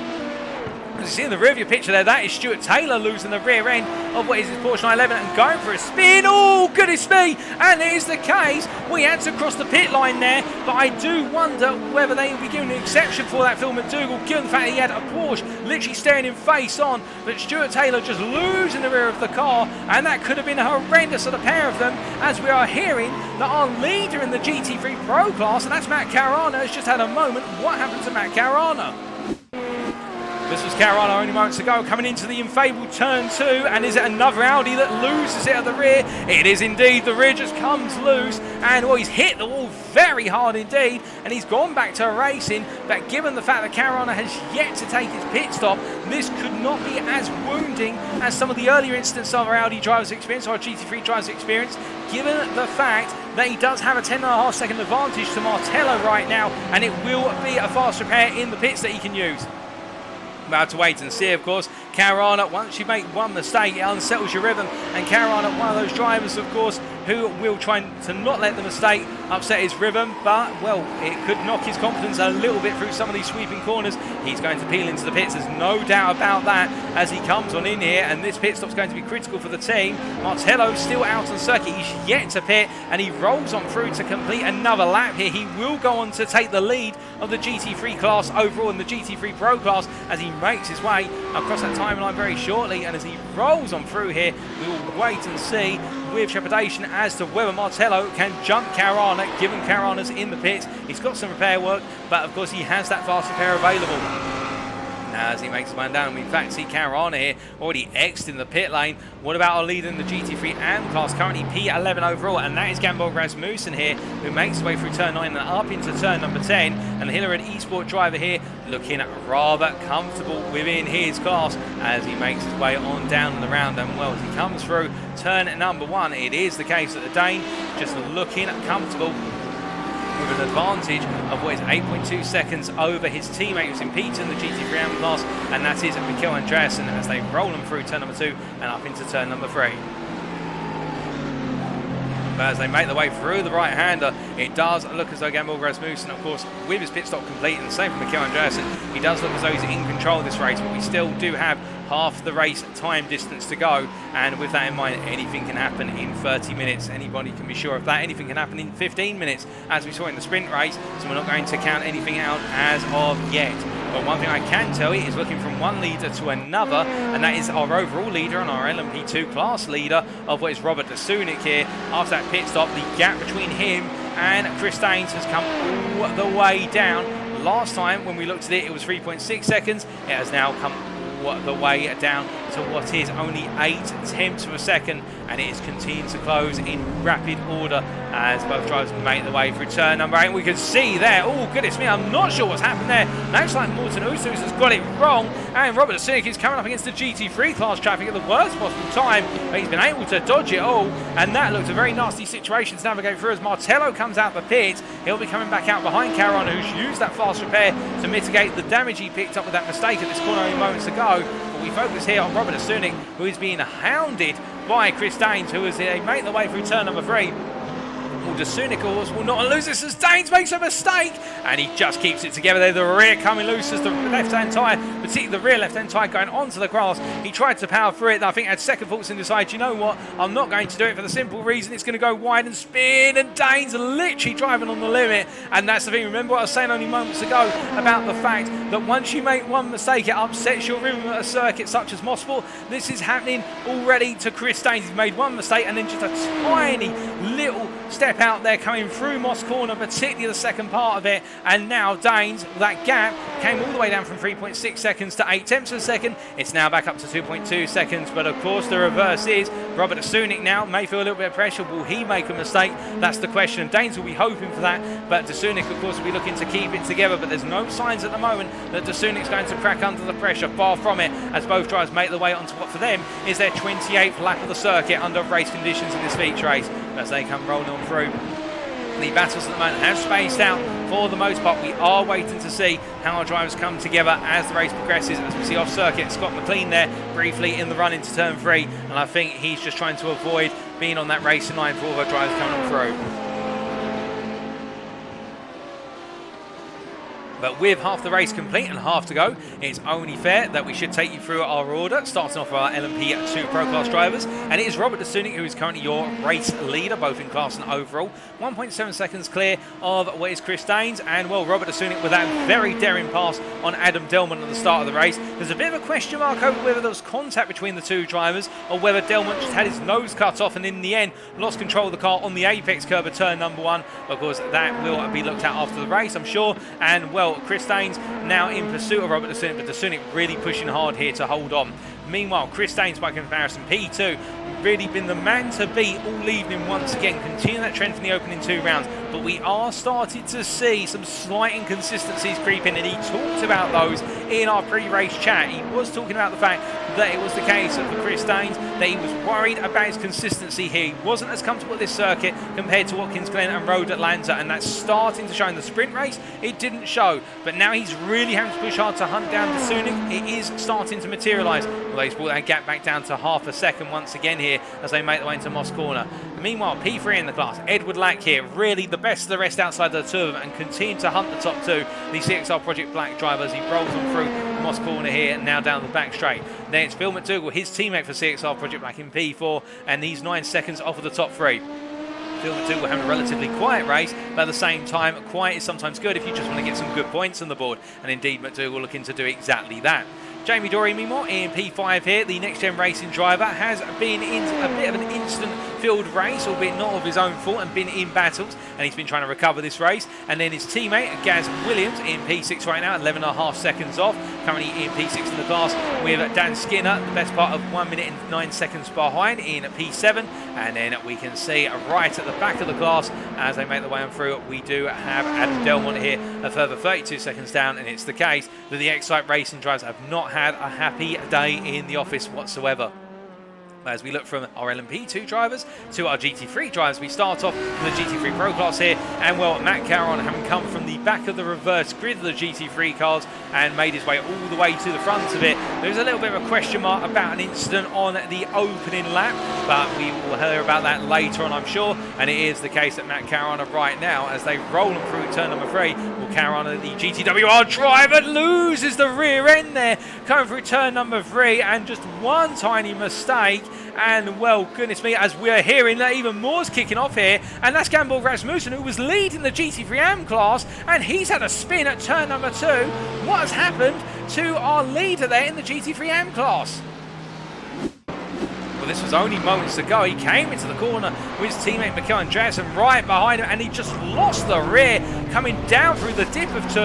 As you see in the rear view picture there, that is Stuart Taylor losing the rear end of what is his Porsche 911 and going for a spin. Oh, goodness me! And it is the case. We had to cross the pit line there, but I do wonder whether they will be giving an exception for that Phil McDougall, given the fact that he had a Porsche literally staring him face on. But Stuart Taylor just losing the rear of the car, and that could have been horrendous for the pair of them, as we are hearing that our leader in the GT3 Pro class, and that's Matt Caruana, has just had a moment. What happened to Matt Caruana? This was Caruana only moments ago, coming into the infabled turn 2, and is it another Audi that loses it at the rear? It is indeed. The rear just comes loose, and well, he's hit the wall very hard indeed, and he's gone back to racing. But given the fact that Caruana has yet to take his pit stop, this could not be as wounding as some of the earlier incidents of our Audi drivers' experience, or our GT3 drivers' experience, given the fact that he does have a 10.5 second advantage to Martello right now, and it will be a fast repair in the pits that he can use. We'll have to wait and see, of course. Caruana, once you make one mistake, it unsettles your rhythm, and Caruana, one of those drivers, of course, who will try to not let the mistake upset his rhythm, but, well, it could knock his confidence a little bit through some of these sweeping corners. He's going to peel into the pits, there's no doubt about that, as he comes on in here, and this pit stop's going to be critical for the team. Martello still out on circuit, he's yet to pit, and he rolls on through to complete another lap here. He will go on to take the lead of the GT3 class overall in the GT3 Pro class, as he makes his way across that timeline very shortly. And as he rolls on through here, we will wait and see with trepidation as to whether Martello can jump Caruana, given Caruana's in the pits. He's got some repair work, but of course he has that fast repair available. Now as he makes his way down, we in fact see Caruana here already exiting the pit lane. What about our leader in the GT3 AM class, currently P11 overall, and that is Gamborg Rasmussen here, who makes his way through turn 9 and up into turn number 10. And the Hillary eSport driver here looking rather comfortable within his class as he makes his way on down in the round. And well, as he comes through turn number 1, it is the case that the Dane just looking comfortable with an advantage of what is 8.2 seconds over his teammate who's in P2 in the GT3 AM class, and that is Mikkel Andreasen, as they roll him through turn number 2 and up into turn number 3. But as they make their way through the right-hander, it does look as though Gamble Rasmussen, of course, with his pit stop complete, and the same for Mikkel Andreasen, he does look as though he's in control of this race, but we still do have half the race time distance to go, and with that in mind, anything can happen in 30 minutes. Anybody can be sure of that. Anything can happen in 15 minutes, as we saw in the sprint race, so we're not going to count anything out as of yet. But one thing I can tell you is looking from one leader to another, and that is our overall leader and our LMP2 class leader of what is Robert Dasunik here. After that pit stop, the gap between him and Chris Daines has come all the way down. Last time when we looked at it, it was 3.6 seconds. It has now come the way down to what is only 0.8 of a second, and it is continuing to close in rapid order as both drivers make their way through turn number 8. We can see there, oh goodness me, I'm not sure what's happened there. Looks like Morten Usus has got it wrong, and Robert Dasunik is coming up against the GT3 class traffic at the worst possible time, but he's been able to dodge it all, and that looks a very nasty situation to navigate through as Martello comes out the pit. He'll be coming back out behind Caron, who's used that fast repair to mitigate the damage he picked up with that mistake at this corner only moments ago. But we focus here on Robert Dasunik, who is being hounded by Chris Daines, who has made the way through turn number 3. Well, Dasunik, of course, will not lose this as Daines makes a mistake, and he just keeps it together there. The rear coming loose as the left-hand tyre, particularly the rear left-hand tyre going onto the grass. He tried to power through it, and I think had second thoughts and decided, you know what, I'm not going to do it for the simple reason it's going to go wide and spin, and Daines literally driving on the limit. And that's the thing, remember what I was saying only moments ago about the fact that once you make one mistake, it upsets your rhythm at a circuit such as Mosport. This is happening already to Chris Daines. He's made one mistake and then just a tiny little step out there coming through Moss Corner, particularly the second part of it, and now Daines, that gap came all the way down from 3.6 seconds to 0.8 of a second. It's now back up to 2.2 seconds, but of course the reverse is Robert Dasunik now may feel a little bit of pressure. Will he make a mistake? That's the question. Daines will be hoping for that, but Dasunik of course will be looking to keep it together, but there's no signs at the moment that Dasunik's going to crack under the pressure. Far from it, as both drivers make their way onto what for them is their 28th lap of the circuit under race conditions in this feature race as they come rolling on through. The battles at the moment have spaced out for the most part. We are waiting to see how our drivers come together as the race progresses. As we see off circuit, Scott McLean there briefly in the run into turn 3, and I think he's just trying to avoid being on that racing line for all the drivers coming on through. But with half the race complete and half to go, it's only fair that we should take you through our order, starting off with our LMP2 Pro Class drivers. And it is Robert Dasunik who is currently your race leader, both in class and overall. 1.7 seconds clear of what is Chris Daines. And, well, Robert Dasunik with that very daring pass on Adam Delmont at the start of the race. There's a bit of a question mark over whether there was contact between the two drivers or whether Delmont just had his nose cut off and in the end lost control of the car on the apex curve of turn number 1. Of course, that will be looked at after the race, I'm sure. And, well, Chris Daines now in pursuit of Robert Dasunik, but Dasunik really pushing hard here to hold on. Meanwhile, Chris Daines, by comparison, P2, really been the man to beat all evening once again, continuing that trend from the opening 2 rounds. But we are starting to see some slight inconsistencies creep in, and he talked about those in our pre-race chat. He was talking about the fact that it was the case for Chris Daines that he was worried about his consistency here. He wasn't as comfortable at this circuit compared to Watkins Glen and Road Atlanta, and that's starting to show in the sprint race. It didn't show, but now he's really having to push hard to hunt down Dasunik. It is starting to materialise, although he's brought that gap back down to half a second once again here as they make their way into Moss Corner. Meanwhile, P3 in the class, Edward Lack here, really the best of the rest outside the two of them, and continue to hunt the top 2, the CXR Project Black drivers. He rolls on through Moss Corner here and now down the back straight. Then it's Phil McDougall, his teammate for CXR Project Black in P4, and he's 9 seconds off of the top 3. Phil McDougall having a relatively quiet race, but at the same time, quiet is sometimes good if you just want to get some good points on the board, and indeed McDougall looking to do exactly that. Jamie Dory, meanwhile, in P5 here, the next-gen racing driver, has been in a bit of an instant-filled race, albeit not of his own fault, and been in battles, and he's been trying to recover this race. And then his teammate, Gaz Williams, in P6 right now, 11.5 seconds off, currently in P6 in the class, with Dan Skinner, the best part of 1 minute and 9 seconds behind in P7. And then we can see right at the back of the class, as they make their way on through, we do have Adam Delmont here, a further 32 seconds down, and it's the case that the Excite Racing drivers have not had a happy day in the office whatsoever. As we look from our LMP2 drivers to our GT3 drivers, we start off in the GT3 Pro class here, and well, Matt Caron, having come from the back of the reverse grid of the GT3 cars and made his way all the way to the front of it. There's a little bit of a question mark about an incident on the opening lap, but we will hear about that later on, I'm sure. And it is the case that Matt Caron right now, as they roll through turn number 3, well, Caron, the GTWR driver, loses the rear end there, coming through turn number 3, and just one tiny mistake. And well, goodness me, as we're hearing that even more's kicking off here, and that's Gaz Williams, who was leading the GT3 AM class, and he's had a spin at turn number 2. What has happened to our leader there in the GT3 AM class? Well, this was only moments ago. He came into the corner with his teammate Mikel Andreasen right behind him, and he just lost the rear, coming down through the dip of 2.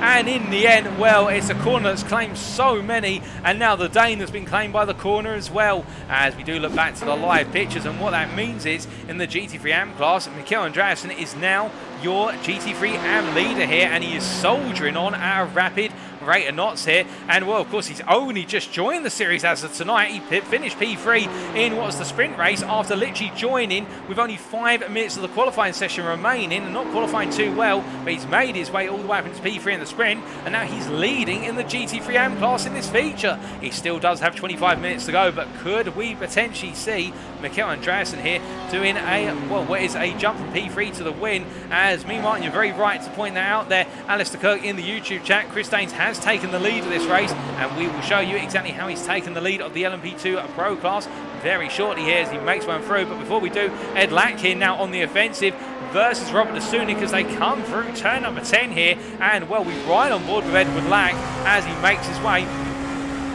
And in the end, well, it's a corner that's claimed so many, and now the Dane has been claimed by the corner as well. As we do look back to the live pictures, and what that means is, in the GT3 AM class, Mikel Andreasen is now your GT3 AM leader here, and he is soldiering on at a rapid rate of knots here. And well, of course, he's only just joined the series as of tonight. He finished P3 in what was the sprint race after literally joining with only 5 minutes of the qualifying session remaining, and not qualifying too well, but he's made his way all the way up into P3 in the sprint, and now he's leading in the GT3 AM class in this feature. He still does have 25 minutes to go, but could we potentially see Mikel Andreasen here doing a, well, what is a jump from P3 to the win? As meanwhile, you're very right to point that out there, Alistair Kirk in the YouTube chat, Chris Daines has taken the lead of this race, and we will show you exactly how he's taken the lead of the LMP2 Pro class very shortly here as he makes one through. But before we do, Ed Lack here now on the offensive versus Robert Dasunik as they come through turn number 10 here, and well, we ride on board with Edward Lack as he makes his way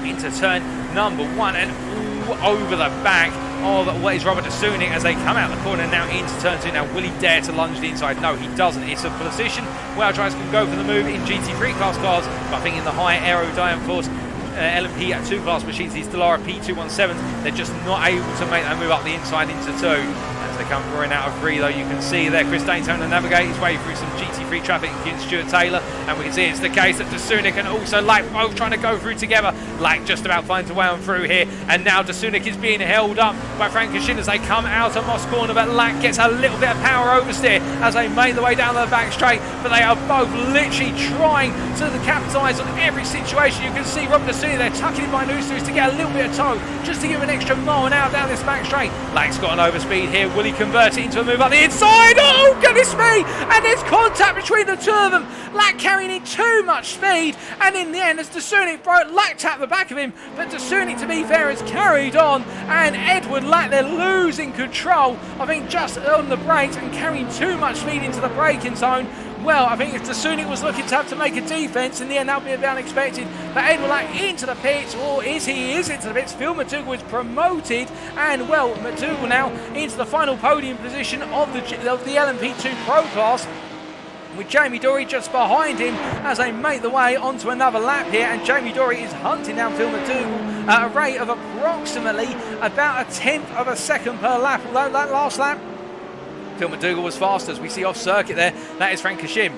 into turn number 1 and over the back of what is Robert Dasunik as they come out the corner now into turn 2. Now, will he dare to lunge the inside? No, he doesn't. It's a position where our drivers can go for the move in GT3 class cars, but I think in the high aerodynamic force LMP 2 class machines, these Dallara P217s, they're just not able to make that move up the inside into 2. As they come roaring out of 3, though, you can see there Chris Daines having to navigate his way through some GT3 traffic against Stuart Taylor, and we can see it's the case that Dasunik and also Lack both trying to go through together. Lack just about finds a way on through here, and now Dasunik is being held up by Frank Kashin as they come out of Moss corner, but Lack gets a little bit of power oversteer as they make their way down the back straight, but they are both literally trying to capitalise on every situation. You can see Robert Dasunik there tucking in by loose to get a little bit of toe, just to give an extra mile an hour down this back straight. Lack's got an overspeed here. Will he convert it into a move up the inside? Oh, goodness me! And there's contact between the two of them. Lack carrying in too much speed, and in the end, as Dasunik broke, Lack tapped the back of him, but Dasunik, to be fair, has carried on, and Edward Lack, they're losing control, I think, just on the brakes and carrying too much speed into the braking zone. Well, I think if Dasunik was looking to have to make a defence, in the end that would be a bit unexpected. But Edward Lack into the pits, or is he into the pits? Phil McDougall is promoted, and well, McDougall now into the final podium position of the LMP2 Pro class, with Jamie Dory just behind him as they make the way onto another lap here. And Jamie Dory is hunting down Phil McDougall at a rate of approximately about 1/10 of a second per lap, although that last lap Phil McDougall was fast, as we see off circuit there. That is Frank Kashim.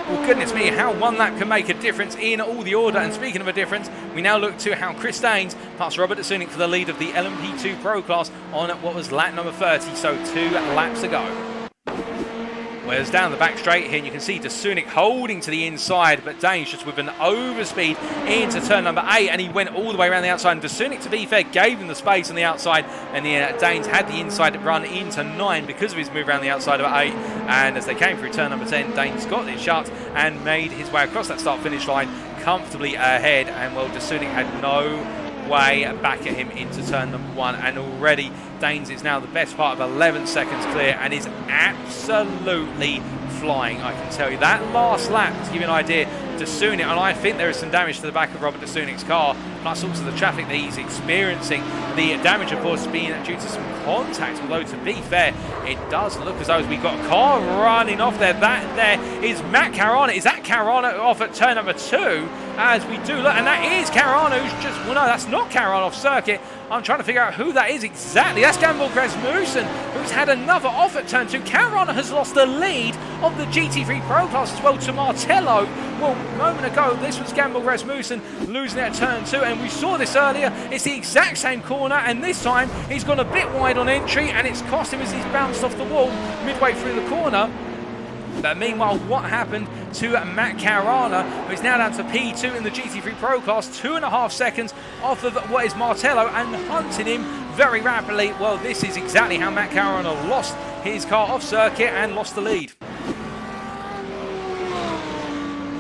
Well, goodness me, how one lap can make a difference in all the order. And speaking of a difference, we now look to how Chris Daines passed Robert Dasunik for the lead of the LMP2 Pro class on what was lap number 30, so 2 laps ago. Whereas down the back straight here, you can see Dasunik holding to the inside, but Daines just with an overspeed into turn number 8, and he went all the way around the outside. And Dasunik, to be fair, gave him the space on the outside, and Daines had the inside run into 9 because of his move around the outside of 8. And as they came through turn number 10, Daines got it shut and made his way across that start-finish line comfortably ahead. And well, Dasunik had no way back at him into turn number 1, and already Daines is now the best part of 11 seconds clear and is absolutely flying, I can tell you. That last lap, to give you an idea, Dasunik, and I think there is some damage to the back of Robert Dasunik's car, plus also the traffic that he's experiencing. The damage, of course, being due to some contact, although to be fair, it does look as though we've got a car running off there. That there is Matt Caruana. Is that Caruana off at turn number 2? As we do look, and that is Caruana who's just, well no, that's not Caruana off circuit. I'm trying to figure out who that is exactly. That's Gaz Williams, who's who's had another off at turn 2. Caruana has lost the lead of the GT3 Pro class as well to Martello. Well, a moment ago, this was Gaz Williams losing it at turn 2, and we saw this earlier. It's the exact same corner, and this time he's gone a bit wide on entry, and it's cost him as he's bounced off the wall midway through the corner. But meanwhile, what happened to Matt Caruana, who is now down to P2 in the GT3 Pro class, 2.5 seconds off of what is Martello, and hunting him very rapidly. Well, this is exactly how Matt Caruana lost his car off circuit and lost the lead.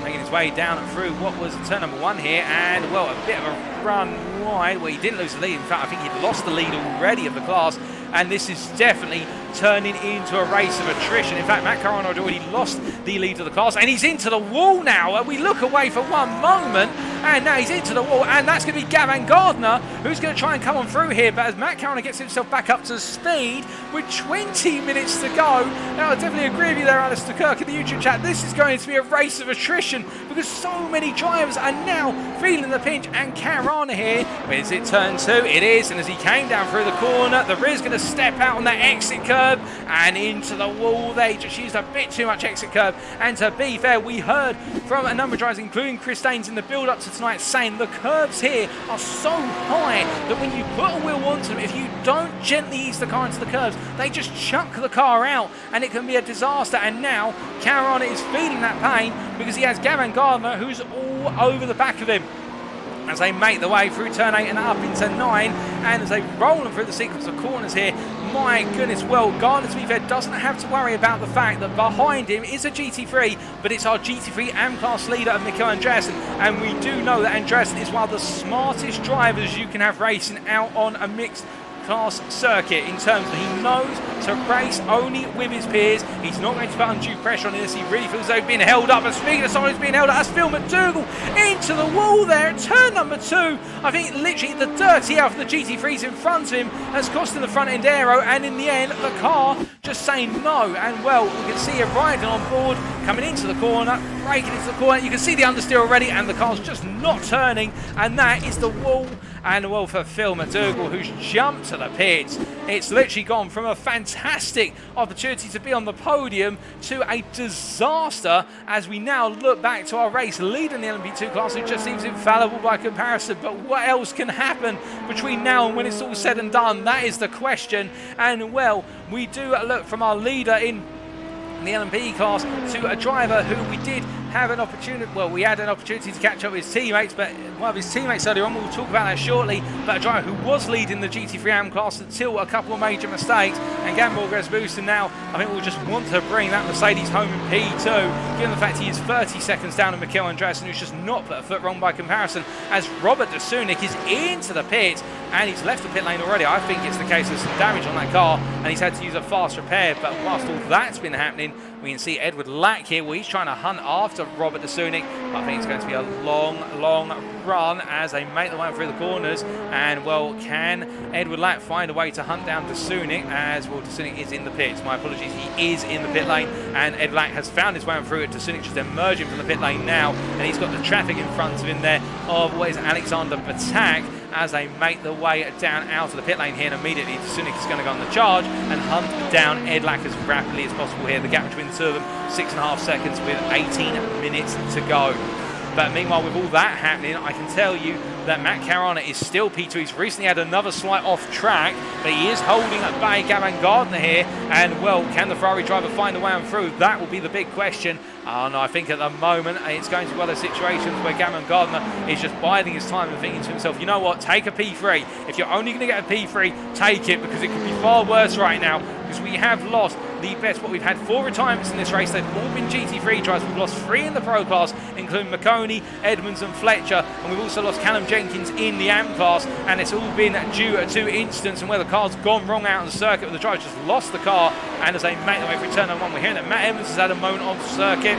Making his way down through what was turn number 1 here, and well, a bit of a run wide. Well, he didn't lose the lead. In fact, I think he'd lost the lead already of the class, and this is definitely turning into a race of attrition. In fact, Matt Caruana had already lost the lead of the class, and he's into the wall now. And we look away for one moment, and now he's into the wall, and that's going to be Gavin Gardner, who's going to try and come on through here. But as Matt Caruana gets himself back up to speed with 20 minutes to go, now I definitely agree with you there, Alistair Kirk, in the YouTube chat. This is going to be a race of attrition because so many drivers are now feeling the pinch, and Caruana here, is it turn 2? It is, and as he came down through the corner, the rear's going to step out on that exit curb and into the wall. They just used a bit too much exit curb, and to be fair, we heard from a number of drivers, including Chris Daines, in the build-up to tonight, saying the curbs here are so high that when you put a wheel onto them, if you don't gently ease the car into the curbs, they just chuck the car out, and it can be a disaster. And now Caruana is feeling that pain because he has Gavin Gardner, who's all over the back of him as they make their way through turn 8 and up into 9, and as they roll them through the sequence of corners here. My goodness, well, Gardner, to be fair, doesn't have to worry about the fact that behind him is a GT3, but it's our GT3 AM class leader of Mikko Andreasen, and we do know that Andreasen is one of the smartest drivers you can have racing out on a mixed class circuit, in terms of he knows to race only with his peers. He's not going to put undue pressure on this. He really feels though being held up. And speaking of someone who's being held up, that's Phil McDougall into the wall there at turn number 2. I think literally the dirty out of the GT3s in front of him has cost him the front end aero, and in the end the car just saying no. And well, we can see him riding on board, coming into the corner, braking into the corner. You can see the understeer already, and the car's just not turning, and that is the wall. And well, for Phil McDougall, who's jumped to the pits, it's literally gone from a fantastic opportunity to be on the podium to a disaster, as we now look back to our race leader in the LMP2 class, who just seems infallible by comparison. But what else can happen between now and when it's all said and done? That is the question. And well, we do look from our leader in the LMP class to a driver who we did have an opportunity, well, we had an opportunity to catch up with his teammates, but one of his teammates earlier on, we'll talk about that shortly, but a driver who was leading the GT3 AM class until a couple of major mistakes, and Gaz Williams now, I think we'll just want to bring that Mercedes home in P2, given the fact he is 30 seconds down on Mikko Andreasen, who's just not put a foot wrong by comparison, as Robert de Sunik is into the pit, and he's left the pit lane already. I think it's the case of some damage on that car, and he's had to use a fast repair. But whilst all that's been happening, we can see Edward Lack here, where he's trying to hunt after Robert de Sunik. I think it's going to be a long run as they make their way through the corners. And well, can Edward Lack find a way to hunt down de Sunik, as well, de Sunik is in the pits. My apologies, he is in the pit lane, and Ed Lack has found his way through it. De Sunik just emerging from the pit lane now, and he's got the traffic in front of him there of what is Alexander Batak, as they make their way down out of the pit lane here, and immediately de Sunik is going to go on the charge and hunt down Ed Lack as rapidly as possible here. The gap between the two of them, 6.5 seconds with 18 minutes to go. But meanwhile, with all that happening, I can tell you that Matt Caruana is still P2. He's recently had another slight off track, but he is holding at bay Gavin Gardner here. And well, can the Ferrari driver find a way on through? That will be the big question. And I think at the moment it's going to be one of those situations where Gavin Gardner is just biding his time and thinking to himself, you know what, take a P3. If you're only going to get a P3, take it, because it could be far worse right now, because we have lost the best. What we've had 4 retirements in this race. They've all been GT3 drivers. We've lost 3 in the Pro class, including McConey, Edmonds and Fletcher, and we've also lost Callum Jenkins in the AM class, and it's all been due to incidents and where the car's gone wrong out on the circuit, where the driver just lost the car, and as they make their way through turn 1, we're hearing that Matt Evans has had a moment off circuit.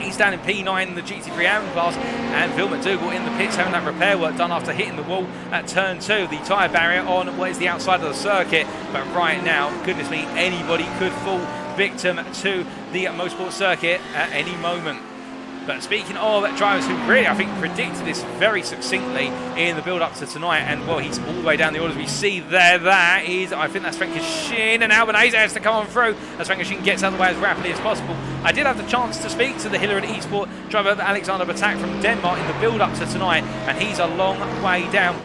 He's down in P9 in the GT3 AM class, and Phil McDougall in the pits having that repair work done after hitting the wall at turn 2, the tyre barrier on what is the outside of the circuit. But right now, goodness me, anybody could fall victim to the motorsport circuit at any moment. But speaking of drivers who really, I think, predicted this very succinctly in the build-up to tonight, and well, he's all the way down the orders. We see there, that is, I think that's Frankishin, and Albanese has to come on through as Frankishin gets out of the way as rapidly as possible. I did have the chance to speak to the Hiller and Esport driver Alexander Batak from Denmark in the build-up to tonight, and he's a long way down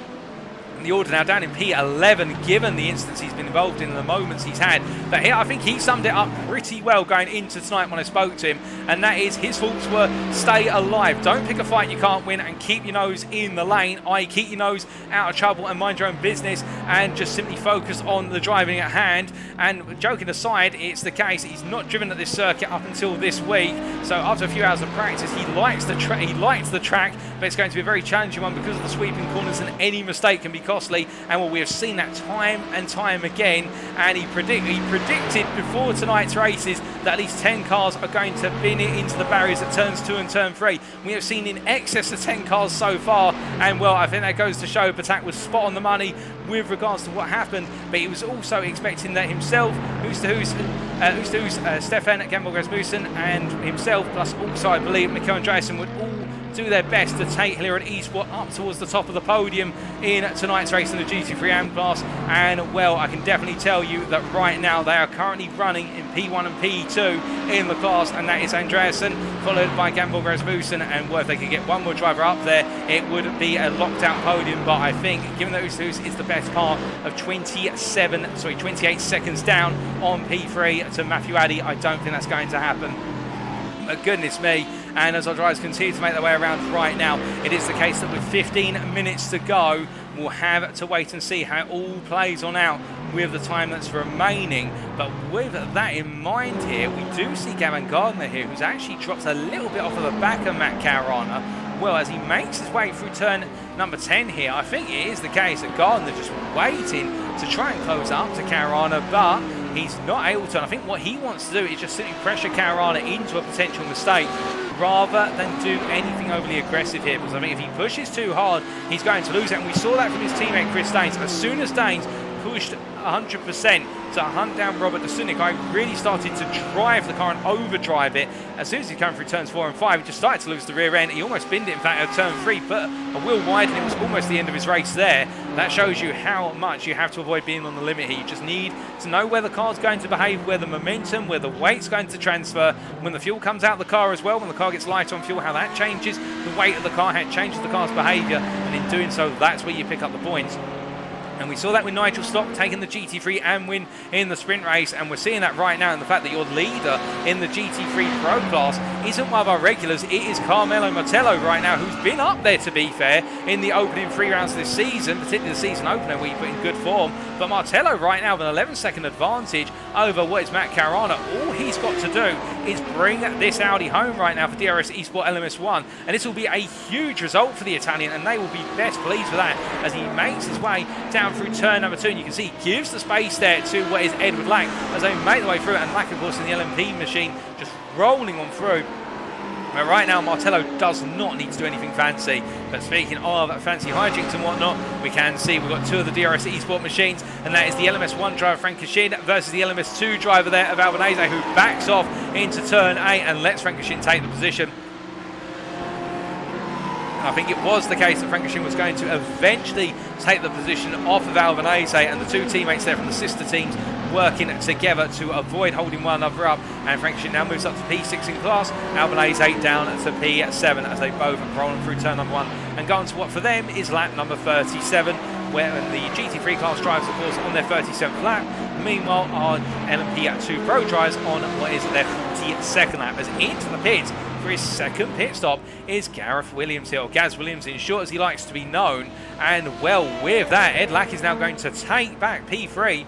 the order now, down in P11, given the instance he's been involved in and the moments he's had. But here, I think he summed it up pretty well going into tonight when I spoke to him, and that is his thoughts were stay alive, don't pick a fight you can't win, and keep your nose in the lane, i.e. keep your nose out of trouble and mind your own business, and just simply focus on the driving at hand. And joking aside, it's the case he's not driven at this circuit up until this week, so after a few hours of practice he likes the track, but it's going to be a very challenging one because of the sweeping corners, and any mistake can be costly. And well, we have seen that time and time again, and he predicted before tonight's races that at least 10 cars are going to bin it into the barriers at turns 2 and turn 3. We have seen in excess of 10 cars so far, and well, I think that goes to show Batak was spot on the money with regards to what happened, but he was also expecting that himself, Stefan Gamble-Rasmussen and himself, plus also I believe Mikko Andreasen, would all do their best to take Hiller and Esport up towards the top of the podium in tonight's race in the GT3 AM class. And well, I can definitely tell you that right now they are currently running in P1 and P2 in the class, and that is Andreasen followed by Gamble Rasmussen. And well, if they could get one more driver up there, it would be a locked out podium. But I think given that Ustus is the best part of 28 seconds down on P3 to Matthew Addy, I don't think that's going to happen. But goodness me. And as our drivers continue to make their way around right now, it is the case that with 15 minutes to go, we'll have to wait and see how it all plays on out with the time that's remaining. But with that in mind here, we do see Gavin Gardner here, who's actually dropped a little bit off of the back of Matt Caruana. Well, as he makes his way through turn number 10 here, I think it is the case that Gardner just waiting to try and close up to Caruana, but he's not able to. And I think what he wants to do is just simply pressure Caruana into a potential mistake rather than do anything overly aggressive here, because I mean if he pushes too hard he's going to lose it, and we saw that from his teammate Chris Daines. As soon as Daines pushed 100% to hunt down Robert Dasunik, I really started to drive the car and overdrive it. As soon as he came through turns 4 and 5, he just started to lose the rear end. He almost binned it, in fact, at turn 3, but a wheel wide, and it was almost the end of his race there. That shows you how much you have to avoid being on the limit here. You just need to know where the car's going to behave, where the momentum, where the weight's going to transfer, when the fuel comes out of the car as well, when the car gets light on fuel, how that changes the weight of the car, how it changes the car's behaviour, and in doing so, that's where you pick up the points. And we saw that with Nigel Stock taking the GT3 AM win in the sprint race, and we're seeing that right now in the fact that your leader in the GT3 Pro class isn't one of our regulars, it is Carmelo Martello right now, who's been up there, to be fair, in the opening 3 rounds of this season, particularly the season opener where he put in good form. But Martello right now with an 11-second advantage over what is Matt Caruana. All he's got to do is bring this Audi home right now for DRS Esport LMS1, and this will be a huge result for the Italian, and they will be best pleased with that as he makes his way down through turn number 2, and you can see he gives the space there to what is Edward Lack as they make their way through, and Lack of course in the LMP machine just rolling on through. But right now Martello does not need to do anything fancy. But speaking of fancy hijinks and whatnot, we can see we've got 2 of the DRS Esport machines, and that is the LMS1 driver Frank Cashin versus the LMS2 driver there of Albanese, who backs off into turn 8 and lets Frank Cashin take the position. I think it was the case that Frankishin was going to eventually take the position off of Albanese, and the 2 teammates there from the sister teams working together to avoid holding one another up. And Frankishin now moves up to P6 in class, Albanese down to P7 as they both roll on through turn number 1 and go on to what for them is lap number 37, where the GT3 class drives, of course, on their 37th lap. Meanwhile, our LMP 2 Pro drives on what is their 42nd lap, as into the pits for his second pit stop is Gareth Williams here, or Gaz Williams in short as he likes to be known. And well, with that, Ed Lack is now going to take back P3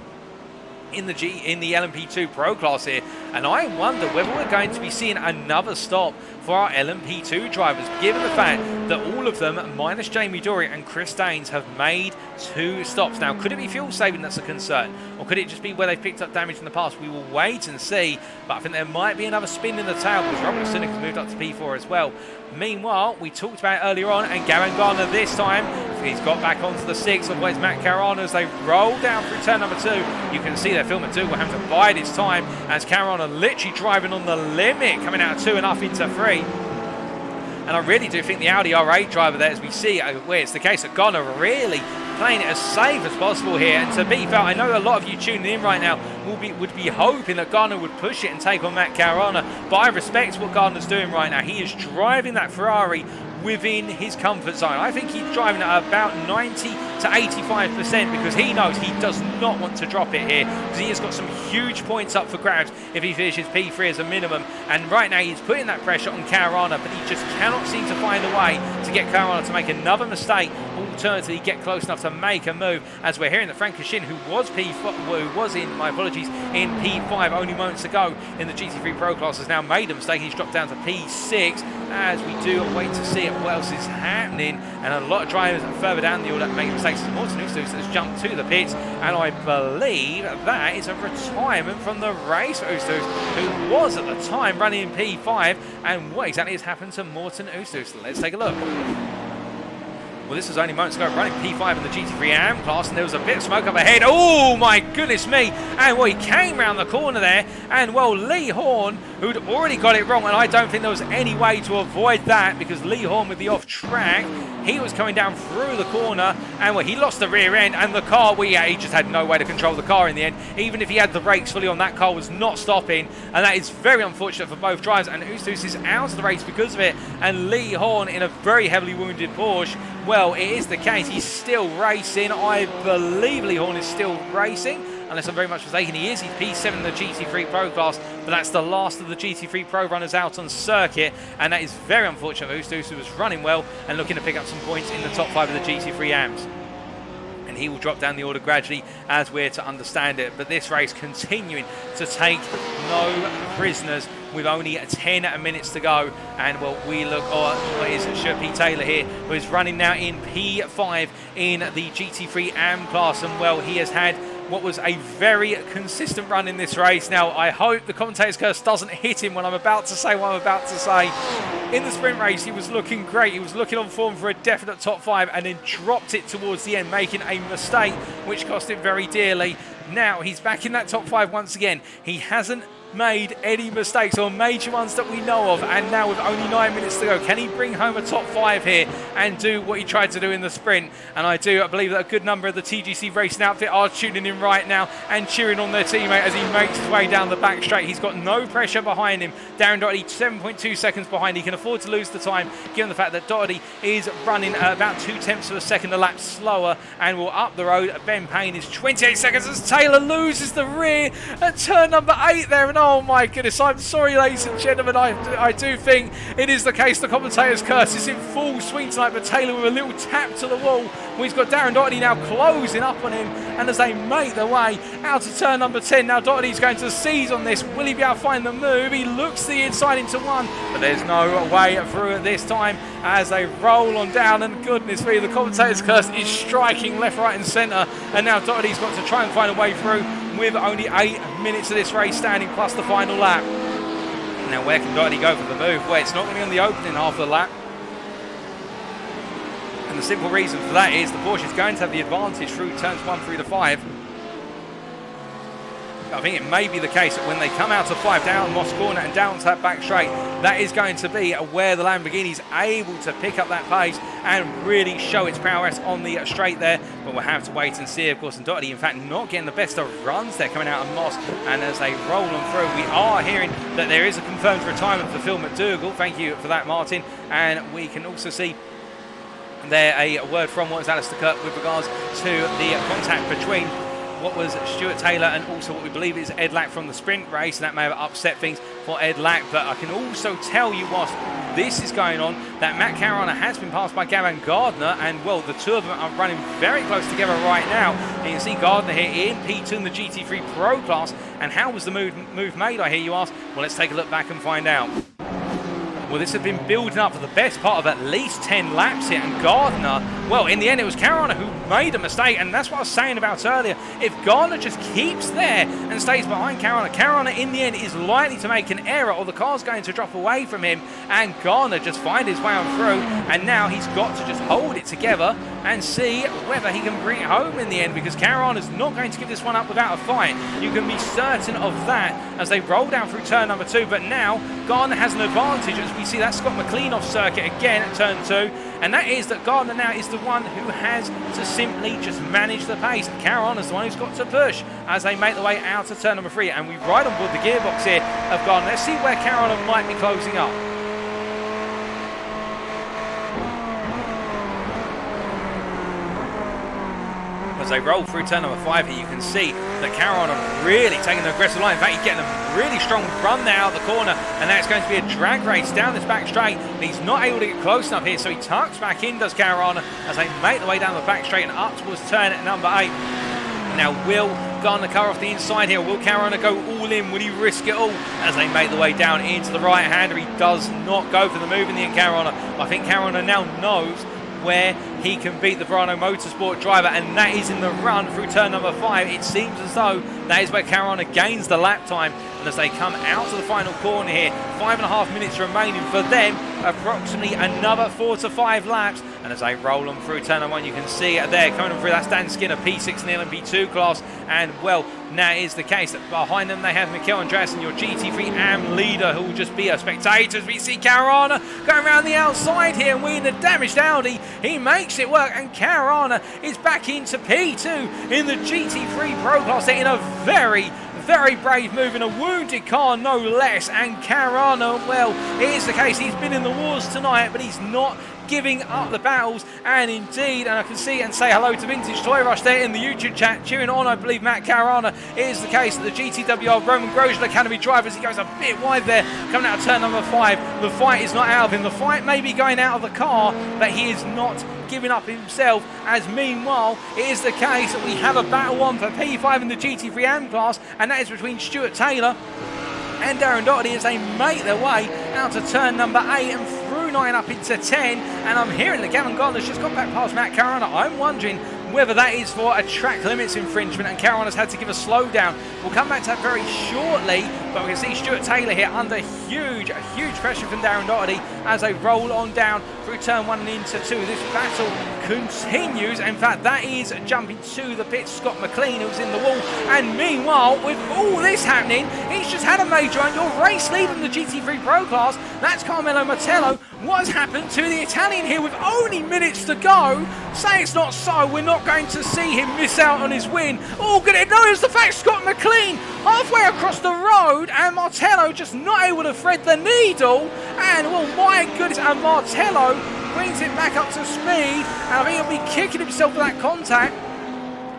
in the LMP2 Pro class here, and I wonder whether we're going to be seeing another stop for our LMP2 drivers, given the fact that all of them, minus Jamie Dory and Chris Daines, have made 2 stops. Now, could it be fuel saving that's a concern, or could it just be where they've picked up damage in the past? We will wait and see, but I think there might be another spin in the tail because Robert Sinek has moved up to P4 as well. Meanwhile, we talked about it earlier on, and Gavin Gardner this time, he's got back onto the 6 of where's Matt Caruana as they roll down through turn number 2. You can see their film at 2 will have to bide its time as Caruana literally driving on the limit, coming out of 2 and up into 3. And I really do think the Audi R8 driver there, as we see, where it's the case that Gardner really playing it as safe as possible here. And to be fair, I know a lot of you tuning in right now would be hoping that Gardner would push it and take on Matt Caruana, but I respect what Gardner's doing right now. He is driving that Ferrari within his comfort zone. I think he's driving at about 90 to 85% because he knows he does not want to drop it here, because he has got some huge points up for grabs if he finishes P3 as a minimum. And right now he's putting that pressure on Caruana, but he just cannot seem to find a way to get Caruana to make another mistake, alternatively get close enough to make a move. As we're hearing that Frank Kashin, who was in P5 only moments ago in the GT3 Pro class, has now made a mistake. He's dropped down to P6 as we do wait to see what else is happening. And a lot of drivers further down the order making mistakes. Morten Ustus has jumped to the pits, and I believe that is a retirement from the race for Ustus, who was at the time running in P5. And what exactly has happened to Morten Ustus? Let's take a look. Well, this was only moments ago running P5 in the GT3 AM class, and there was a bit of smoke up ahead. Oh my goodness me! And well, he came round the corner there, and well, Lee Horn, who'd already got it wrong, and I don't think there was any way to avoid that, because Lee Horn with the off track, he was coming down through the corner, and well, he lost the rear end, and the car, he just had no way to control the car in the end. Even if he had the brakes fully on, that car was not stopping, and that is very unfortunate for both drivers. And Ustus is out of the race because of it, and Lee Horn in a very heavily wounded Porsche. Well, it is the case. He's still racing. I believe Lee Horn is still racing, unless I'm very much mistaken. He is. He's P7 in the GT3 Pro class, but that's the last of the GT3 Pro runners out on circuit, and that is very unfortunate for Ustus, who was running well and looking to pick up some points in the top 5 of the GT3 AMs. And he will drop down the order gradually as we're to understand it. But this race continuing to take no prisoners with only 10 minutes to go. And well, we look at is Sherpy Taylor here, who is running now in P5 in the GT3 AM class. And well, he has had what was a very consistent run in this race. Now, I hope the commentator's curse doesn't hit him when I'm about to say what I'm about to say. In the sprint race, he was looking great. He was looking on form for a definite top 5, and then dropped it towards the end, making a mistake, which cost him very dearly. Now, he's back in that top 5 once again. He hasn't made any mistakes, or major ones that we know of, and now with only 9 minutes to go, can he bring home a top 5 here and do what he tried to do in the sprint? And I believe that a good number of the TGC racing outfit are tuning in right now and cheering on their teammate as he makes his way down the back straight. He's got no pressure behind him. Darren Doherty 7.2 seconds behind. He can afford to lose the time given the fact that Doherty is running about 0.2 of a second a lap slower, and will up the road. Ben Payne is 28 seconds as Taylor loses the rear at turn number 8 there. And oh my goodness, I'm sorry, ladies and gentlemen, I do think it is the case. The commentator's curse is in full swing tonight, but Taylor with a little tap to the wall. Well, he's got Darren Doherty now closing up on him, and as they make their way out of turn number 10, now Doherty's going to seize on this. Will he be able to find the move? He looks to the inside into 1, but there's no way through at this time as they roll on down. And goodness me, the commentator's curse is striking left, right and centre, and now Doherty's got to try and find a way through with only 8 minutes of this race standing plus the final lap. Now, where can Doherty go for the move? Well, it's not going to be on the opening half of the lap. And the simple reason for that is the Porsche is going to have the advantage through turns 1 through to 5. I think it may be the case that when they come out of 5 down Moss Corner and down to that back straight, that is going to be where the Lamborghini is able to pick up that pace and really show its prowess on the straight there. But we'll have to wait and see, of course. And Doherty, in fact, not getting the best of runs there coming out of Moss. And as they roll on through, we are hearing that there is a confirmed retirement for Phil McDougall. Thank you for that, Martin. And we can also see there a word from what was Alistair Kirk with regards to the contact between what was Stuart Taylor and also what we believe is Ed Lack from the sprint race, and that may have upset things for Ed Lack. But I can also tell you whilst this is going on that Matt Caruana has been passed by Gavin Gardner, and well, the two of them are running very close together right now. And you can see Gardner here in P2 in the GT3 Pro class. And how was the move made, I hear you ask? Well, let's take a look back and find out. Well, this has been building up for the best part of at least 10 laps here, and Gardner, well, in the end, it was Caruana who made a mistake, and that's what I was saying about earlier. If Gardner just keeps there and stays behind Caruana in the end is likely to make an error, or the car's going to drop away from him, and Gardner just find his way on through, and now he's got to just hold it together and see whether he can bring it home in the end, because Caruana's not going to give this one up without a fight. You can be certain of that as they roll down through turn number 2, but now Gardner has an advantage as we see that Scott McLean off circuit again at turn 2, and that is that Gardner now is the one who has to simply just manage the pace. Caruana's the one who's got to push as they make the way out of turn number 3, and we ride on board the gearbox here of Gardner. Let's see where Caruana might be closing up. As they roll through turn number 5 here, you can see that Caruana really taking the aggressive line. In fact, he's getting a really strong run there out the corner, and that's going to be a drag race down this back straight. But he's not able to get close enough here, so he tucks back in, does Caruana, as they make the way down the back straight and up towards turn number 8. Now, will Gardner cover off the inside here? Will Caruana go all in? Will he risk it all as they make the way down into the right-hander? He does not go for the move in the end, Caruana. I think Caruana now knows where he can beat the PROTO Motorsport driver, and that is in the run through turn number 5. It seems as though that is where Caruana gains the lap time, and as they come out to the final corner here, 5.5 minutes remaining for them, approximately another 4 to 5 laps, and as they roll on through turn number 1, you can see there coming through, that's Dan Skinner, P6 in the LMP2 class, and well, that is the case. Behind them they have Mikel Andreasen, your GT3 AM leader, who will just be a spectator as we see Caruana going around the outside here and winning the damaged Audi. He makes it work, and Caruana is back into P2 in the GT3 Pro class in a very brave move in a wounded car, no less. And Caruana, well, it is the case, he's been in the wars tonight, but he's not giving up the battles, and indeed, and I can see and say hello to Vintage Toy Rush there in the YouTube chat, cheering on, I believe, Matt Caruana. It is the case that the GTWR Roman Grosjean Academy drivers, he goes a bit wide there, coming out of turn number 5. The fight is not out of him. The fight may be going out of the car, but he is not giving up himself, as meanwhile, it is the case that we have a battle on for P5 in the GT3 AM class, and that is between Stuart Taylor and Darren Doherty as they make their way out to turn number 8 and through 9 up into 10. And I'm hearing that Gavin Gardner's just got back past Matt Caruana. I'm wondering whether that is for a track limits infringement and Caruana's had to give a slowdown. We'll come back to that very shortly, but we can see Stuart Taylor here under huge pressure from Darren Doherty as they roll on down through turn 1 and into 2. This battle continues. In fact, that is jumping to the pit Scott McLean, who's in the wall, and meanwhile, with all this happening, he's just had a major and your race lead in the GT3 Pro class. That's Carmelo Martello. What has happened to the Italian here with only minutes to go? Say it's not so, we're not going to see him miss out on his win. Oh, good, no, it's the fact Scott McLean halfway across the road, and Martello just not able to thread the needle, and well, my goodness, and Martello brings it back up to speed, and I think he'll be kicking himself for that contact.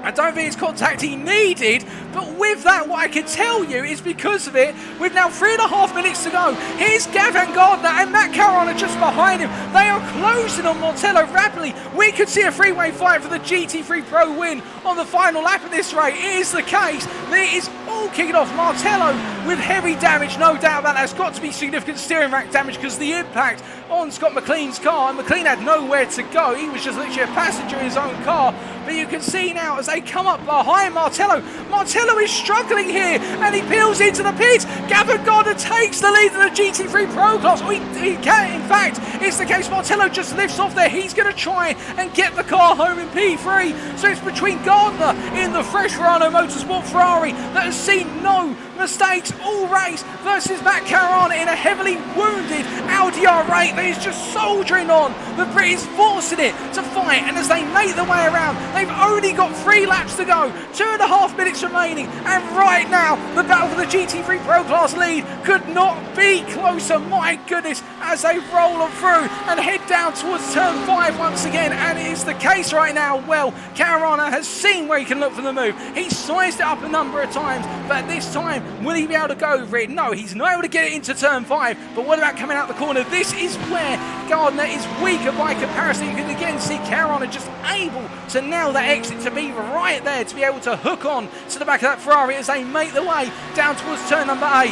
I don't think it's contact he needed, but with that, what I can tell you is because of it, with now 3.5 minutes to go, here's Gavin Gardner and Matt Caruana just behind him. They are closing on Martello rapidly. We could see a three-way fight for the GT3 Pro win on the final lap at this rate. It is the case. It is all kicking off. Martello with heavy damage, no doubt about that. There's got to be significant steering rack damage because the impact on Scott McLean's car, and McLean had nowhere to go. He was just literally a passenger in his own car. But you can see now as they come up behind Martello, Martello is struggling here and he peels into the pits. Gavin Gardner takes the lead in the GT3 Pro class. He can, in fact, it's the case Martello just lifts off there. He's going to try and get the car home in P3. So it's between Gardner in the fresh PROTO Motorsport Ferrari that has seen no mistakes all race versus Matt Caruana in a heavily wounded Audi ARA that is just soldiering on. The Brit is forcing it to fight, and as they make their way around, they've only got 3 laps to go, 2.5 minutes remaining, and right now the battle for the GT3 Pro Class lead could not be closer. My goodness, as they roll on through and head down towards turn 5 once again, and it is the case right now. Well, Caruana has seen where he can look for the move. He's sized it up a number of times, but this time, will he be able to go over it? No, he's not able to get it into turn 5, but what about coming out the corner? This is where Gardner is weaker by comparison. You can again see Caruana just able to nail that exit, to be right there, to be able to hook on to the back of that Ferrari as they make their way down towards turn number 8.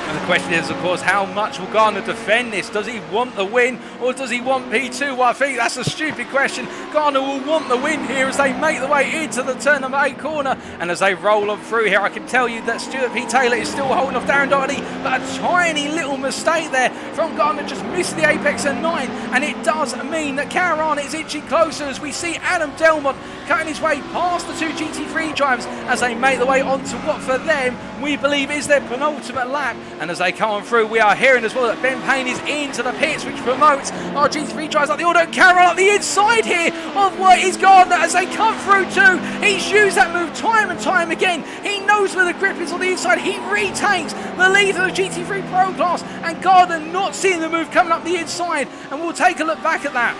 And the question is, of course, how much will Gardner defend this? Does he want the win or does he want P2? Well, I think that's a stupid question. Gardner will want the win here as they make the way into the turn number 8 corner. And as they roll on through here, I can tell you that Stuart P. Taylor is still holding off Darren Doherty, but a tiny little mistake there from Gardner, just missed the apex at 9. And it does mean that Caruana is inching closer as we see Adam Delmont cutting his way past the 2 GT3 drivers as they make the way onto what for them we believe is their penultimate lap. And as they come on through, we are hearing as well that Ben Payne is into the pits, which promotes our GT3 drivers like the order. Caruana at the inside here of what is Gardner as they come through too. He's used that move time and time again. He knows where the grip is on the inside. He retains the lead of the GT3 Pro class, and Gardner not seeing the move coming up the inside. And we'll take a look back at that.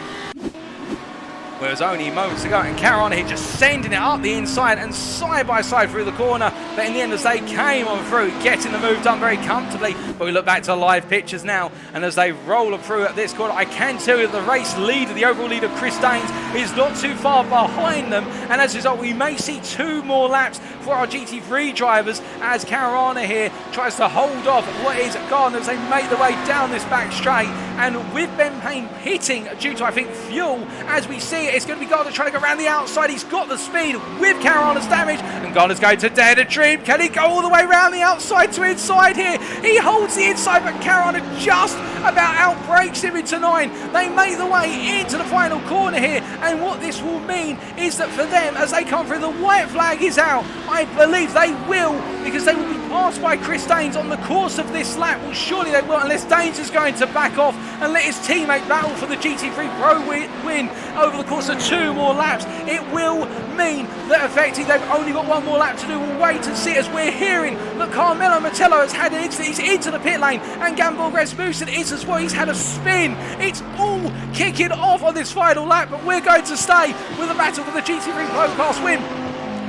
Well, it was only moments ago, and Caruana here just sending it up the inside and side by side through the corner. But in the end, as they came on through, getting the move done very comfortably. But we look back to live pictures now, and as they roll up through at this corner, I can tell you that the race leader, the overall leader, Chris Daines, is not too far behind them. And as a result, we may see 2 more laps for our GT3 drivers as Caruana here tries to hold off what is Gardner as they make the way down this back straight. And with Ben Payne hitting due to, I think, fuel, as we see it, it's going to be Gardner trying to go around the outside. He's got the speed with Caruana's damage, and Gardner's going to dare to dream. Can he go all the way around the outside to inside here? He holds the inside, but Caruana just about outbreaks him into 9. They make the way into the final corner here, and what this will mean is that for them, as they come through, the white flag is out. I believe they will, because they will be passed by Chris Daines on the course of this lap. Well, surely they will, unless Daines is going to back off and let his teammate battle for the GT3 Pro win over the course of 2 more laps. It will mean that effectively they've only got 1 more lap to do. We'll wait and see as we're hearing that Carmelo Mettello has had an incident. He's into the pit lane, and Gamborg Rasmussen is as well. He's had a spin. It's all kicking off on this final lap, but we're going to stay with the battle for the GT3 Pro Class win.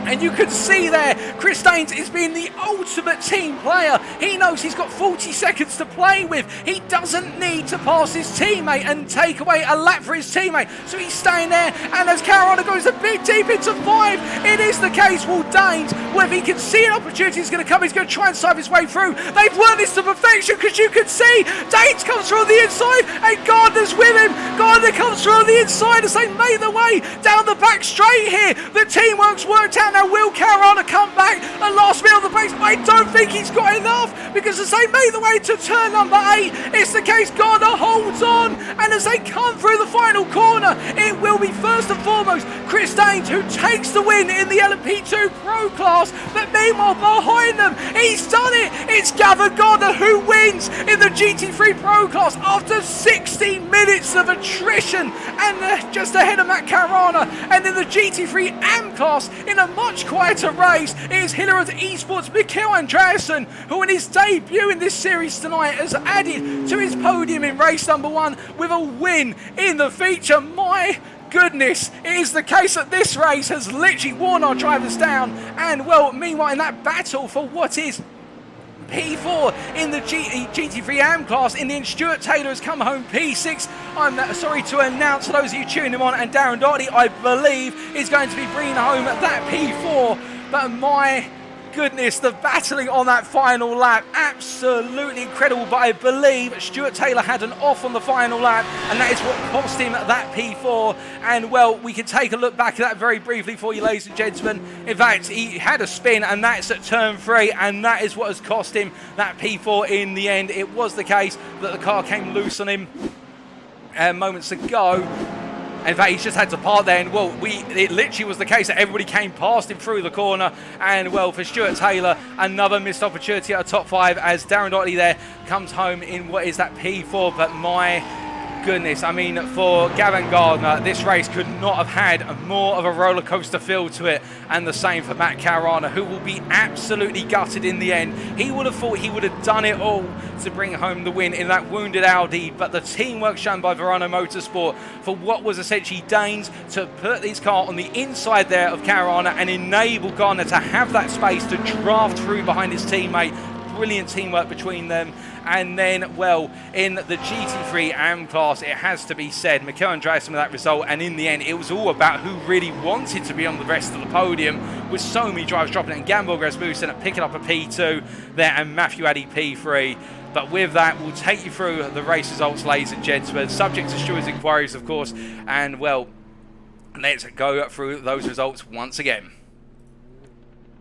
And you can see there, Chris Daines is being the ultimate team player. He knows he's got 40 seconds to play with. He doesn't need to pass his teammate and take away a lap for his teammate. So he's staying there, and as Caruana goes a bit deep into 5, it is the case. Will Daines, whether he can see an opportunity is going to come, he's going to try and sive his way through. They've worked this to perfection, because you can see Daines comes through on the inside, and Gardner's with him. Gardner comes through on the inside as they make the way down the back straight here. The teamwork's worked out. Now will Caruana come back and last minute on the brakes? I don't think he's got enough, because as they make the way to turn number 8, it's the case Gardner holds on, and as they come through the final corner, it will be first and foremost Chris Daines who takes the win in the LMP 2 Pro class. But meanwhile behind them, he's done it. It's Gavin Gardner who wins in the GT3 Pro class after 60 minutes of attrition, and just ahead of Matt Caruana. And in the GT3 AM class, in a much quieter race, it is Hillerud Esports' Mikkel Andreasen, who in his debut in this series tonight has added to his podium in race number 1 with a win in the feature. My goodness, it is the case that this race has literally worn our drivers down. And well, meanwhile in that battle for what is P4 in the GT3 AM class, in the end Stuart Taylor has come home P6. I'm sorry to announce to those of you tuning him on, and Darren Doherty, I believe, is going to be bringing home that P4. But my goodness, the battling on that final lap, absolutely incredible. But I believe Stuart Taylor had an off on the final lap, and that is what cost him that P4. And well, we can take a look back at that very briefly for you, ladies and gentlemen. In fact, he had a spin, and that's at turn 3, and that is what has cost him that P4 in the end. It was the case that the car came loose on him moments ago. In fact, he's just had to park there, and well, it literally was the case that everybody came past him through the corner. And well, for Stuart Taylor, another missed opportunity at a top 5 as Darren Doherty there comes home in what is that P4. But my goodness, I mean, for Gavin Gardner, this race could not have had more of a roller coaster feel to it, and the same for Matt Caruana, who will be absolutely gutted in the end. He would have thought he would have done it all to bring home the win in that wounded Audi, but the teamwork shown by Verano Motorsport for what was essentially Daines to put his car on the inside there of Caruana and enable Gardner to have that space to draft through behind his teammate brilliant teamwork between them. And then, well, in the GT3 AM class, it has to be said, Mikel Andreasen with that result, and in the end, it was all about who really wanted to be on the rest of the podium, with so many drivers dropping it, and Gamble Rasmussen picking up a P2 there, and Matthew Addy P3. But with that, we'll take you through the race results, ladies and gentlemen, subject to stewards' inquiries, of course, and, well, let's go through those results once again.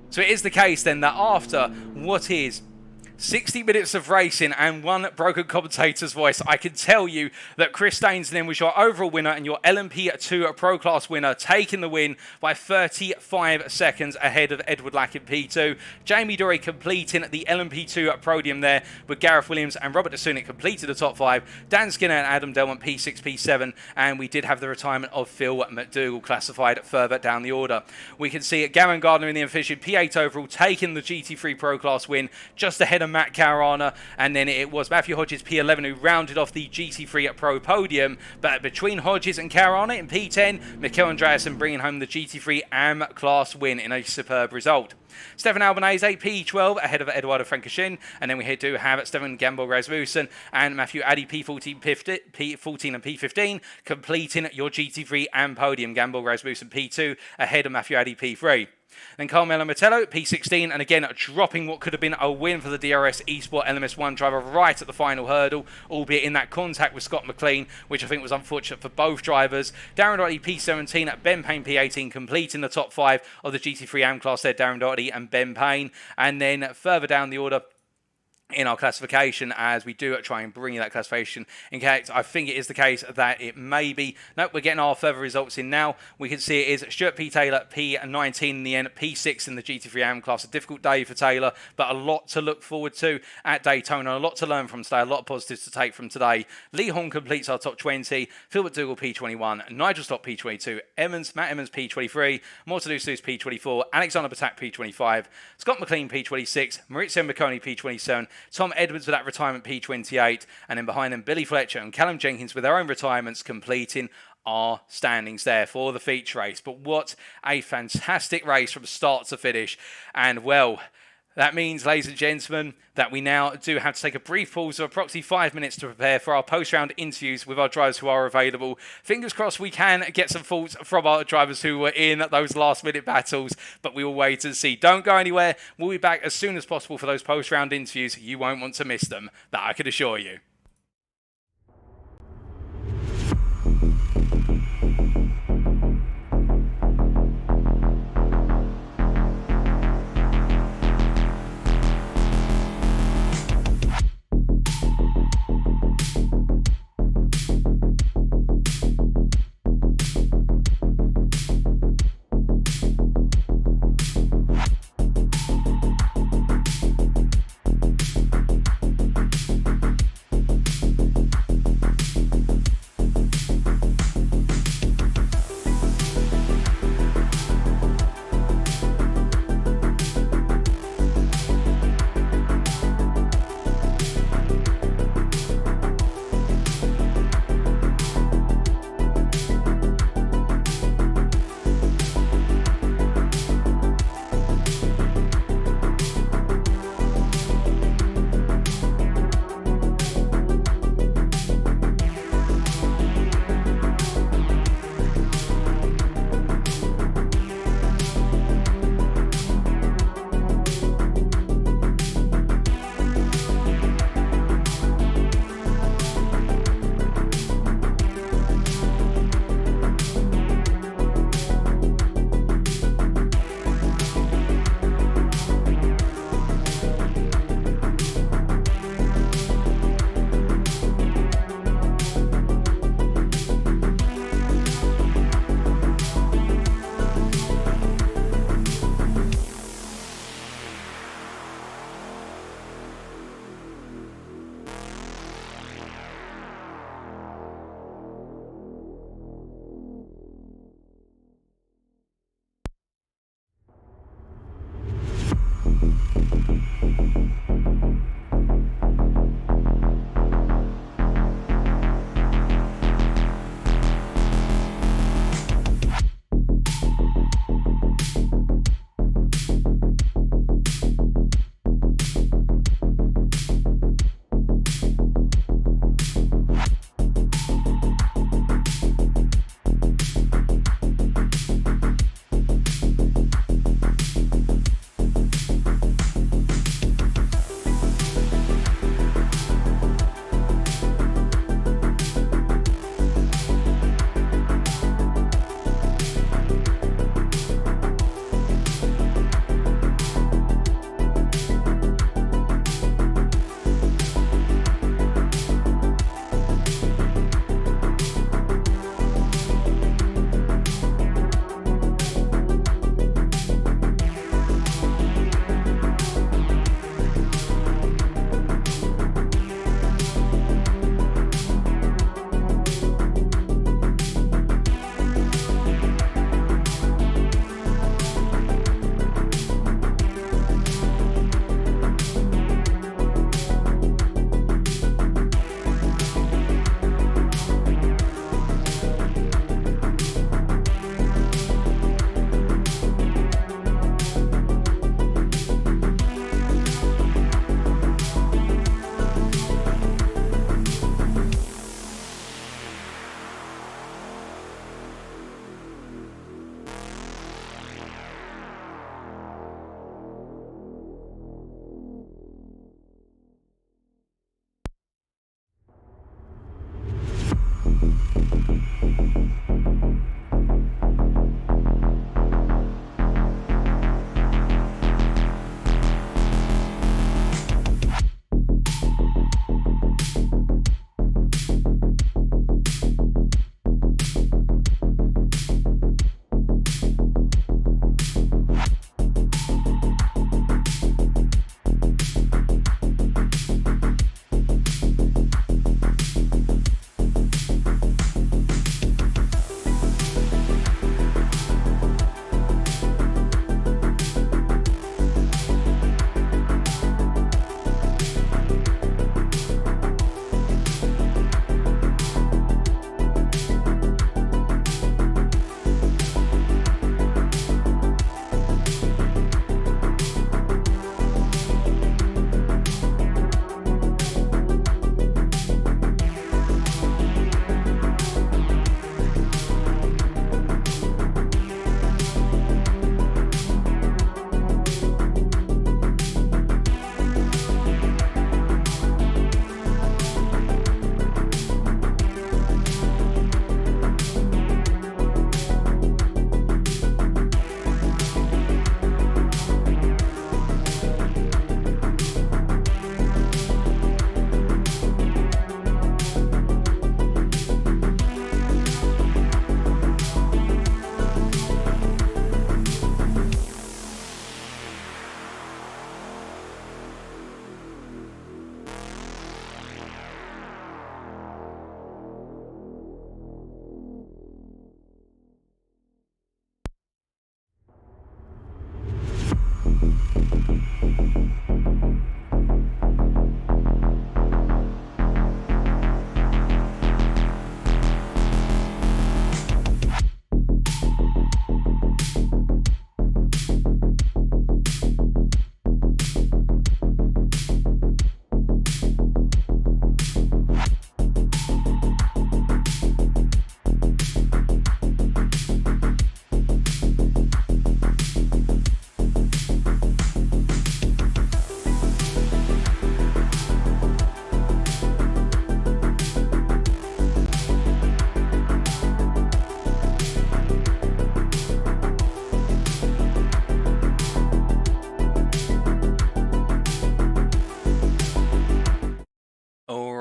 So it is the case then that after what is 60 minutes of racing and one broken commentator's voice, I can tell you that Chris Daines then was your overall winner and your LMP2 Pro Class winner, taking the win by 35 seconds ahead of Edward Lack in P2. Jamie Dory completing the LMP2 podium there, with Gareth Williams and Robert Dasunik completed the top 5. Dan Skinner and Adam Delmont P6, P7, and we did have the retirement of Phil McDougall classified further down the order. We can see Gavin Gardner in the efficient P8 overall, taking the GT3 Pro Class win, just ahead of Matt Caruana, and then it was Matthew Hodges P11 who rounded off the GT3 Pro podium. But between Hodges and Caruana in P10, Mikel Andreasen bringing home the GT3 AM class win in a superb result. Stefan Albanese P12 ahead of Eduardo Francochin, and then we do have Stefan Gamble Rasmussen and Matthew Addy P14, P14 and P15 completing your GT3 AM podium. Gamble Rasmussen P2 ahead of Matthew Addy P3. Then Carmelo Mettello, P16, and again dropping what could have been a win for the DRS Esport LMS1 driver right at the final hurdle, albeit in that contact with Scott McLean, which I think was unfortunate for both drivers. Darren Doherty, P17, Ben Payne, P18, completing the top 5 of the GT3 AM class there, Darren Doherty and Ben Payne. And then further down the order in our classification, as we do try and bring you that classification. In case I think it is the case that it may be. Nope, we're getting our further results in now. We can see it is Stuart P. Taylor, P19 in the end, P6 in the GT3 AM class. A difficult day for Taylor, but a lot to look forward to at Daytona. A lot to learn from today, a lot of positives to take from today. Lee Horn completes our top 20. Phil McDougall P21, Nigel Stott P22, Matt Emmons P23, Mortalusus P24, Alexander Batak P25, Scott McLean P26, Maurizio Bocconi P27, Tom Edwards with that retirement P28, and then behind them Billy Fletcher and Callum Jenkins with their own retirements completing our standings there for the feature race. But what a fantastic race from start to finish. And well, that means, ladies and gentlemen, that we now do have to take a brief pause of approximately 5 minutes to prepare for our post-round interviews with our drivers who are available. Fingers crossed we can get some thoughts from our drivers who were in those last-minute battles, but we will wait and see. Don't go anywhere. We'll be back as soon as possible for those post-round interviews. You won't want to miss them, that I can assure you.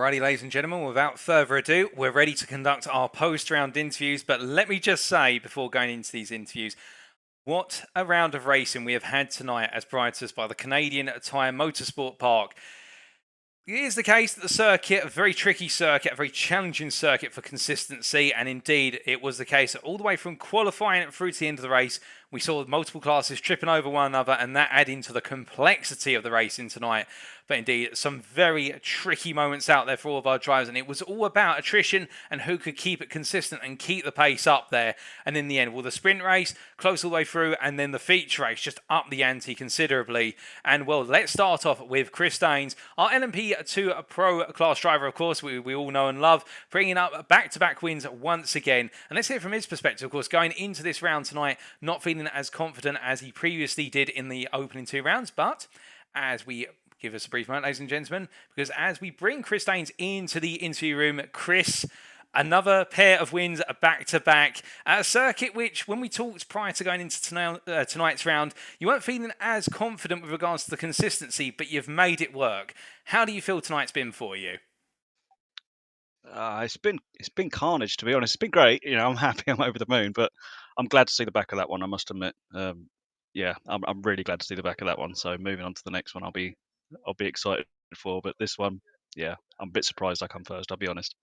Alrighty, ladies and gentlemen, without further ado, we're ready to conduct our post-round interviews. But let me just say, before going into these interviews, what a round of racing we have had tonight as brought to us by the Canadian Tire Motorsports Park. It is the case that the circuit, a very tricky circuit, a very challenging circuit for consistency, and indeed it was the case that all the way from qualifying through to the end of the race, we saw multiple classes tripping over one another, and that added to the complexity of the racing tonight. But indeed, some very tricky moments out there for all of our drivers, and it was all about attrition and who could keep it consistent and keep the pace up there. And in the end, well, the sprint race close all the way through, and then the feature race just upped the ante considerably. And well, let's start off with Chris Daines, our LMP PRO class driver, of course, we all know and love, bringing up back-to-back wins once again. And let's hear from his perspective, of course, going into this round tonight, not feeling as confident as he previously did in the opening two rounds, but as we give us a brief moment, ladies and gentlemen, because as we bring Chris Daines into the interview room, Chris, another pair of wins back-to-back at a circuit which, when we talked prior to going into tonight's round, you weren't feeling as confident with regards to the consistency, but you've made it work. How do you feel tonight's been for you? It's been carnage, to be honest. It's been great. I'm happy. I'm over the moon, but I'm glad to see the back of that one. I must admit. Yeah, I'm really glad to see the back of that one. So moving on to the next one, I'll be excited for. But this one, yeah, I'm a bit surprised I come first. I'll be honest.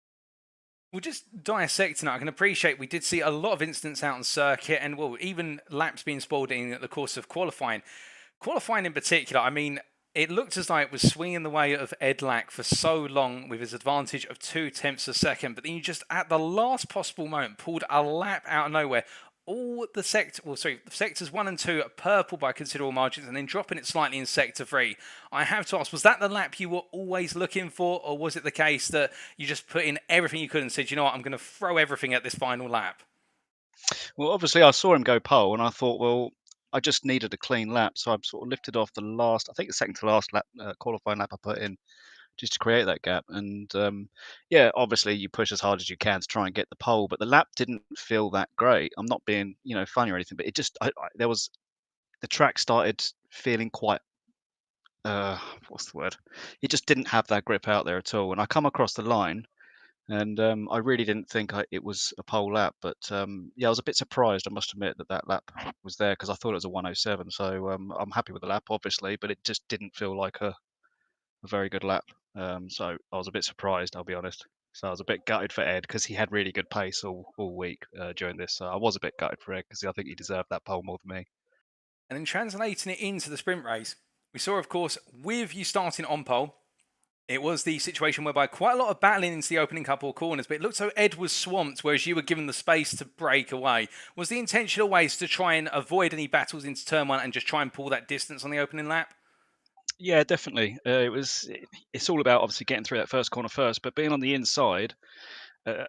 We'll just dissect tonight. I can appreciate we did see a lot of incidents out on circuit, and well, even laps being spoiled in the course of qualifying. Qualifying in particular, I mean, it looked as though it was swinging the way of Ed Lack for so long with his advantage of 0.2 a second, but then you just, at the last possible moment, pulled a lap out of nowhere. All the sectors 1 and 2 are purple by considerable margins, and then dropping it slightly in sector 3. I have to ask, was that the lap you were always looking for, or was it the case that you just put in everything you could and said, you know what, I'm going to throw everything at this final lap? Well, obviously, I saw him go pole, and I thought, well, I just needed a clean lap, so I sort of lifted off the last, I think the second to last lap, qualifying lap I put in, just to create that gap. And yeah, obviously you push as hard as you can to try and get the pole, but the lap didn't feel that great. I'm not being funny or anything, but it just there was the track started feeling quite what's the word? It just didn't have that grip out there at all. And I come across the line, and I really didn't think it was a pole lap, but yeah, I was a bit surprised. I must admit that lap was there because I thought it was a 107. So I'm happy with the lap, obviously, but it just didn't feel like a very good lap. So I was a bit surprised, I'll be honest. So I was a bit gutted for Ed because he had really good pace all week during this. So I was a bit gutted for Ed because I think he deserved that pole more than me. And then translating it into the sprint race, we saw, of course, with you starting on pole, it was the situation whereby quite a lot of battling into the opening couple of corners, but it looked so Ed was swamped, whereas you were given the space to break away. Was the intention always to try and avoid any battles into turn one and just try and pull that distance on the opening lap? Yeah, definitely. It's all about obviously getting through that first corner first, but being on the inside,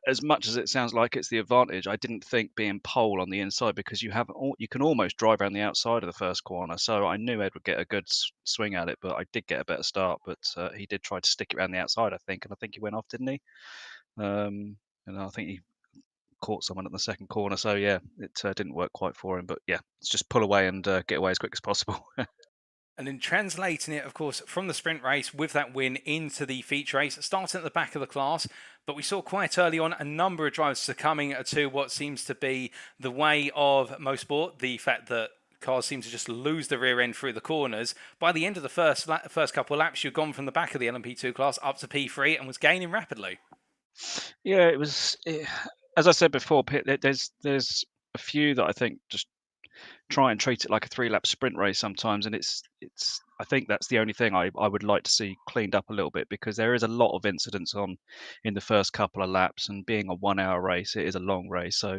as much as it sounds like it's the advantage, I didn't think being pole on the inside because you can almost drive around the outside of the first corner. So I knew Ed would get a good swing at it, but I did get a better start. But he did try to stick it around the outside, I think, and I think he went off, didn't he? And I think he caught someone at the second corner. So yeah, it didn't work quite for him. But yeah, it's just pull away and get away as quick as possible. And then translating it, of course, from the sprint race with that win into the feature race, starting at the back of the class. But we saw quite early on a number of drivers succumbing to what seems to be the way of motorsport, the fact that cars seem to just lose the rear end through the corners. By the end of the first couple of laps, you've gone from the back of the LMP2 class up to P3 and was gaining rapidly. Yeah, as I said before, there's a few that I think just try and treat it like a 3-lap sprint race sometimes, and it's I think that's the only thing I would like to see cleaned up a little bit, because there is a lot of incidents on in the first couple of laps, and being a 1-hour race, it is a long race. So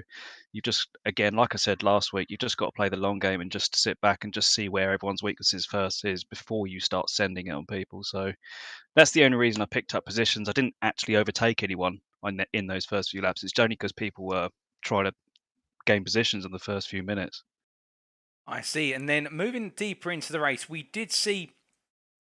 you just, again, like I said last week, you've just got to play the long game and just sit back and just see where everyone's weaknesses first is before you start sending it on people. So that's the only reason I picked up positions. I didn't actually overtake anyone in those first few laps. It's only because people were trying to gain positions in the first few minutes. I see. And then moving deeper into the race, we did see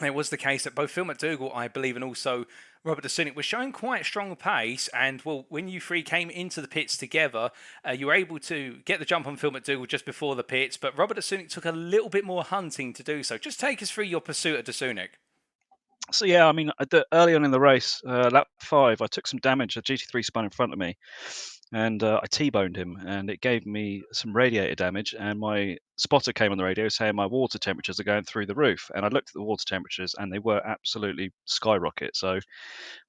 it was the case that both Phil McDougall, I believe, and also Robert Dasunik were showing quite strong pace. And, well, when you three came into the pits together, you were able to get the jump on Phil McDougall just before the pits. But Robert Dasunik took a little bit more hunting to do so. Just take us through your pursuit of Dasunik. So yeah, I mean, early on in the race, lap 5, I took some damage. A GT3 spun in front of me, and I T-boned him, and it gave me some radiator damage. And my spotter came on the radio saying my water temperatures are going through the roof. And I looked at the water temperatures, and they were absolutely skyrocket. So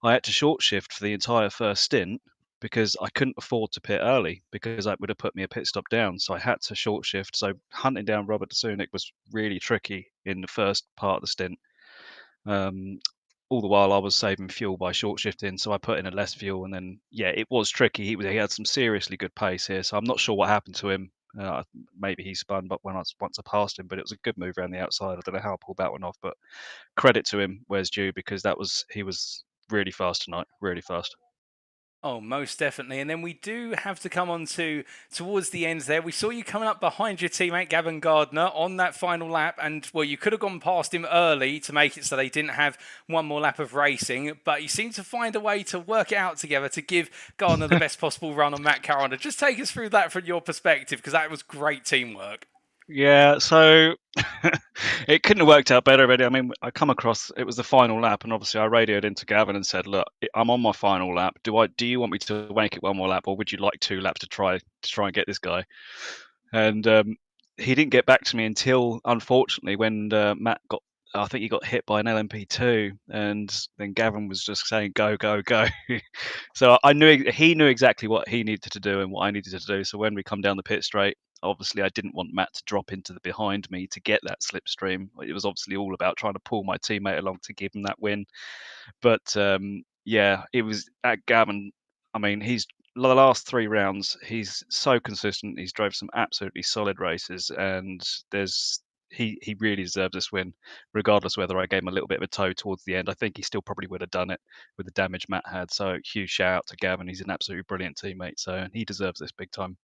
I had to short shift for the entire first stint because I couldn't afford to pit early because that would have put me a pit stop down. So I had to short shift. So hunting down Robert Sunik was really tricky in the first part of the stint. All the while I was saving fuel by short shifting, so I put in a less fuel, and then yeah, it was tricky. He had some seriously good pace here, so I'm not sure what happened to him. Maybe he spun, but once I passed him, but it was a good move around the outside. I don't know how I pulled that one off, but credit to him, where's due, because he was really fast tonight, really fast. Oh, most definitely. And then we do have to come on to towards the end there. We saw you coming up behind your teammate Gavin Gardner on that final lap. And, well, you could have gone past him early to make it so they didn't have one more lap of racing. But you seem to find a way to work it out together to give Gardner the best possible run on Matt Carona. Just take us through that from your perspective, because that was great teamwork. Yeah, so it couldn't have worked out better, really. I mean, I come across, it was the final lap, and obviously I radioed into Gavin and said, "Look, I'm on my final lap. Do you want me to make it one more lap, or would you like 2 laps to try and get this guy?" And he didn't get back to me until, unfortunately, when Matt got, I think he got hit by an LMP2, and then Gavin was just saying, "Go, go, go." So I knew he knew exactly what he needed to do and what I needed to do. So when we come down the pit straight, obviously I didn't want Matt to drop into the behind me to get that slipstream. It was obviously all about trying to pull my teammate along to give him that win. But yeah, it was at Gavin. I mean, he's the last 3 rounds. He's so consistent. He's drove some absolutely solid races, and he really deserves this win, regardless whether I gave him a little bit of a toe towards the end. I think he still probably would have done it with the damage Matt had. So huge shout out to Gavin. He's an absolutely brilliant teammate. So he deserves this big time.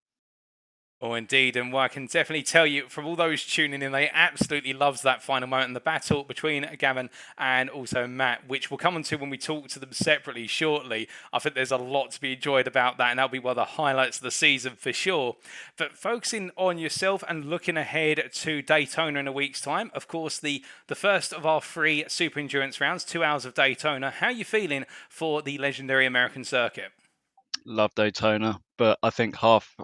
Oh, indeed. And well, I can definitely tell you from all those tuning in, they absolutely loves that final moment and the battle between Gavin and also Matt, which we'll come on to when we talk to them separately shortly. I think there's a lot to be enjoyed about that, and that'll be one of the highlights of the season for sure. But focusing on yourself and looking ahead to Daytona in a week's time, of course, the first of our 3 super endurance rounds, 2 hours of Daytona. How are you feeling for the legendary American circuit? Love Daytona, but I think half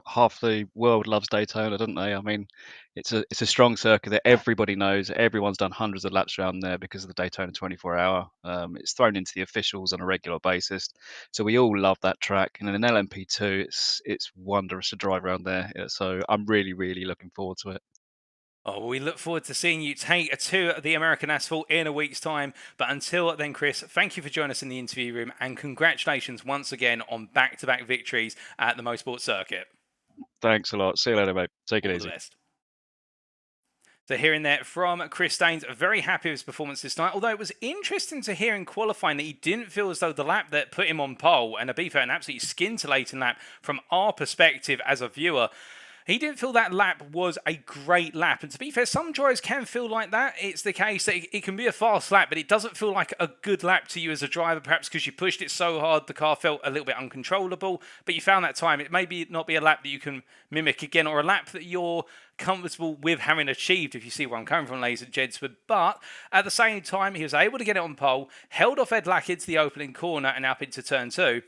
the world loves Daytona, don't they? I mean, it's a strong circuit that everybody knows. Everyone's done hundreds of laps around there because of the Daytona 24 hour. It's thrown into the officials on a regular basis, so we all love that track. And in an LMP2, it's wondrous to drive around there. So I'm really looking forward to it. Oh, well, we look forward to seeing you take to the American asphalt in a week's time. But until then, Chris, thank you for joining us in the interview room, and congratulations once again on back-to-back victories at the Motorsport Circuit. Thanks a lot. See you later, mate. Take it All the easy. best. So hearing that from Chris Daines, very happy with his performance this night. Although it was interesting to hear in qualifying that he didn't feel as though the lap that put him on pole, and to be fair, an absolutely scintillating lap from our perspective as a viewer, he didn't feel that lap was a great lap. And to be fair, some drivers can feel like that. It's the case that it can be a fast lap, but it doesn't feel like a good lap to you as a driver, perhaps because you pushed it so hard the car felt a little bit uncontrollable. But you found that time. It may not be a lap that you can mimic again, or a lap that you're comfortable with having achieved, if you see where I'm coming from, ladies and gentlemen. But at the same time, he was able to get it on pole, held off Ed Lack into the opening corner and up into turn 2.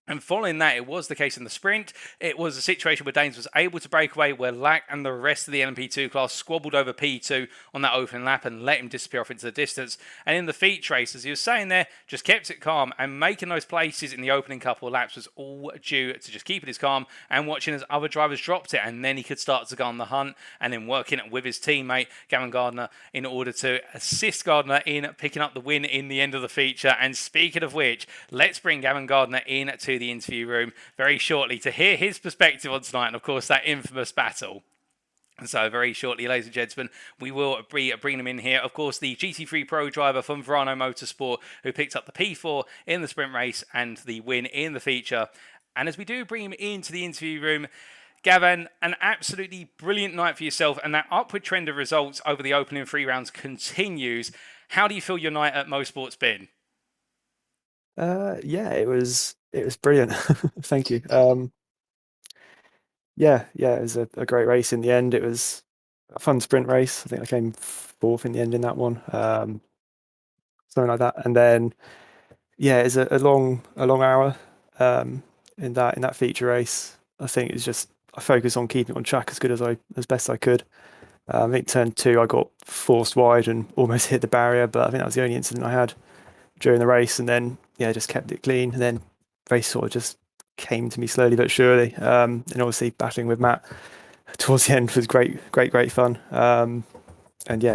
And following that, it was the case in the sprint. It was a situation where Daines was able to break away, where Lack and the rest of the LMP2 class squabbled over P2 on that opening lap and let him disappear off into the distance. And in the feature race, as he was saying there, just kept it calm, and making those places in the opening couple of laps was all due to just keeping his calm and watching as other drivers dropped it. And then he could start to go on the hunt, and then working with his teammate, Gavin Gardner, in order to assist Gardner in picking up the win in the end of the feature. And speaking of which, let's bring Gavin Gardner in to the interview room very shortly to hear his perspective on tonight, and of course that infamous battle. And so very shortly, ladies and gentlemen, we will bring him in here. Of course, the GT3 Pro driver from Verano Motorsport, who picked up the P4 in the sprint race and the win in the feature. And as we do bring him into the interview room, Gavin, an absolutely brilliant night for yourself, and that upward trend of results over the opening 3 rounds continues. How do you feel your night at Motorsport's been? Yeah, it was brilliant. Thank you. Yeah, it was a great race in the end. It was a fun sprint race. I think I came fourth in the end in that one. something like that. And then it's a long hour in that feature race. I think it's just I focused on keeping it on track as best I could. I think turn 2 I got forced wide and almost hit the barrier, but I think that was the only incident I had during the race. And then just kept it clean. And then race sort of just came to me slowly but surely. And obviously battling with Matt towards the end was great fun. And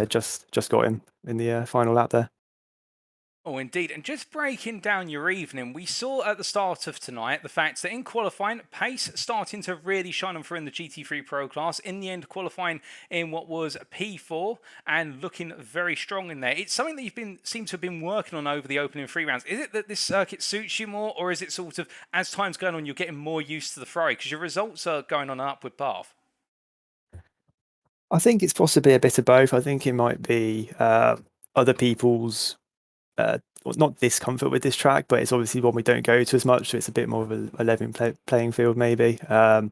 just got him in the final lap there. Oh, indeed. And just breaking down your evening, we saw at the start of tonight the fact that in qualifying, pace starting to really shine on through in the GT3 Pro class. In the end, qualifying in what was P4 and looking very strong in there. It's something that you've seem to have been working on over the opening 3 rounds. Is it that this circuit suits you more, or is it sort of, as time's going on, you're getting more used to the Ferrari? Because your results are going on an upward path. I think it's possibly a bit of both. I think it might be other people's not discomfort with this track, but it's obviously one we don't go to as much, so it's a bit more of a level playing field maybe. I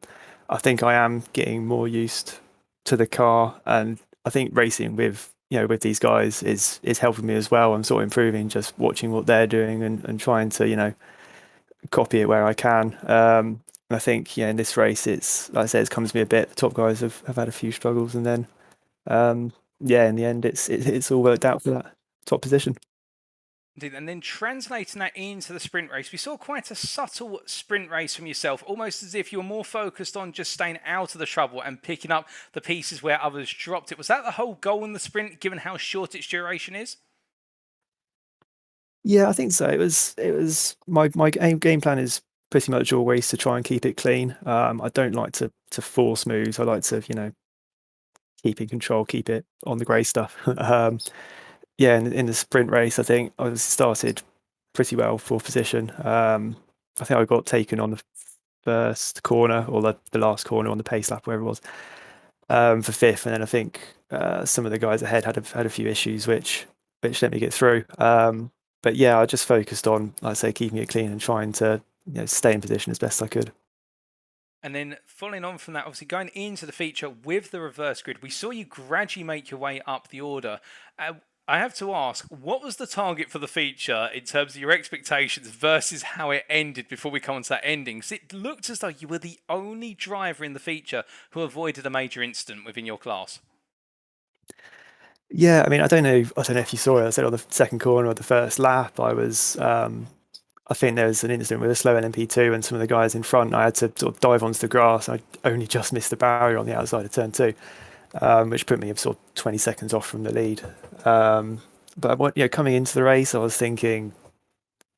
think I am getting more used to the car, and I think racing with these guys is helping me as well. I'm sort of improving just watching what they're doing and trying to copy it where I can. And I think in this race, it's like I said, it's come to me a bit. The top guys have had a few struggles, and then in the end, it's all worked out for that top position. And then translating that into the sprint race, we saw quite a subtle sprint race from yourself, almost as if you were more focused on just staying out of the trouble and picking up the pieces where others dropped it. Was that the whole goal in the sprint, given how short its duration is? Yeah, I think so. It was my game plan is pretty much always to try and keep it clean. I don't like to force moves. I like to keep in control, keep it on the grey stuff. In the sprint race, I think I started pretty well, 4th position. I think I got taken on the first corner or the last corner on the pace lap, wherever it was, for 5th. And then I think some of the guys ahead had a few issues, which let me get through. But I just focused on, like I say, keeping it clean and trying to stay in position as best I could. And then following on from that, obviously going into the feature with the reverse grid, we saw you gradually make your way up the order. I have to ask, what was the target for the feature in terms of your expectations versus how it ended before we come on to that ending? Because it looked as though you were the only driver in the feature who avoided a major incident within your class. Yeah, I mean, I don't know if you saw it. I said on the second corner of the first lap, I was, I think there was an incident with a slow LMP2 and some of the guys in front. I had to sort of dive onto the grass. I only just missed the barrier on the outside of turn 2. Which put me sort of 20 seconds off from the lead. But coming into the race, I was thinking,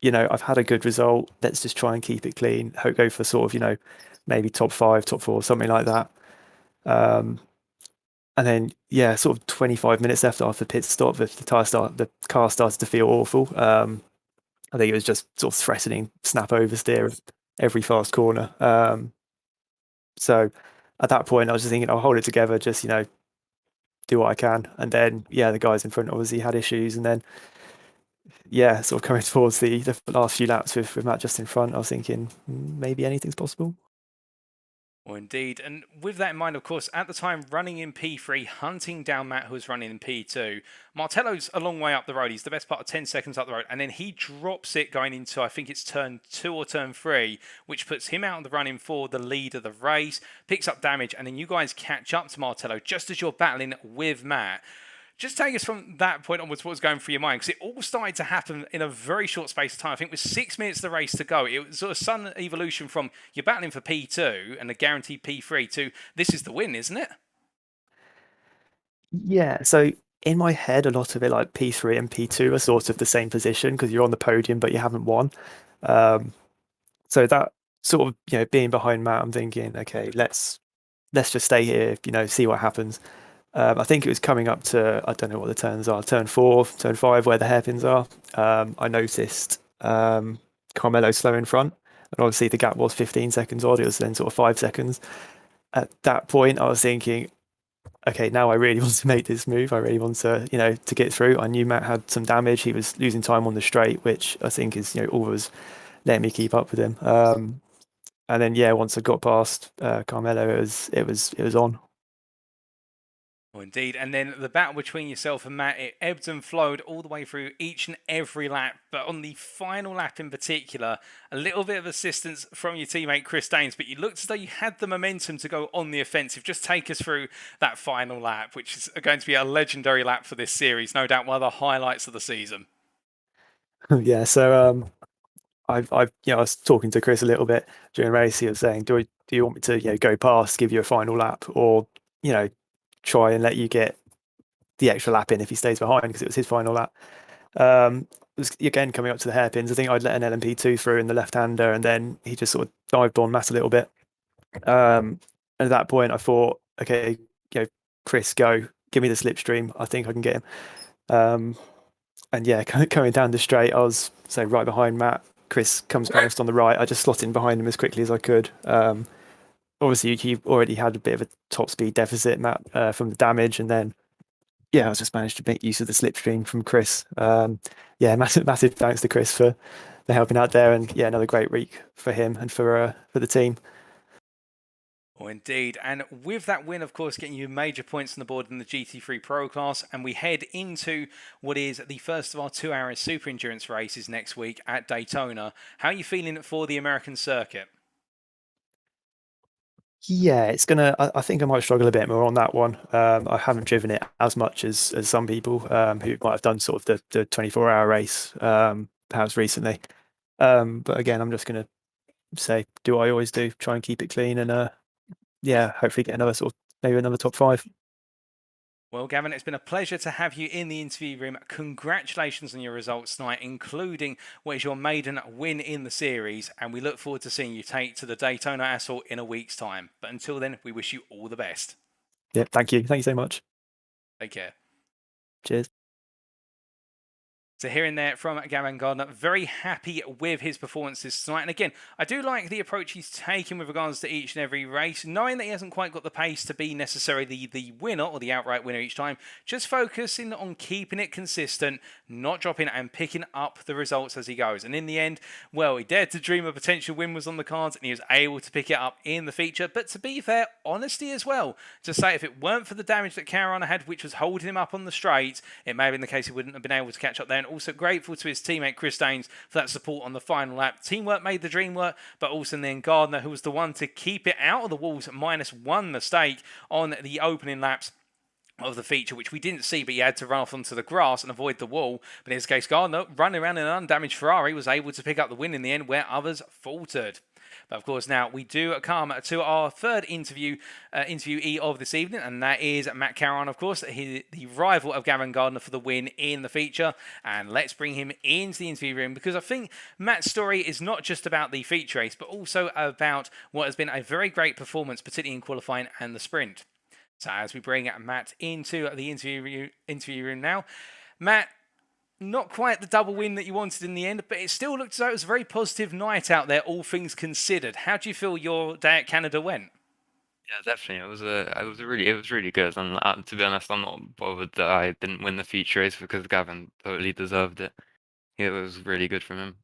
I've had a good result. Let's just try and keep it clean. Go for sort of, maybe top 5, top 4, something like that. And then, sort of 25 minutes after the pit stop, the car started to feel awful. I think it was just sort of threatening snap oversteer every fast corner. So at that point, I was just thinking, I'll hold it together, just, do what I can. And then, the guys in front obviously had issues. And then, sort of coming towards the last few laps with Matt just in front, I was thinking maybe anything's possible. Well, indeed. And with that in mind, of course, at the time running in P3, hunting down Matt, who was running in P2, Martello's a long way up the road. He's the best part of 10 seconds up the road. And then he drops it going into, I think it's turn 2 or turn 3, which puts him out of the running for the lead of the race, picks up damage, and then you guys catch up to Martello just as you're battling with Matt. Just take us from that point onwards, what was going through your mind? Because it all started to happen in a very short space of time. I think it was 6 minutes of the race to go. It was sort of sudden evolution from you're battling for P2 and a guaranteed P3 to this is the win, isn't it? Yeah, so in my head, a lot of it, like P3 and P2 are sort of the same position because you're on the podium, but you haven't won. So that sort of, being behind Matt, I'm thinking, okay, let's just stay here, see what happens. I think it was coming up to, I don't know what the turns are, turn 4, turn 5, where the hairpins are. I noticed Carmelo slow in front, and obviously the gap was 15 seconds odd. It was then sort of 5 seconds. At that point, I was thinking, okay, now I really want to make this move. I really want to, to get through. I knew Matt had some damage. He was losing time on the straight, which I think is, always letting me keep up with him. And then, once I got past Carmelo, it was on. Well, indeed. And then the battle between yourself and Matt, it ebbed and flowed all the way through each and every lap. But on the final lap in particular, a little bit of assistance from your teammate Chris Daines, but you looked as though you had the momentum to go on the offensive. Just take us through that final lap, which is going to be a legendary lap for this series. No doubt one of the highlights of the season. Yeah, so I was talking to Chris a little bit during race. He was saying, do you want me to go past, give you a final lap, or try and let you get the extra lap in if he stays behind, because it was his final lap. It was again coming up to the hairpins. I think I'd let an LMP2 through in the left-hander, and then he just sort of dived on Matt a little bit. And at that point, I thought, okay, Chris, go, give me the slipstream. I think I can get him. And yeah, coming down the straight, I was right behind Matt. Chris comes past on the right. I just slotted in behind him as quickly as I could. Obviously, he already had a bit of a top speed deficit, Matt, from the damage, and then I just managed to make use of the slipstream from Chris. Massive thanks to Chris for helping out there, and another great week for him and for the team. Oh, indeed. And with that win, of course, getting you major points on the board in the GT3 Pro class, and we head into what is the first of our 2 ARA Super Endurance races next week at Daytona. How are you feeling for the American circuit? Yeah, it's gonna. I think I might struggle a bit more on that one. I haven't driven it as much as some people who might have done sort of the 24-hour race perhaps recently. But again, I'm just gonna say, do I always do? Try and keep it clean, and hopefully get another maybe another top 5. Well, Gavin, it's been a pleasure to have you in the interview room. Congratulations on your results tonight, including what is your maiden win in the series. And we look forward to seeing you take to the Daytona Asphalt in a week's time. But until then, we wish you all the best. Yeah, thank you. Thank you so much. Take care. Cheers. So hearing there from Gavin Gardner, very happy with his performances tonight. And again, I do like the approach he's taken with regards to each and every race, knowing that he hasn't quite got the pace to be necessarily the winner or the outright winner each time, just focusing on keeping it consistent, not dropping and picking up the results as he goes. And in the end, well, he dared to dream a potential win was on the cards, and he was able to pick it up in the feature. But to be fair, honesty as well. To say if it weren't for the damage that Caruana had, which was holding him up on the straight, it may have been the case he wouldn't have been able to catch up there. And also grateful to his teammate Chris Daines for that support on the final lap. Teamwork made the dream work, but also then Gardner, who was the one to keep it out of the walls, -1 mistake on the opening laps of the feature, which we didn't see, but he had to run off onto the grass and avoid the wall. But in this case, Gardner, running around in an undamaged Ferrari, was able to pick up the win in the end where others faltered. But of course, now we do come to our third interviewee of this evening, and that is Matt Caruana, of course, the rival of Gavin Gardner for the win in the feature. And let's bring him into the interview room, because I think Matt's story is not just about the feature race, but also about what has been a very great performance, particularly in qualifying and the sprint. So as we bring Matt into the interview room now, Matt, not quite the double win that you wanted in the end, but it still looked as though it was a very positive night out there, all things considered. How do you feel your day at Canada went? Yeah, definitely. It was really good. And to be honest, I'm not bothered that I didn't win the feature race, because Gavin totally deserved it. It was really good from him.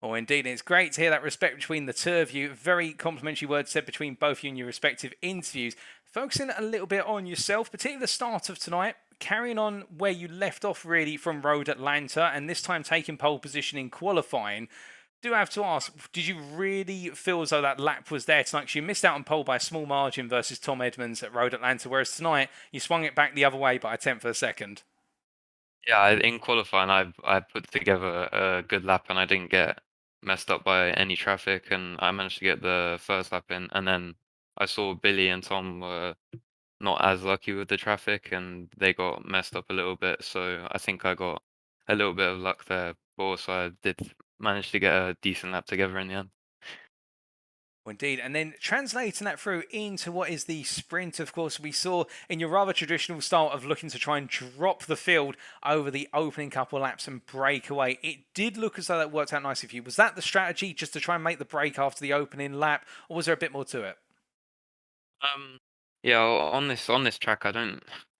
Oh, indeed. It's great to hear that respect between the two of you. Very complimentary words said between both you in your respective interviews. Focusing a little bit on yourself, particularly the start of tonight, carrying on where you left off really from Road Atlanta, and this time taking pole position in qualifying. Do have to ask, did you really feel as though that lap was there tonight? Because you missed out on pole by a small margin versus Tom Edmonds at Road Atlanta, whereas tonight you swung it back the other way by a tenth of a second. Yeah, in qualifying, I put together a good lap, and I didn't get messed up by any traffic, and I managed to get the first lap in. And then I saw Billy and Tom were not as lucky with the traffic, and they got messed up a little bit. So I think I got a little bit of luck there, but also I did manage to get a decent lap together in the end. Indeed, and then translating that through into what is the sprint, of course, we saw in your rather traditional style of looking to try and drop the field over the opening couple of laps and break away. It did look as though that worked out nicely for you. Was that the strategy, just to try and make the break after the opening lap, or was there a bit more to it? Yeah, on this track,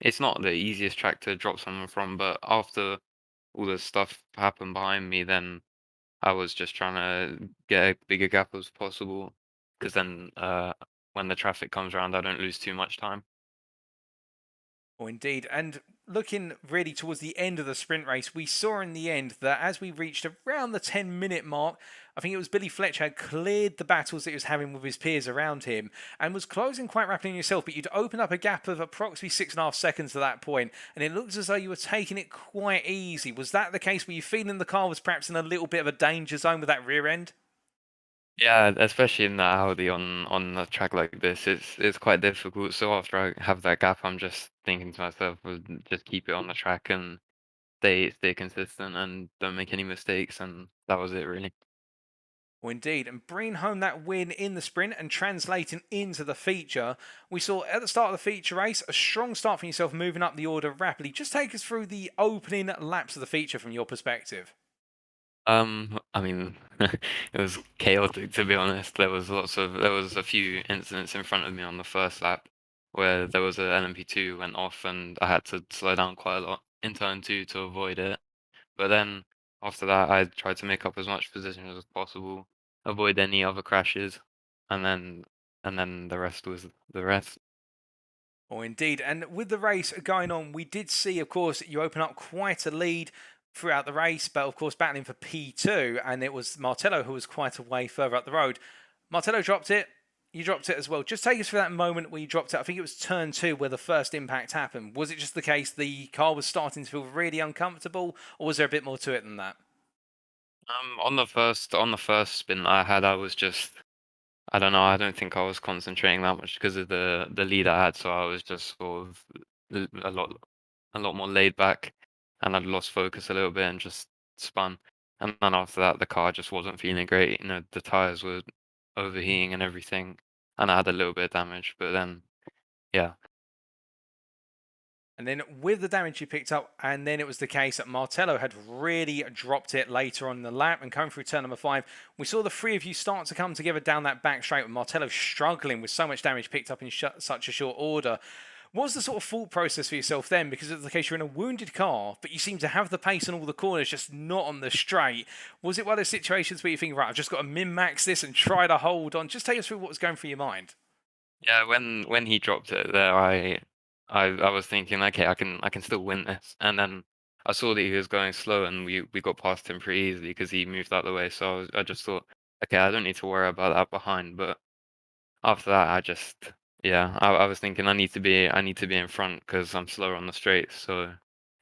it's not the easiest track to drop someone from, but after all the stuff happened behind me, then I was just trying to get a bigger gap as possible, because then when the traffic comes around, I don't lose too much time. Oh, indeed. And looking really towards the end of the sprint race, we saw in the end that as we reached around the 10-minute mark, I think it was Billy Fletcher had cleared the battles that he was having with his peers around him and was closing quite rapidly on yourself, but you'd opened up a gap of approximately 6.5 seconds at that point, and it looked as though you were taking it quite easy. Was that the case? Were you feeling the car was perhaps in a little bit of a danger zone with that rear end? Yeah, especially in the Audi on a track like this, it's quite difficult. So after I have that gap, I'm just thinking to myself, "Well, just keep it on the track and stay consistent and don't make any mistakes." And that was it, really. Well, indeed, and bringing home that win in the sprint and translating into the feature, we saw at the start of the feature race a strong start for yourself, moving up the order rapidly. Just take us through the opening laps of the feature from your perspective. I mean, it was chaotic to be honest. There was a few incidents in front of me on the first lap where there was a LMP2 went off and I had to slow down quite a lot in turn two to avoid it. But then after that, I tried to make up as much position as possible, avoid any other crashes, and then the rest was the rest. Oh, indeed. And with the race going on, we did see, of course, you open up quite a lead throughout the race, but of course, battling for P2, and it was Martello who was quite a way further up the road. Martello dropped it. You dropped it as well. Just take us through that moment where you dropped it. I think it was turn 2 where the first impact happened. Was it just the case the car was starting to feel really uncomfortable, or was there a bit more to it than that? On the first spin I had, I was just I don't know. I don't think I was concentrating that much because of the lead I had, so I was just sort of a lot more laid back, and I'd lost focus a little bit and just spun. And then after that, the car just wasn't feeling great. The tires were overheating and everything, and I had a little bit of damage. But then, yeah, And then with the damage you picked up, and then it was the case that Martello had really dropped it later on in the lap and coming through turn number 5. We saw the three of you start to come together down that back straight with Martello struggling with so much damage picked up in such a short order. What was the sort of thought process for yourself then? Because it was the case you're in a wounded car, but you seem to have the pace in all the corners, just not on the straight. Was it one of those situations where you think, right, I've just got to min-max this and try to hold on? Just take us through what was going through your mind. yeah. When he dropped it there, I was thinking, okay, I can still win this. And then I saw that he was going slow, and we got past him pretty easily because he moved out the way. So I just thought, okay, I don't need to worry about that behind. But after that, yeah, I was thinking I need to be in front because I'm slower on the straight. So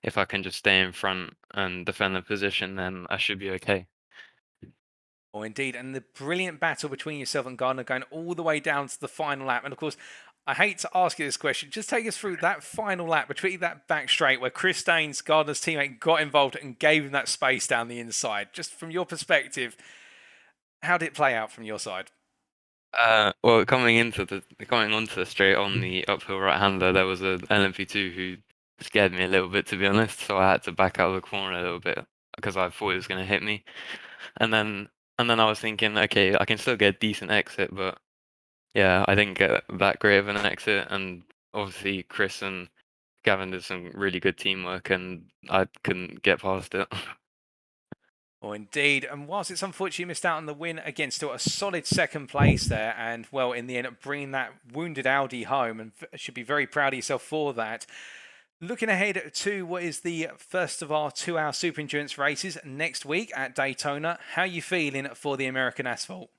if I can just stay in front and defend the position, then I should be okay. Oh, indeed. And the brilliant battle between yourself and Gardner going all the way down to the final lap. And of course, I hate to ask you this question. Just take us through that final lap between that back straight where Chris Daines, Gardner's teammate, got involved and gave him that space down the inside. Just from your perspective, how did it play out from your side? Well, coming onto the straight on the uphill right hander, there was a LMP2 who scared me a little bit, to be honest. So I had to back out of the corner a little bit because I thought he was going to hit me. And then I was thinking, okay, I can still get a decent exit, but yeah, I didn't get that great of an exit. And obviously, Chris and Gavin did some really good teamwork, and I couldn't get past it. Oh, indeed. And whilst it's unfortunate you missed out on the win, again, still a solid second place there. And, well, in the end, bringing that wounded Audi home, and should be very proud of yourself for that. Looking ahead to what is the first of our 2-hour super endurance races next week at Daytona, how are you feeling for the American asphalt?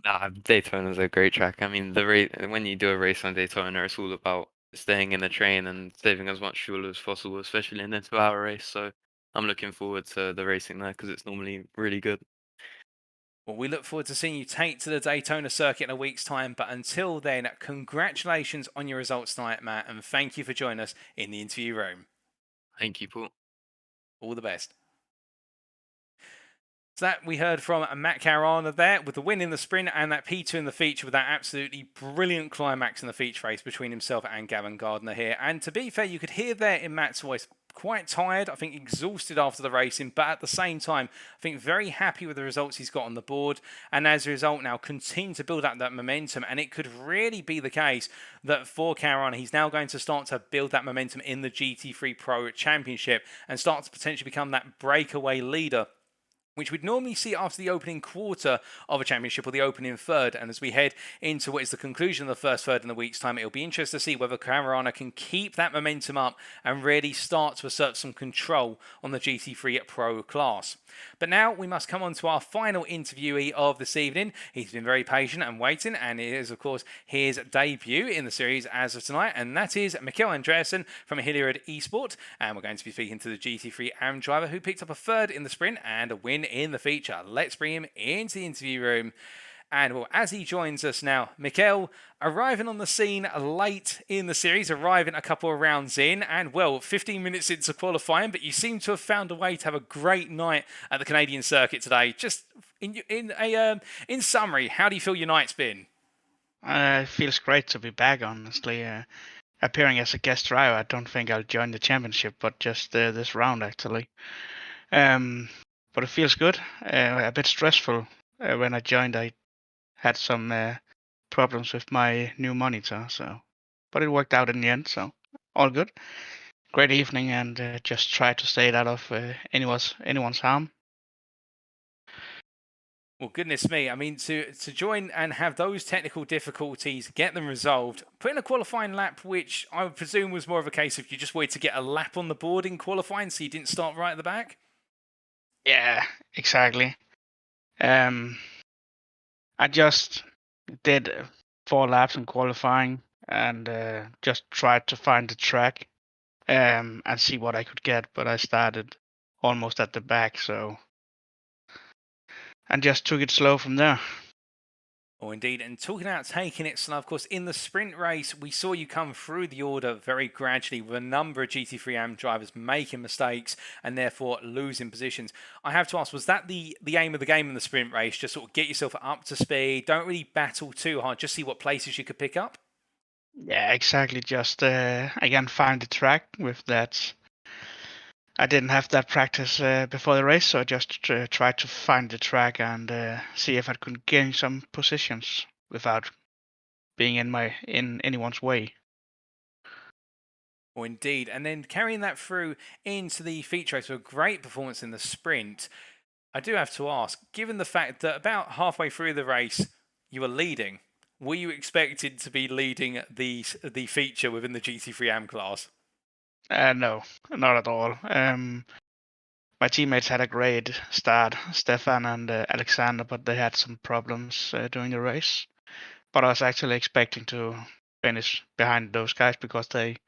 Nah, Daytona's a great track. I mean, when you do a race on Daytona, it's all about staying in the train and saving as much fuel as possible, especially in a 2-hour race. So I'm looking forward to the racing there because it's normally really good. Well, we look forward to seeing you take to the Daytona circuit in a week's time. But until then, congratulations on your results tonight, Matt, and thank you for joining us in the interview room. Thank you, Paul. All the best. So that we heard from Matt Caruana there with the win in the sprint and that P2 in the feature with that absolutely brilliant climax in the feature race between himself and Gavin Gardner here. And to be fair, you could hear there in Matt's voice, quite tired, I think exhausted after the racing, but at the same time, I think very happy with the results he's got on the board. And as a result now, continue to build up that momentum. And it could really be the case that for Caruana, he's now going to start to build that momentum in the GT3 Pro Championship and start to potentially become that breakaway leader which we'd normally see after the opening quarter of a championship or the opening third. And as we head into what is the conclusion of the first third in a week's time, it'll be interesting to see whether Caruana can keep that momentum up and really start to assert some control on the GT3 Pro class. But now we must come on to our final interviewee of this evening. He's been very patient and waiting, and it is, of course, his debut in the series as of tonight, and that is Mikkel Andreasen from Hilliard Esport. And we're going to be speaking to the GT3 AM driver who picked up a third in the sprint and a win in the feature. Let's bring him into the interview room. And well, as he joins us now, Mikkel, arriving on the scene late in the series, arriving a couple of rounds in, and well, 15 minutes into qualifying, but you seem to have found a way to have a great night at the Canadian circuit today. Just in summary, how do you feel your night's been? It feels great to be back, honestly. Appearing as a guest driver, I don't think I'll join the championship, but just this round, actually. But it feels good. A bit stressful. When I joined, I had some problems with my new monitor, but it worked out in the end, so all good. Great evening, and just try to stay out of anyone's harm. Well, goodness me. I mean, to join and have those technical difficulties, get them resolved, put in a qualifying lap, which I would presume was more of a case of you just wanted to get a lap on the board in qualifying so you didn't start right at the back? Yeah, exactly. I just did 4 laps in qualifying and just tried to find the track and see what I could get, but I started almost at the back, and just took it slow from there. Oh, indeed. And talking about taking it slow, of course, in the sprint race, we saw you come through the order very gradually with a number of GT3 AM drivers making mistakes and therefore losing positions. I have to ask, was that the aim of the game in the sprint race? Just sort of get yourself up to speed, don't really battle too hard, just see what places you could pick up? Yeah, exactly. Just again, find the track with that. I didn't have that practice before the race, so I just tried to find the track and see if I could gain some positions without being in anyone's way. Oh, indeed. And then carrying that through into the feature race with a great performance in the sprint. I do have to ask, given the fact that about halfway through the race you were leading, were you expected to be leading the feature within the GT3 AM class? No, not at all. My teammates had a great start, Stefan and Alexander, but they had some problems during the race. But I was actually expecting to finish behind those guys because they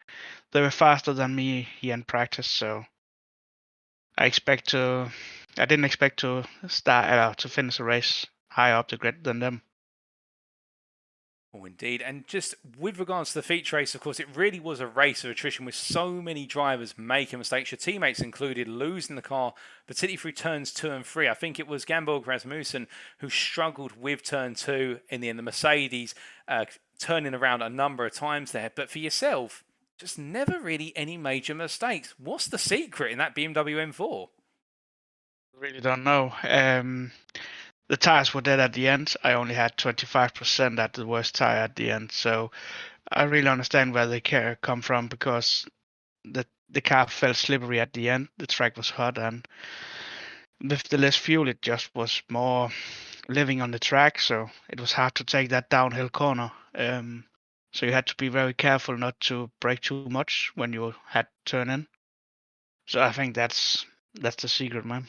were faster than me here in practice. So I didn't expect to start to finish a race higher up the grid than them. Oh, indeed. And just with regards to the feature race, of course, it really was a race of attrition with so many drivers making mistakes. Your teammates included, losing the car, particularly through turns 2 and 3. I think it was Gamborg Rasmussen who struggled with turn 2 in the end. The Mercedes turning around a number of times there. But for yourself, just never really any major mistakes. What's the secret in that BMW M4? Really don't know. The tires were dead at the end. I only had 25% at the worst tire at the end, so I really understand where they come from because the car felt slippery at the end. The track was hot, and with the less fuel, it just was more living on the track, so it was hard to take that downhill corner. So you had to be very careful not to brake too much when you had to turn in. So I think that's the secret, man.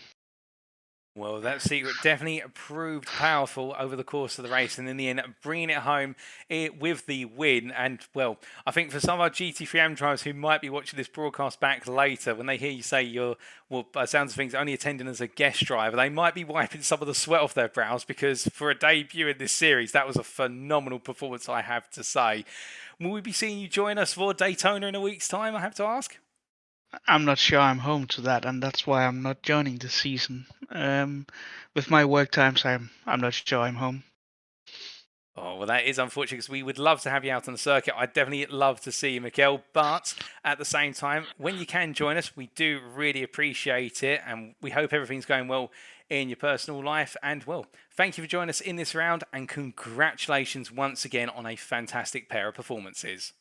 Well, that secret definitely proved powerful over the course of the race, and in the end, bringing it home with the win. And, well, I think for some of our GT3 AM drivers who might be watching this broadcast back later, when they hear you say you're, well, by sounds of things, only attending as a guest driver, they might be wiping some of the sweat off their brows because for a debut in this series, that was a phenomenal performance, I have to say. Will we be seeing you join us for Daytona in a week's time, I have to ask? I'm not sure I'm home to that, and that's why I'm not joining the season. With my work times, I'm not sure I'm home. Oh, well, that is unfortunate because we would love to have you out on the circuit. I'd definitely love to see you, Mikkel. But at the same time, when you can join us, we do really appreciate it. And we hope everything's going well in your personal life. And, well, thank you for joining us in this round. And congratulations once again on a fantastic pair of performances.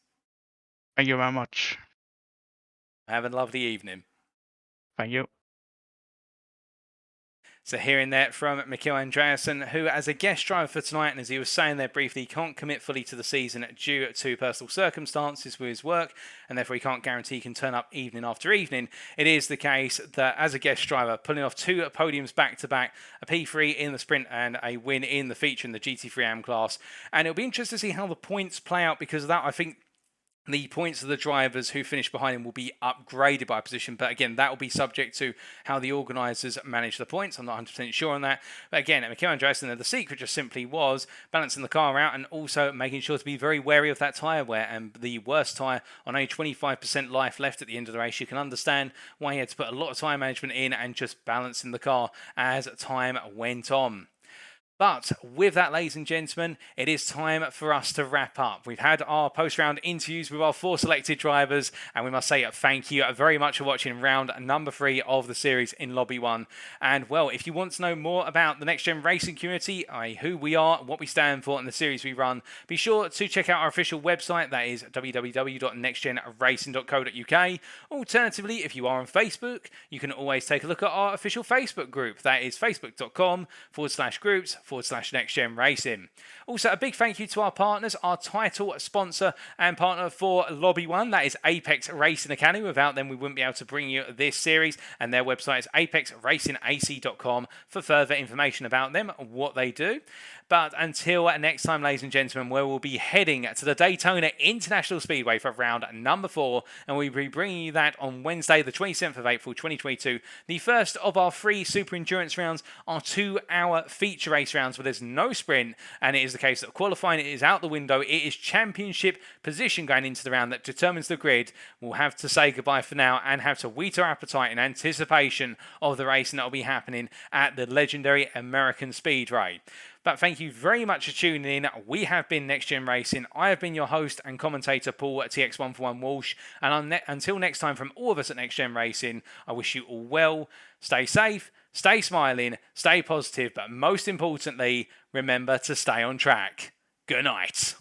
Thank you very much. Have a lovely evening. Thank you. So hearing that from Mikkel Andreasen, who as a guest driver for tonight, and as he was saying there briefly, can't commit fully to the season due to personal circumstances with his work, and therefore he can't guarantee he can turn up evening after evening. It is the case that as a guest driver, pulling off 2 podiums back-to-back, a P3 in the sprint and a win in the feature in the GT3 AM class. And it'll be interesting to see how the points play out, because of that, I think the points of the drivers who finish behind him will be upgraded by position. But again, that will be subject to how the organisers manage the points. I'm not 100% sure on that. But again, at Mikkel Andreasen, the secret just simply was balancing the car out and also making sure to be very wary of that tyre wear. And the worst tyre on only 25% life left at the end of the race, you can understand why he had to put a lot of tyre management in and just balancing the car as time went on. But with that, ladies and gentlemen, it is time for us to wrap up. We've had our post-round interviews with our 4 selected drivers, and we must say thank you very much for watching round number 3 of the series in Lobby 1. And, well, if you want to know more about the Next Gen Racing community, who we are, what we stand for, and the series we run, be sure to check out our official website. That is www.nextgenracing.co.uk. Alternatively, if you are on Facebook, you can always take a look at our official Facebook group. That is facebook.com/groups/Next Gen Racing. Also, a big thank you to our partners, our title sponsor and partner for Lobby 1, that is Apex Racing Academy. Without them, we wouldn't be able to bring you this series, and their website is apexracingac.com for further information about them and what they do. But until next time, ladies and gentlemen, where we'll be heading to the Daytona International Speedway for round number 4, and we'll be bringing you that on Wednesday, the 27th of April, 2022. The first of our 3 Super Endurance rounds, our 2-hour feature race rounds where there's no sprint, and it is the case that qualifying is out the window. It is championship position going into the round that determines the grid. We'll have to say goodbye for now and have to whet our appetite in anticipation of the racing that will be happening at the legendary American Speedway. But thank you very much for tuning in. We have been Next Gen Racing. I have been your host and commentator, Paul at TX141 Walsh. And until next time, from all of us at Next Gen Racing, I wish you all well. Stay safe, stay smiling, stay positive, but most importantly, remember to stay on track. Good night.